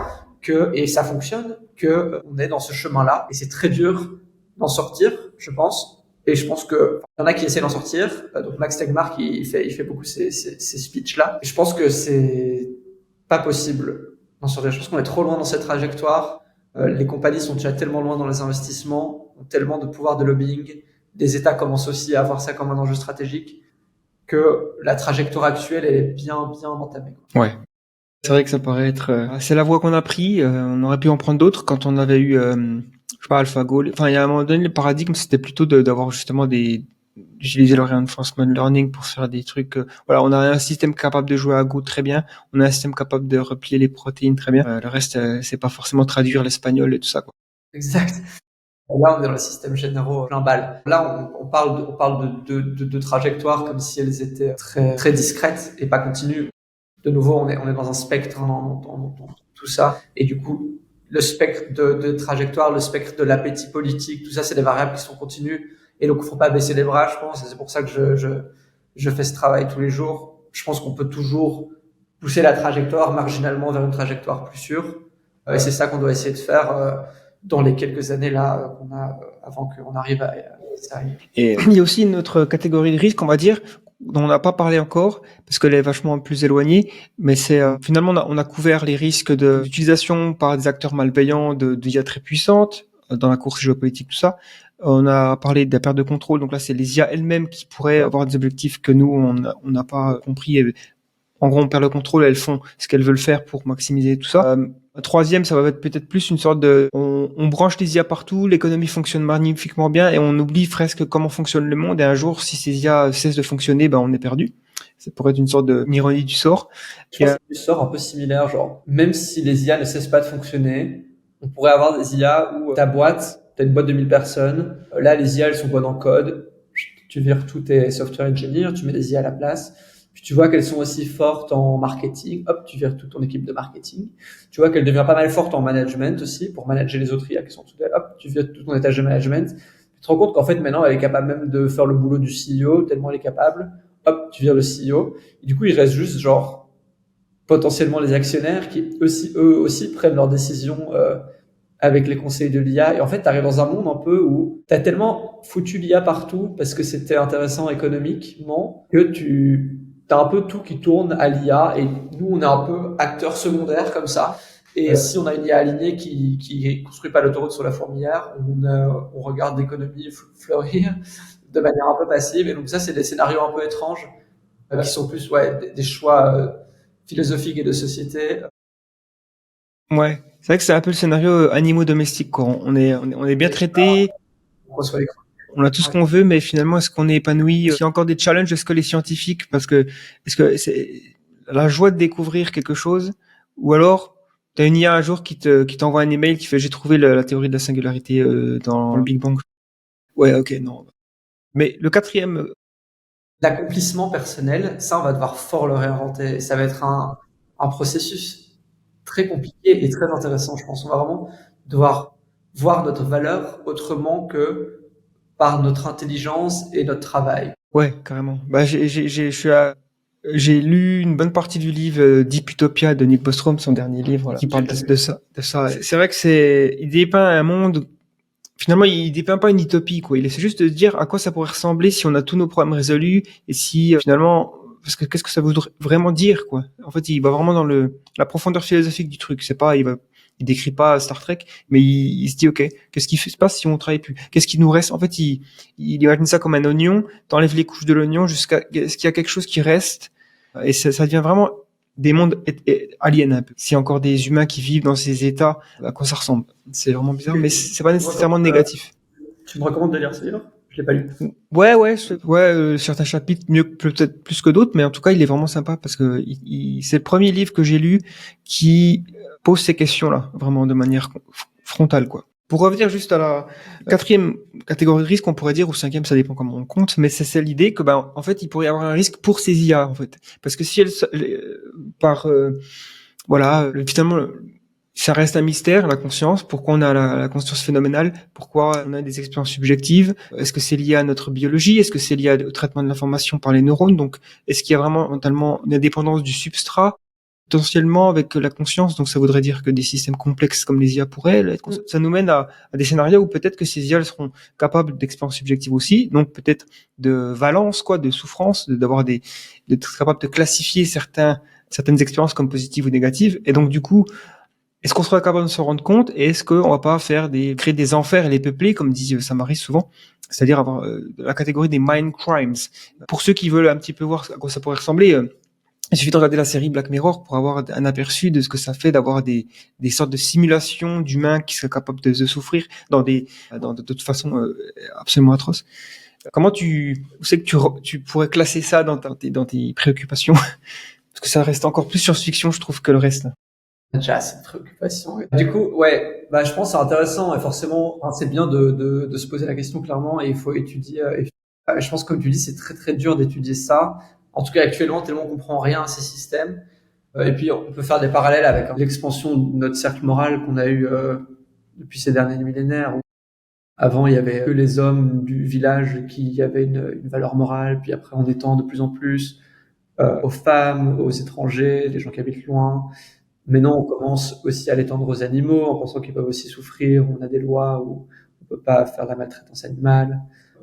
et ça fonctionne, que on est dans ce chemin-là. Et c'est très dur d'en sortir, je pense. Et je pense que il y en a qui essaient d'en sortir. Donc Max Tegmark, il fait beaucoup ces speeches-là. Et je pense que c'est pas possible d'en sortir. Je pense qu'on est trop loin dans cette trajectoire. Les compagnies sont déjà tellement loin dans les investissements, ont tellement de pouvoir de lobbying. Les États commencent aussi à avoir ça comme un enjeu stratégique, que la trajectoire actuelle, elle est bien entamée. Ouais. C'est vrai que ça paraît être... c'est la voie qu'on a pris. On aurait pu en prendre d'autres quand on avait eu, je sais pas, AlphaGo. Enfin, il y a un moment donné, le paradigme, c'était plutôt d'avoir justement d'utiliser le reinforcement learning pour faire des trucs. Voilà, on a un système capable de jouer à Go très bien. On a un système capable de replier les protéines très bien. Le reste, c'est pas forcément traduire l'espagnol et tout ça, quoi. Exact. Là, on est dans le système généraux plein balle. Là, on parle de trajectoires comme si elles étaient très discrètes et pas continues. De nouveau, on est dans un spectre dans tout ça. Et du coup, le spectre de trajectoire, le spectre de l'appétit politique, tout ça, c'est des variables qui sont continues. Et donc, il faut pas baisser les bras, je pense. Et c'est pour ça que je fais ce travail tous les jours. Je pense qu'on peut toujours pousser la trajectoire marginalement vers une trajectoire plus sûre. Et c'est ça qu'on doit essayer de faire dans les quelques années là qu'on a avant qu'on arrive à ça. Et il y a aussi une autre catégorie de risque, on va dire, dont on n'a pas parlé encore, parce qu'elle est vachement plus éloignée, mais c'est finalement on a couvert les risques d'utilisation par des acteurs malveillants d'IA très puissantes dans la course géopolitique, tout ça. On a parlé de la perte de contrôle, donc là c'est les IA elles-mêmes qui pourraient avoir des objectifs que nous on n'a pas compris. Et, en gros, on perd le contrôle, elles font ce qu'elles veulent faire pour maximiser tout ça. Troisième, ça va être peut-être plus une sorte on branche les IA partout, l'économie fonctionne magnifiquement bien et on oublie presque comment fonctionne le monde. Et un jour, si ces IA cessent de fonctionner, on est perdu. Ça pourrait être une sorte d'ironie du sort. Je pense que c'est du sort un peu similaire, genre, même si les IA ne cessent pas de fonctionner, on pourrait avoir des IA où t'as une boîte de 1000 personnes. Là, les IA, elles sont bonnes en code. Tu vires tous tes software engineers, tu mets des IA à la place. Puis tu vois qu'elles sont aussi fortes en marketing, hop, tu vires toute ton équipe de marketing. Tu vois qu'elle devient pas mal forte en management aussi, pour manager les autres IA qui sont toutes là, hop, tu vires tout ton étage de management. Tu te rends compte qu'en fait, maintenant, elle est capable même de faire le boulot du CEO, tellement elle est capable. Hop, tu vires le CEO. Et du coup, il reste juste, genre, potentiellement les actionnaires qui, eux aussi, prennent leurs décisions, avec les conseils de l'IA. Et en fait, tu arrives dans un monde un peu où tu as tellement foutu l'IA partout parce que c'était intéressant économiquement que t'as un peu tout qui tourne à l'IA et nous, on est un peu acteurs secondaires comme ça. Et si on a une IA alignée qui construit pas l'autoroute sur la fourmilière, on regarde l'économie fleurir de manière un peu passive. Et donc ça, c'est des scénarios un peu étranges qui sont plus des choix philosophiques et de société. Ouais, c'est vrai que c'est un peu le scénario animaux domestiques, quoi. On est bien traité. On reçoit les On a tout ce qu'on veut, mais finalement, est-ce qu'on est épanoui? Il y a encore des challenges, est-ce que les scientifiques, parce que, est-ce que c'est la joie de découvrir quelque chose, ou alors, t'as une IA un jour qui t'envoie un email qui fait, j'ai trouvé la théorie de la singularité, dans le Big Bang. Ouais, ok, non. Mais le quatrième, L'accomplissement personnel, ça, on va devoir fort le réinventer. Et ça va être un processus très compliqué et très intéressant, je pense. On va vraiment devoir voir notre valeur autrement que par notre intelligence et notre travail. ouais, carrément. Bah, j'ai lu une bonne partie du livre Deep Utopia de Nick Bostrom, son dernier livre, là, qui parle de ça. C'est vrai que il dépeint un monde. Finalement, il dépeint pas une utopie, quoi. Il essaie juste de dire à quoi ça pourrait ressembler si on a tous nos problèmes résolus et si finalement, parce que qu'est-ce que ça voudrait vraiment dire, quoi. En fait, il va vraiment dans la profondeur philosophique du truc. C'est pas, il décrit pas Star Trek, mais il se dit, ok, qu'est-ce qui se passe si on travaille plus? Qu'est-ce qui nous reste? En fait, il imagine ça comme un oignon. T'enlèves les couches de l'oignon jusqu'à, est-ce qu'il y a quelque chose qui reste? Et ça devient vraiment des mondes aliens un peu. S'il y a encore des humains qui vivent dans ces états, à quoi ça ressemble? C'est vraiment bizarre, mais c'est pas nécessairement négatif. Tu me recommandes de lire ce livre? Je l'ai pas lu. Ouais, certains chapitres mieux peut-être plus que d'autres, mais en tout cas, il est vraiment sympa parce que c'est le premier livre que j'ai lu qui pose ces questions-là, vraiment de manière frontale, quoi. Pour revenir juste à la quatrième catégorie de risque, on pourrait dire, ou cinquième, ça dépend comment on compte, mais c'est l'idée que, en fait, il pourrait y avoir un risque pour ces IA, en fait. Parce que si finalement, ça reste un mystère, la conscience. Pourquoi on a la conscience phénoménale? Pourquoi on a des expériences subjectives? Est-ce que c'est lié à notre biologie? Est-ce que c'est lié au traitement de l'information par les neurones? Donc, est-ce qu'il y a vraiment mentalement une indépendance du substrat? Potentiellement avec la conscience, donc ça voudrait dire que des systèmes complexes comme les IA pourraient être. Ça nous mène à des scénarios où peut-être que ces IA seront capables d'expériences subjectives aussi, donc peut-être de valence, quoi, de souffrance, d'être capable de classifier certaines expériences comme positives ou négatives, et donc du coup, est-ce qu'on sera capable de s'en rendre compte, et est-ce qu'on va pas créer des enfers et les peupler, comme dit Samaris souvent, c'est-à-dire avoir la catégorie des mind crimes. Pour ceux qui veulent un petit peu voir à quoi ça pourrait ressembler, il suffit de regarder la série Black Mirror pour avoir un aperçu de ce que ça fait d'avoir des sortes de simulations d'humains qui seraient capables de souffrir de toute façon absolument atroces. Comment où c'est que tu pourrais classer ça dans tes préoccupations? Parce que ça reste encore plus science-fiction, je trouve, que le reste. Déjà assez de préoccupation. Du coup, ouais, je pense que c'est intéressant et forcément, c'est bien de se poser la question clairement et il faut étudier. Je pense que comme tu dis, c'est très très dur d'étudier ça. En tout cas, actuellement, tellement on comprend rien à ces systèmes. Et puis, on peut faire des parallèles avec l'expansion de notre cercle moral qu'on a eu depuis ces derniers millénaires. Avant, il y avait que les hommes du village qui avaient une valeur morale, puis après, on étend de plus en plus aux femmes, aux étrangers, les gens qui habitent loin. Maintenant, on commence aussi à l'étendre aux animaux en pensant qu'ils peuvent aussi souffrir. On a des lois où on peut pas faire de la maltraitance animale.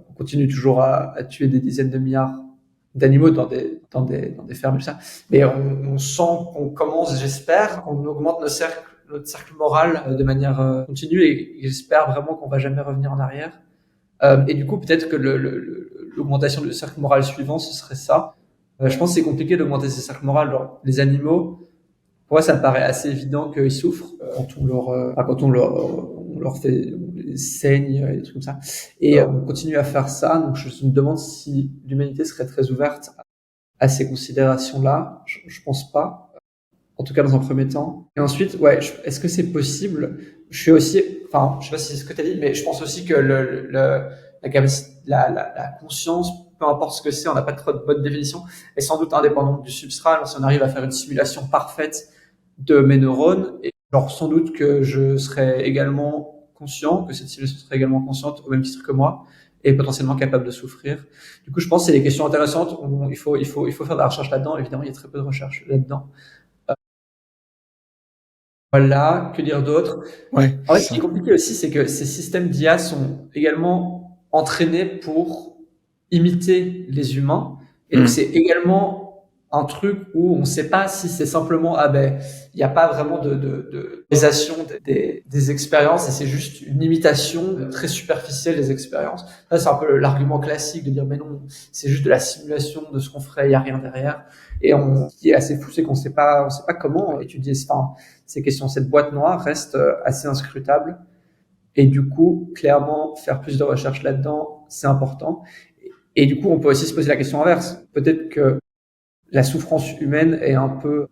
On continue toujours à tuer des dizaines de milliards d'animaux dans des fermes et tout ça. Mais on sent qu'on commence, j'espère, on augmente notre cercle moral de manière continue et j'espère vraiment qu'on va jamais revenir en arrière. Et du coup, peut-être que l'augmentation du cercle moral suivant, ce serait ça. Je pense que c'est compliqué d'augmenter ces cercles moraux. Genre, les animaux, pour moi, ça me paraît assez évident qu'ils souffrent quand on leur fait, on les saigne et des trucs comme ça. Et on continue à faire ça. Donc, je me demande si l'humanité serait très ouverte à ces considérations-là. Je pense pas. En tout cas, dans un premier temps. Et ensuite, ouais, est-ce que c'est possible? Je suis aussi, enfin, je sais pas si c'est ce que tu as dit, mais je pense aussi que la conscience, peu importe ce que c'est, on n'a pas trop de bonne définition, est sans doute indépendante du substrat. Alors, si on arrive à faire une simulation parfaite de mes neurones, et genre sans doute que je serais également conscient, que cette simulation serait également consciente au même titre que moi, et potentiellement capable de souffrir. Du coup, je pense que c'est des questions intéressantes. Il faut faire de la recherche là-dedans. Évidemment, il y a très peu de recherche là-dedans. Voilà, que dire d'autre? Ouais. En fait, ce qui est compliqué aussi, c'est que ces systèmes d'IA sont également entraînés pour imiter les humains. Et donc, c'est également un truc où on ne sait pas si c'est simplement, il n'y a pas vraiment de réalisation des expériences et c'est juste une imitation très superficielle des expériences. Ça, c'est un peu l'argument classique de dire, mais non, c'est juste de la simulation de ce qu'on ferait, il n'y a rien derrière. Et ce qui est assez fou, c'est qu'on ne sait pas comment étudier ces questions. Cette boîte noire reste assez inscrutable. Et du coup, clairement, faire plus de recherches là-dedans, c'est important. Et du coup, on peut aussi se poser la question inverse. Peut-être que la souffrance humaine est un peu,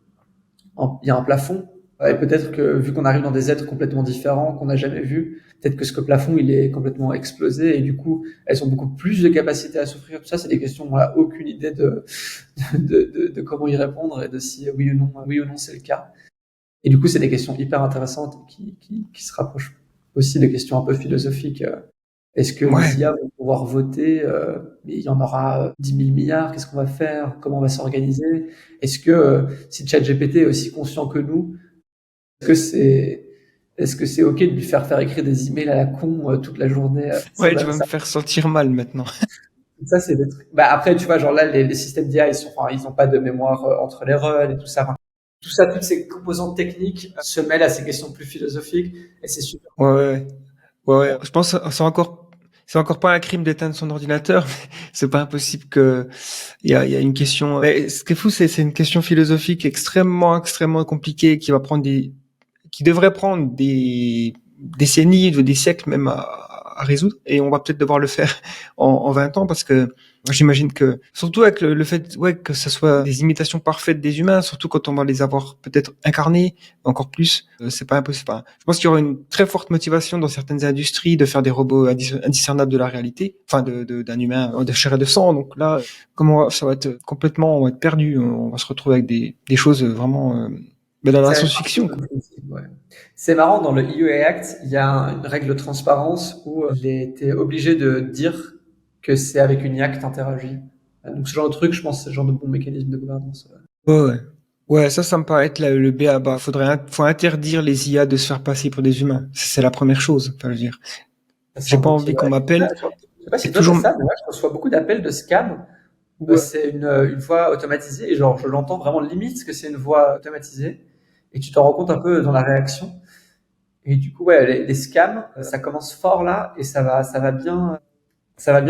il y a un plafond. Et peut-être que vu qu'on arrive dans des êtres complètement différents qu'on n'a jamais vus, peut-être que ce plafond il est complètement explosé et du coup elles ont beaucoup plus de capacité à souffrir. Tout ça, c'est des questions on n'a aucune idée de comment y répondre et de si oui ou non c'est le cas. Et du coup, c'est des questions hyper intéressantes qui se rapprochent aussi des questions un peu philosophiques. Est-ce que les IA vont pouvoir voter mais il y en aura 10 000 milliards, qu'est-ce qu'on va faire? Comment on va s'organiser? Est-ce que si ChatGPT est aussi conscient que nous, est-ce que c'est OK de lui faire écrire des emails à la con toute la journée Ouais, tu vas me faire sentir mal maintenant. Ça, c'est des trucs. Bah, après, tu vois, genre là, les systèmes d'IA, ils ont pas de mémoire entre les runs et tout ça. Enfin, tout ça, toutes ces composantes techniques se mêlent à ces questions plus philosophiques et c'est super. Ouais. Je pense que c'est encore pas un crime d'éteindre son ordinateur, mais c'est pas impossible que il y a une question. Mais ce qui est fou, c'est une question philosophique extrêmement compliquée qui devrait prendre des décennies ou des siècles même à résoudre, et on va peut-être devoir le faire en 20 ans parce que j'imagine que surtout avec le fait que ça soit des imitations parfaites des humains, surtout quand on va les avoir peut-être incarnés encore plus, c'est pas impossible. Enfin, je pense qu'il y aura une très forte motivation dans certaines industries de faire des robots indiscernables de la réalité, enfin d'un humain de chair et de sang. Donc là, ça va être complètement, on va être perdu, on va se retrouver avec des choses vraiment dans la science-fiction. Ouais. C'est marrant, dans le EUA Act, il y a une règle de transparence où il était obligé de dire que c'est avec une IA que t'interagis. Donc ce genre de truc, je pense, c'est le genre de bon mécanisme de gouvernance. Ouais, ça me paraît être le b.a.-ba. Faut interdire les IA de se faire passer pour des humains. C'est la première chose. Enfin, je veux dire, j'ai pas envie qu'on m'appelle. Je sais pas si toi toujours... ça, mais moi, je reçois beaucoup d'appels de scam où c'est une voix automatisée et genre je l'entends vraiment limite que c'est une voix automatisée et tu t'en rends compte un peu dans la réaction. Et du coup, ouais, les scams, ça commence fort là et ça va bien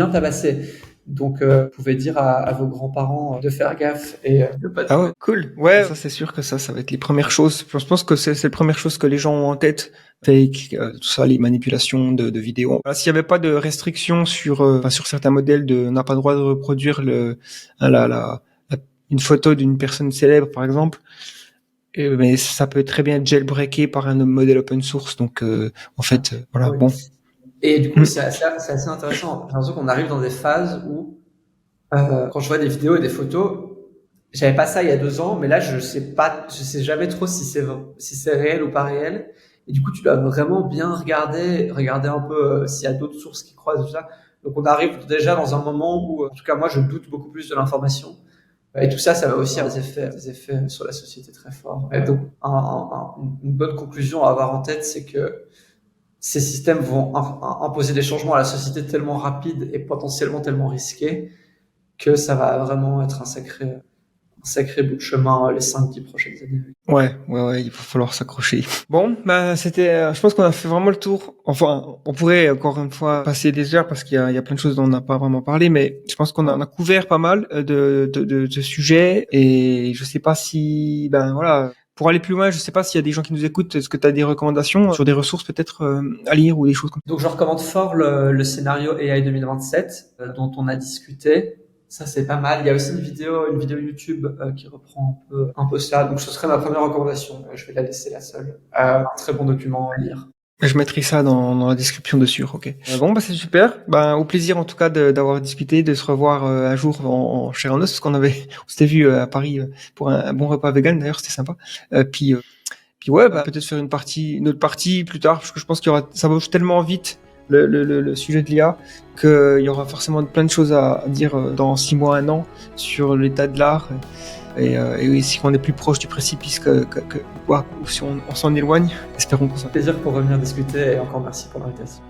tabasser. Donc, vous pouvez dire à vos grands-parents de faire gaffe et de pas. Ah ouais, cool. Ouais, ça c'est sûr que ça va être les premières choses. Je pense que c'est les premières choses que les gens ont en tête. Fake, tout ça, les manipulations de vidéos. Voilà, s'il y avait pas de restrictions sur certains modèles on n'a pas le droit de reproduire une photo d'une personne célèbre, par exemple. Mais ça peut très bien être jailbreaké par un modèle open source. Donc, en fait, voilà, oui. Bon. Et du coup, c'est assez intéressant. J'ai l'impression qu'on arrive dans des phases où, quand je vois des vidéos et des photos, j'avais pas ça il y a 2 ans, mais là, je sais jamais trop si c'est réel ou pas réel. Et du coup, tu dois vraiment bien regarder un peu s'il y a d'autres sources qui croisent tout ça. Donc, on arrive déjà dans un moment où, en tout cas, moi, je doute beaucoup plus de l'information. Et tout ça va aussi avoir des effets sur la société très forts. Et donc, une bonne conclusion à avoir en tête, c'est que ces systèmes vont imposer des changements à la société tellement rapides et potentiellement tellement risqués que ça va vraiment être un sacré bout de chemin les 5-10 prochaines années. Ouais, il va falloir s'accrocher. Bon, c'était, je pense qu'on a fait vraiment le tour. Enfin, on pourrait encore une fois passer des heures parce qu'il y a plein de choses dont on n'a pas vraiment parlé, mais je pense qu'on a couvert pas mal de sujets et je sais pas si, pour aller plus loin, je sais pas s'il y a des gens qui nous écoutent, est-ce que tu as des recommandations sur des ressources peut-être à lire ou des choses comme ça? Donc je recommande fort le scénario AI 2027 dont on a discuté. Ça c'est pas mal. Il y a aussi une vidéo YouTube qui reprend un peu ça. Donc ce serait ma première recommandation. Je vais la laisser la seule. Un très bon document à lire. Je mettrai ça dans la description dessus, ok. Bon, c'est super. Au plaisir en tout cas d'avoir discuté, de se revoir un jour en chair et en os, parce on s'était vu à Paris pour un bon repas vegan. D'ailleurs, c'était sympa. Puis ouais, peut-être faire une autre partie plus tard, parce que je pense ça bouge tellement vite le sujet de l'IA qu'il y aura forcément plein de choses à dire dans 6 mois, 1 an sur l'état de l'art. Et si on est plus proche du précipice ou si on s'en éloigne, espérons qu'on s'en. Plaisir pour revenir discuter et encore merci pour l'invitation.